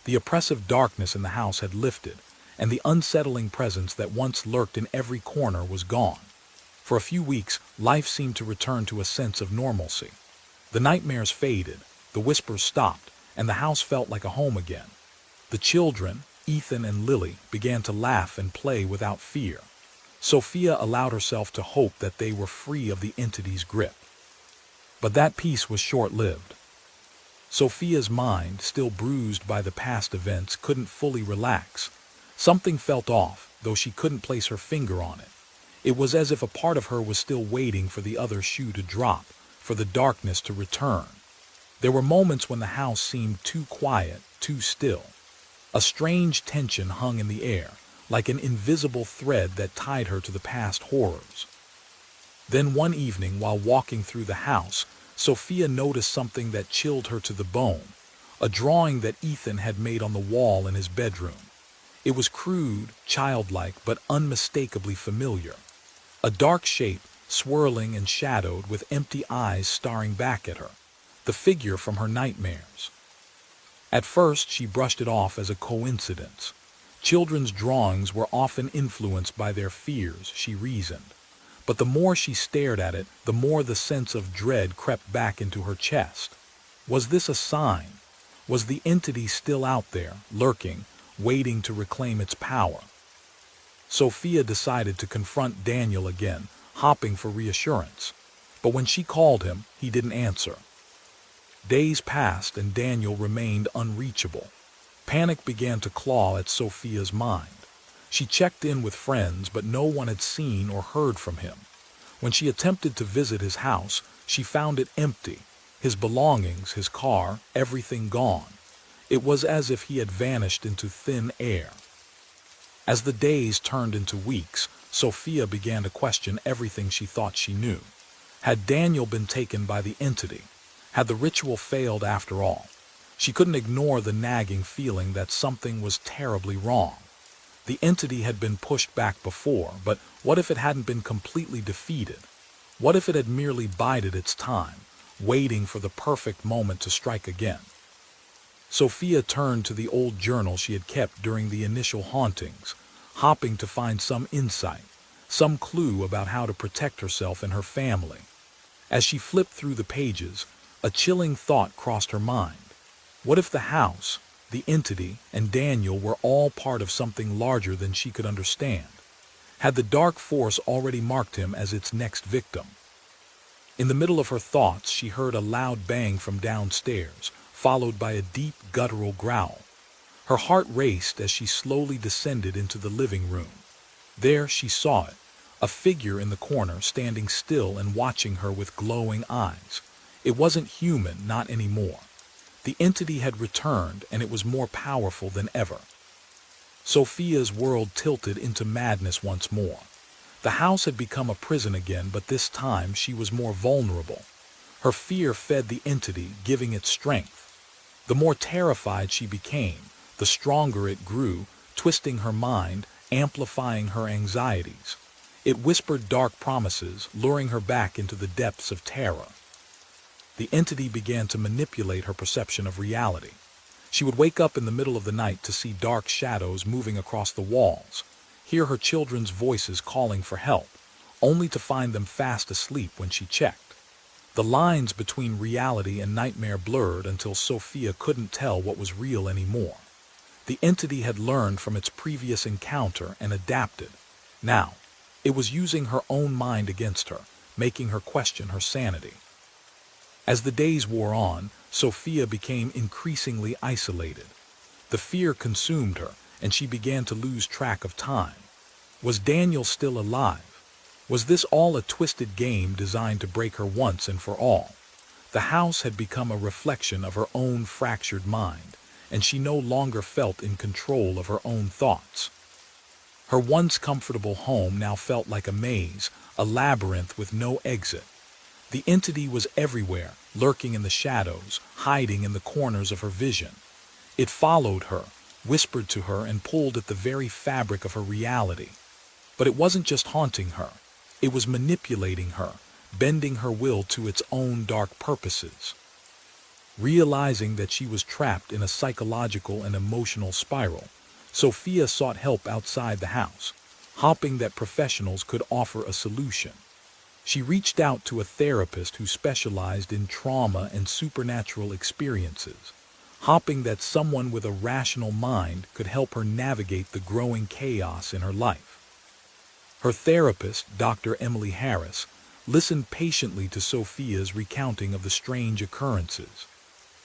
The oppressive darkness in the house had lifted, and the unsettling presence that once lurked in every corner was gone. For a few weeks, life seemed to return to a sense of normalcy. The nightmares faded, the whispers stopped, and the house felt like a home again. The children, Ethan and Lily, began to laugh and play without fear. Sophia allowed herself to hope that they were free of the entity's grip. But that peace was short-lived. Sophia's mind, still bruised by the past events, couldn't fully relax. Something felt off, though she couldn't place her finger on it. It was as if a part of her was still waiting for the other shoe to drop, for the darkness to return. There were moments when the house seemed too quiet, too still. A strange tension hung in the air, like an invisible thread that tied her to the past horrors. Then one evening, while walking through the house, Sophia noticed something that chilled her to the bone, a drawing that Ethan had made on the wall in his bedroom. It was crude, childlike, but unmistakably familiar. A dark shape, swirling and shadowed, with empty eyes staring back at her, the figure from her nightmares. At first, she brushed it off as a coincidence. Children's drawings were often influenced by their fears, she reasoned. But the more she stared at it, the more the sense of dread crept back into her chest. Was this a sign? Was the entity still out there, lurking, waiting to reclaim its power? Sophia decided to confront Daniel again, hoping for reassurance. But when she called him, he didn't answer. Days passed and Daniel remained unreachable. Panic began to claw at Sophia's mind. She checked in with friends, but no one had seen or heard from him. When she attempted to visit his house, she found it empty. His belongings, his car, everything gone. It was as if he had vanished into thin air. As the days turned into weeks, Sophia began to question everything she thought she knew. Had Daniel been taken by the entity? Had the ritual failed after all? She couldn't ignore the nagging feeling that something was terribly wrong. The entity had been pushed back before, but what if it hadn't been completely defeated? What if it had merely bided its time, waiting for the perfect moment to strike again? Sophia turned to the old journal she had kept during the initial hauntings, hoping to find some insight, some clue about how to protect herself and her family. As she flipped through the pages, a chilling thought crossed her mind. What if the house, the entity, and Daniel were all part of something larger than she could understand? Had the dark force already marked him as its next victim? In the middle of her thoughts, she heard a loud bang from downstairs, followed by a deep, guttural growl. Her heart raced as she slowly descended into the living room. There she saw it, a figure in the corner, standing still and watching her with glowing eyes. It wasn't human, not anymore. The entity had returned, and it was more powerful than ever. Sophia's world tilted into madness once more. The house had become a prison again, but this time she was more vulnerable. Her fear fed the entity, giving it strength. The more terrified she became, the stronger it grew, twisting her mind, amplifying her anxieties. It whispered dark promises, luring her back into the depths of terror. The entity began to manipulate her perception of reality. She would wake up in the middle of the night to see dark shadows moving across the walls, hear her children's voices calling for help, only to find them fast asleep when she checked. The lines between reality and nightmare blurred until Sophia couldn't tell what was real anymore. The entity had learned from its previous encounter and adapted. Now, it was using her own mind against her, making her question her sanity. As the days wore on, Sophia became increasingly isolated. The fear consumed her, and she began to lose track of time. Was Daniel still alive? Was this all a twisted game designed to break her once and for all? The house had become a reflection of her own fractured mind, and she no longer felt in control of her own thoughts. Her once comfortable home now felt like a maze, a labyrinth with no exit. The entity was everywhere, lurking in the shadows, hiding in the corners of her vision. It followed her, whispered to her, and pulled at the very fabric of her reality. But it wasn't just haunting her. It was manipulating her, bending her will to its own dark purposes. Realizing that she was trapped in a psychological and emotional spiral, Sophia sought help outside the house, hoping that professionals could offer a solution. She reached out to a therapist who specialized in trauma and supernatural experiences, hoping that someone with a rational mind could help her navigate the growing chaos in her life. Her therapist, Dr. Emily Harris, listened patiently to Sophia's recounting of the strange occurrences.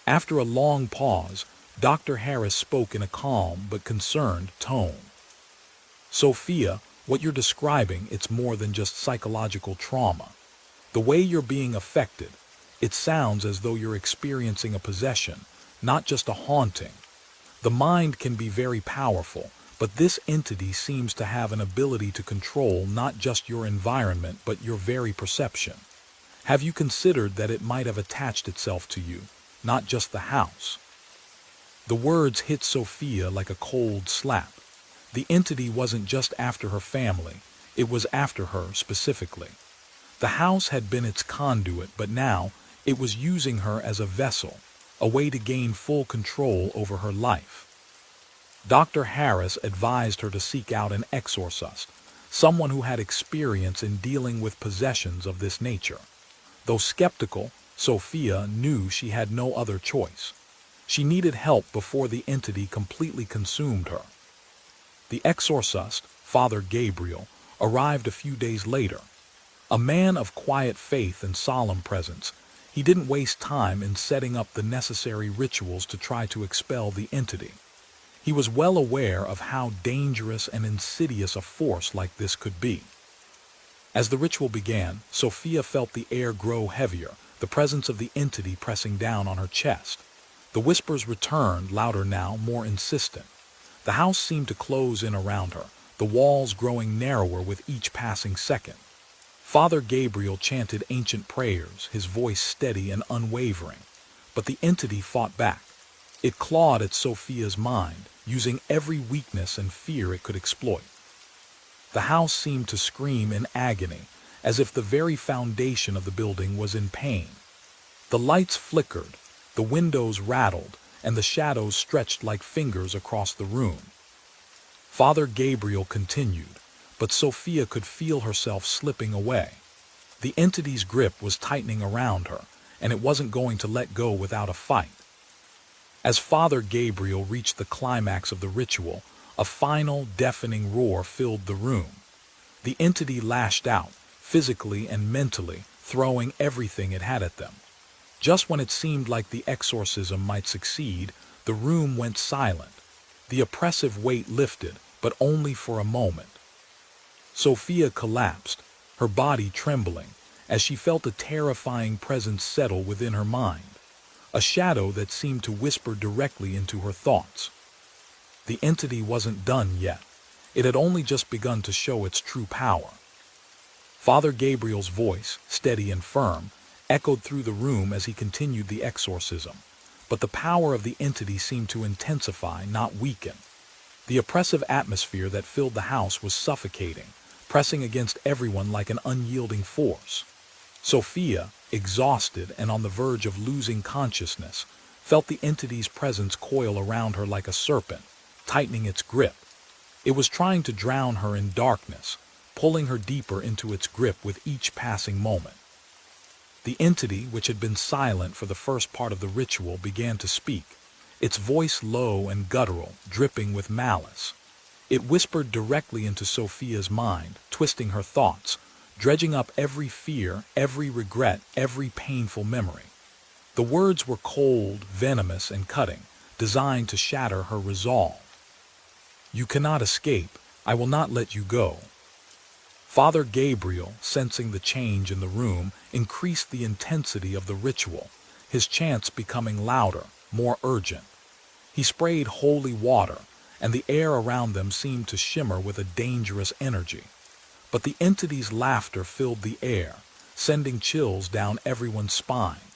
After a long pause, Dr. Harris spoke in a calm but concerned tone. "Sophia, what you're describing, it's more than just psychological trauma. The way you're being affected, it sounds as though you're experiencing a possession, not just a haunting. The mind can be very powerful, but this entity seems to have an ability to control not just your environment but your very perception. Have you considered that it might have attached itself to you, not just the house?" The words hit Sophia like a cold slap. The entity wasn't just after her family, it was after her specifically. The house had been its conduit, but now it was using her as a vessel, a way to gain full control over her life. Dr. Harris advised her to seek out an exorcist, someone who had experience in dealing with possessions of this nature. Though skeptical, Sophia knew she had no other choice. She needed help before the entity completely consumed her. The exorcist, Father Gabriel, arrived a few days later. A man of quiet faith and solemn presence, he didn't waste time in setting up the necessary rituals to try to expel the entity. He was well aware of how dangerous and insidious a force like this could be. As the ritual began, Sophia felt the air grow heavier, the presence of the entity pressing down on her chest. The whispers returned, louder now, more insistent. The house seemed to close in around her, the walls growing narrower with each passing second. Father Gabriel chanted ancient prayers, his voice steady and unwavering. But the entity fought back. It clawed at Sophia's mind, using every weakness and fear it could exploit. The house seemed to scream in agony, as if the very foundation of the building was in pain. The lights flickered, the windows rattled, and the shadows stretched like fingers across the room. Father Gabriel continued, but Sophia could feel herself slipping away. The entity's grip was tightening around her, and it wasn't going to let go without a fight. As Father Gabriel reached the climax of the ritual, a final, deafening roar filled the room. The entity lashed out, physically and mentally, throwing everything it had at them. Just when it seemed like the exorcism might succeed, the room went silent. The oppressive weight lifted, but only for a moment. Sophia collapsed, her body trembling, as she felt a terrifying presence settle within her mind, a shadow that seemed to whisper directly into her thoughts. The entity wasn't done yet. It had only just begun to show its true power. Father Gabriel's voice, steady and firm, echoed through the room as he continued the exorcism, but the power of the entity seemed to intensify, not weaken. The oppressive atmosphere that filled the house was suffocating, pressing against everyone like an unyielding force. Sophia, exhausted and on the verge of losing consciousness, felt the entity's presence coil around her like a serpent, tightening its grip. It was trying to drown her in darkness, pulling her deeper into its grip with each passing moment. The entity, which had been silent for the first part of the ritual, began to speak, its voice low and guttural, dripping with malice. It whispered directly into Sophia's mind, twisting her thoughts, dredging up every fear, every regret, every painful memory. The words were cold, venomous, and cutting, designed to shatter her resolve. "You cannot escape. I will not let you go." Father Gabriel, sensing the change in the room, increased the intensity of the ritual, his chants becoming louder, more urgent. He sprayed holy water, and the air around them seemed to shimmer with a dangerous energy. But the entity's laughter filled the air, sending chills down everyone's spine.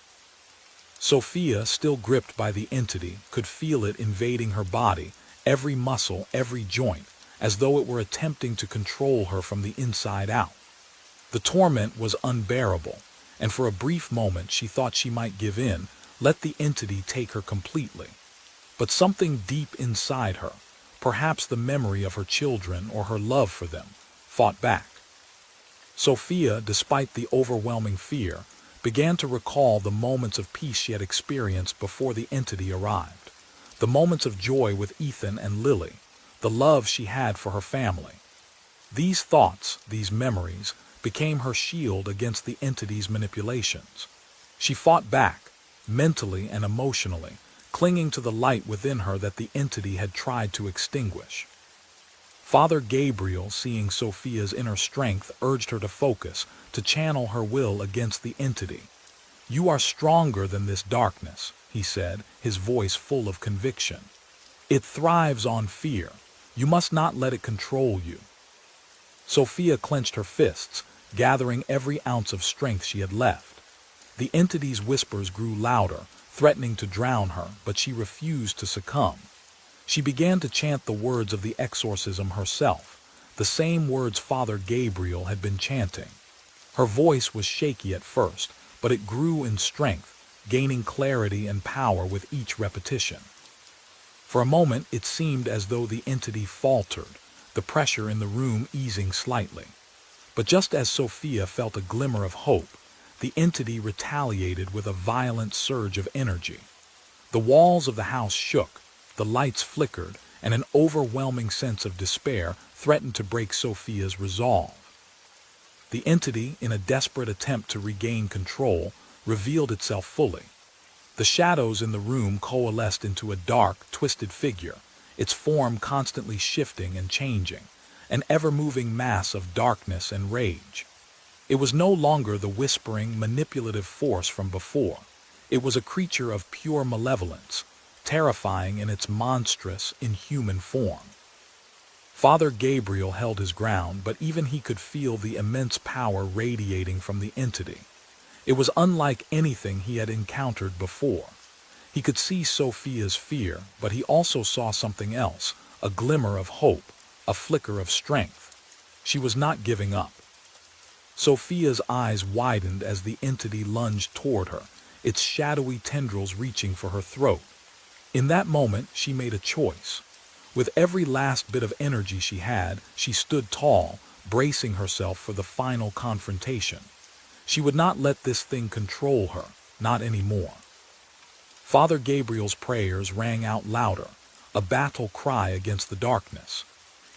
Sophia, still gripped by the entity, could feel it invading her body, every muscle, every joint, as though it were attempting to control her from the inside out. The torment was unbearable, and for a brief moment she thought she might give in, let the entity take her completely. But something deep inside her, perhaps the memory of her children or her love for them, fought back. Sophia, despite the overwhelming fear, began to recall the moments of peace she had experienced before the entity arrived, the moments of joy with Ethan and Lily, the love she had for her family. These thoughts, these memories, became her shield against the entity's manipulations. She fought back, mentally and emotionally, clinging to the light within her that the entity had tried to extinguish. Father Gabriel, seeing Sophia's inner strength, urged her to focus, to channel her will against the entity. "You are stronger than this darkness," he said, his voice full of conviction. "It thrives on fear. You must not let it control you." Sophia clenched her fists, gathering every ounce of strength she had left. The entity's whispers grew louder, threatening to drown her, but she refused to succumb. She began to chant the words of the exorcism herself, the same words Father Gabriel had been chanting. Her voice was shaky at first, but it grew in strength, gaining clarity and power with each repetition. For a moment it seemed as though the entity faltered, the pressure in the room easing slightly. But just as Sophia felt a glimmer of hope, the entity retaliated with a violent surge of energy. The walls of the house shook, the lights flickered, and an overwhelming sense of despair threatened to break Sophia's resolve. The entity, in a desperate attempt to regain control, revealed itself fully. The shadows in the room coalesced into a dark, twisted figure, its form constantly shifting and changing, an ever-moving mass of darkness and rage. It was no longer the whispering, manipulative force from before. It was a creature of pure malevolence, terrifying in its monstrous, inhuman form. Father Gabriel held his ground, but even he could feel the immense power radiating from the entity. It was unlike anything he had encountered before. He could see Sophia's fear, but he also saw something else, a glimmer of hope, a flicker of strength. She was not giving up. Sophia's eyes widened as the entity lunged toward her, its shadowy tendrils reaching for her throat. In that moment, she made a choice. With every last bit of energy she had, she stood tall, bracing herself for the final confrontation. She would not let this thing control her, not anymore. Father Gabriel's prayers rang out louder, a battle cry against the darkness.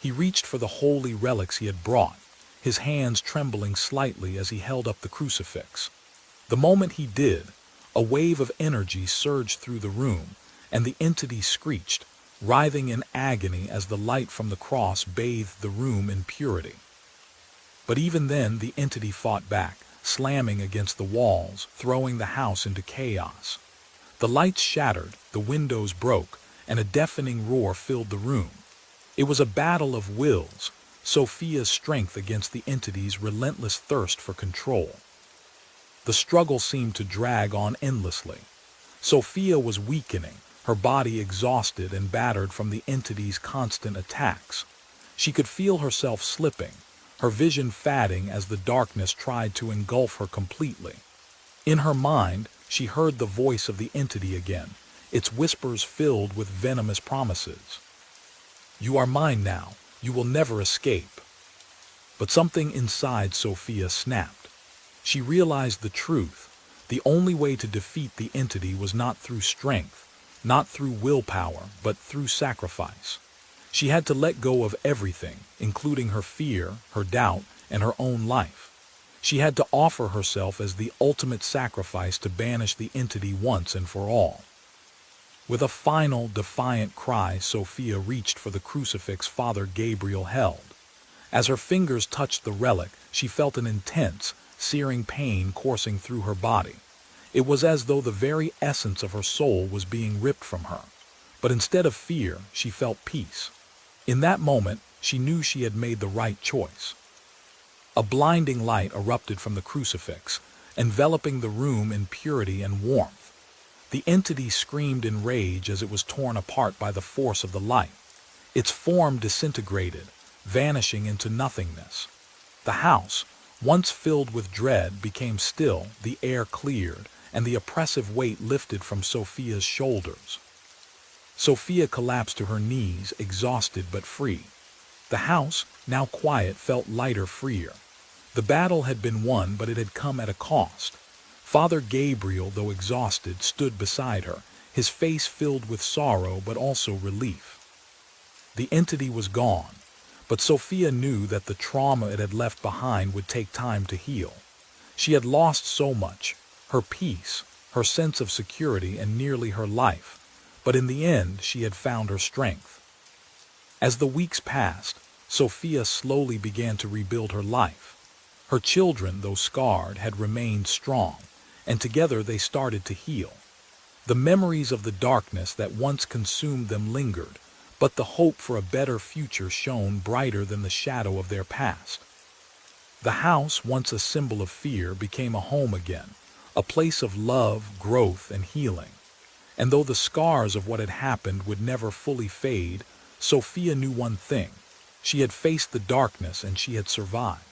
He reached for the holy relics he had brought, his hands trembling slightly as he held up the crucifix. The moment he did, a wave of energy surged through the room, and the entity screeched, writhing in agony as the light from the cross bathed the room in purity. But even then, the entity fought back, slamming against the walls, throwing the house into chaos. The lights shattered, the windows broke, and a deafening roar filled the room. It was a battle of wills, Sophia's strength against the entity's relentless thirst for control. The struggle seemed to drag on endlessly. Sophia was weakening, her body exhausted and battered from the entity's constant attacks. She could feel herself slipping, her vision fading as the darkness tried to engulf her completely. In her mind, she heard the voice of the entity again, its whispers filled with venomous promises. "You are mine now. You will never escape." But something inside Sophia snapped. She realized the truth. The only way to defeat the entity was not through strength, not through willpower, but through sacrifice. She had to let go of everything, including her fear, her doubt, and her own life. She had to offer herself as the ultimate sacrifice to banish the entity once and for all. With a final, defiant cry, Sophia reached for the crucifix Father Gabriel held. As her fingers touched the relic, she felt an intense, searing pain coursing through her body. It was as though the very essence of her soul was being ripped from her. But instead of fear, she felt peace. In that moment, she knew she had made the right choice. A blinding light erupted from the crucifix, enveloping the room in purity and warmth. The entity screamed in rage as it was torn apart by the force of the light. Its form disintegrated, vanishing into nothingness. The house, once filled with dread, became still, the air cleared, and the oppressive weight lifted from Sophia's shoulders. Sophia collapsed to her knees, exhausted but free. The house, now quiet, felt lighter, freer. The battle had been won, but it had come at a cost. Father Gabriel, though exhausted, stood beside her, his face filled with sorrow but also relief. The entity was gone, but Sophia knew that the trauma it had left behind would take time to heal. She had lost so much, her peace, her sense of security, and nearly her life, but in the end she had found her strength. As the weeks passed, Sophia slowly began to rebuild her life. Her children, though scarred, had remained strong, and together they started to heal. The memories of the darkness that once consumed them lingered, but the hope for a better future shone brighter than the shadow of their past. The house, once a symbol of fear, became a home again, a place of love, growth, and healing. And though the scars of what had happened would never fully fade, Sophia knew one thing: she had faced the darkness and she had survived.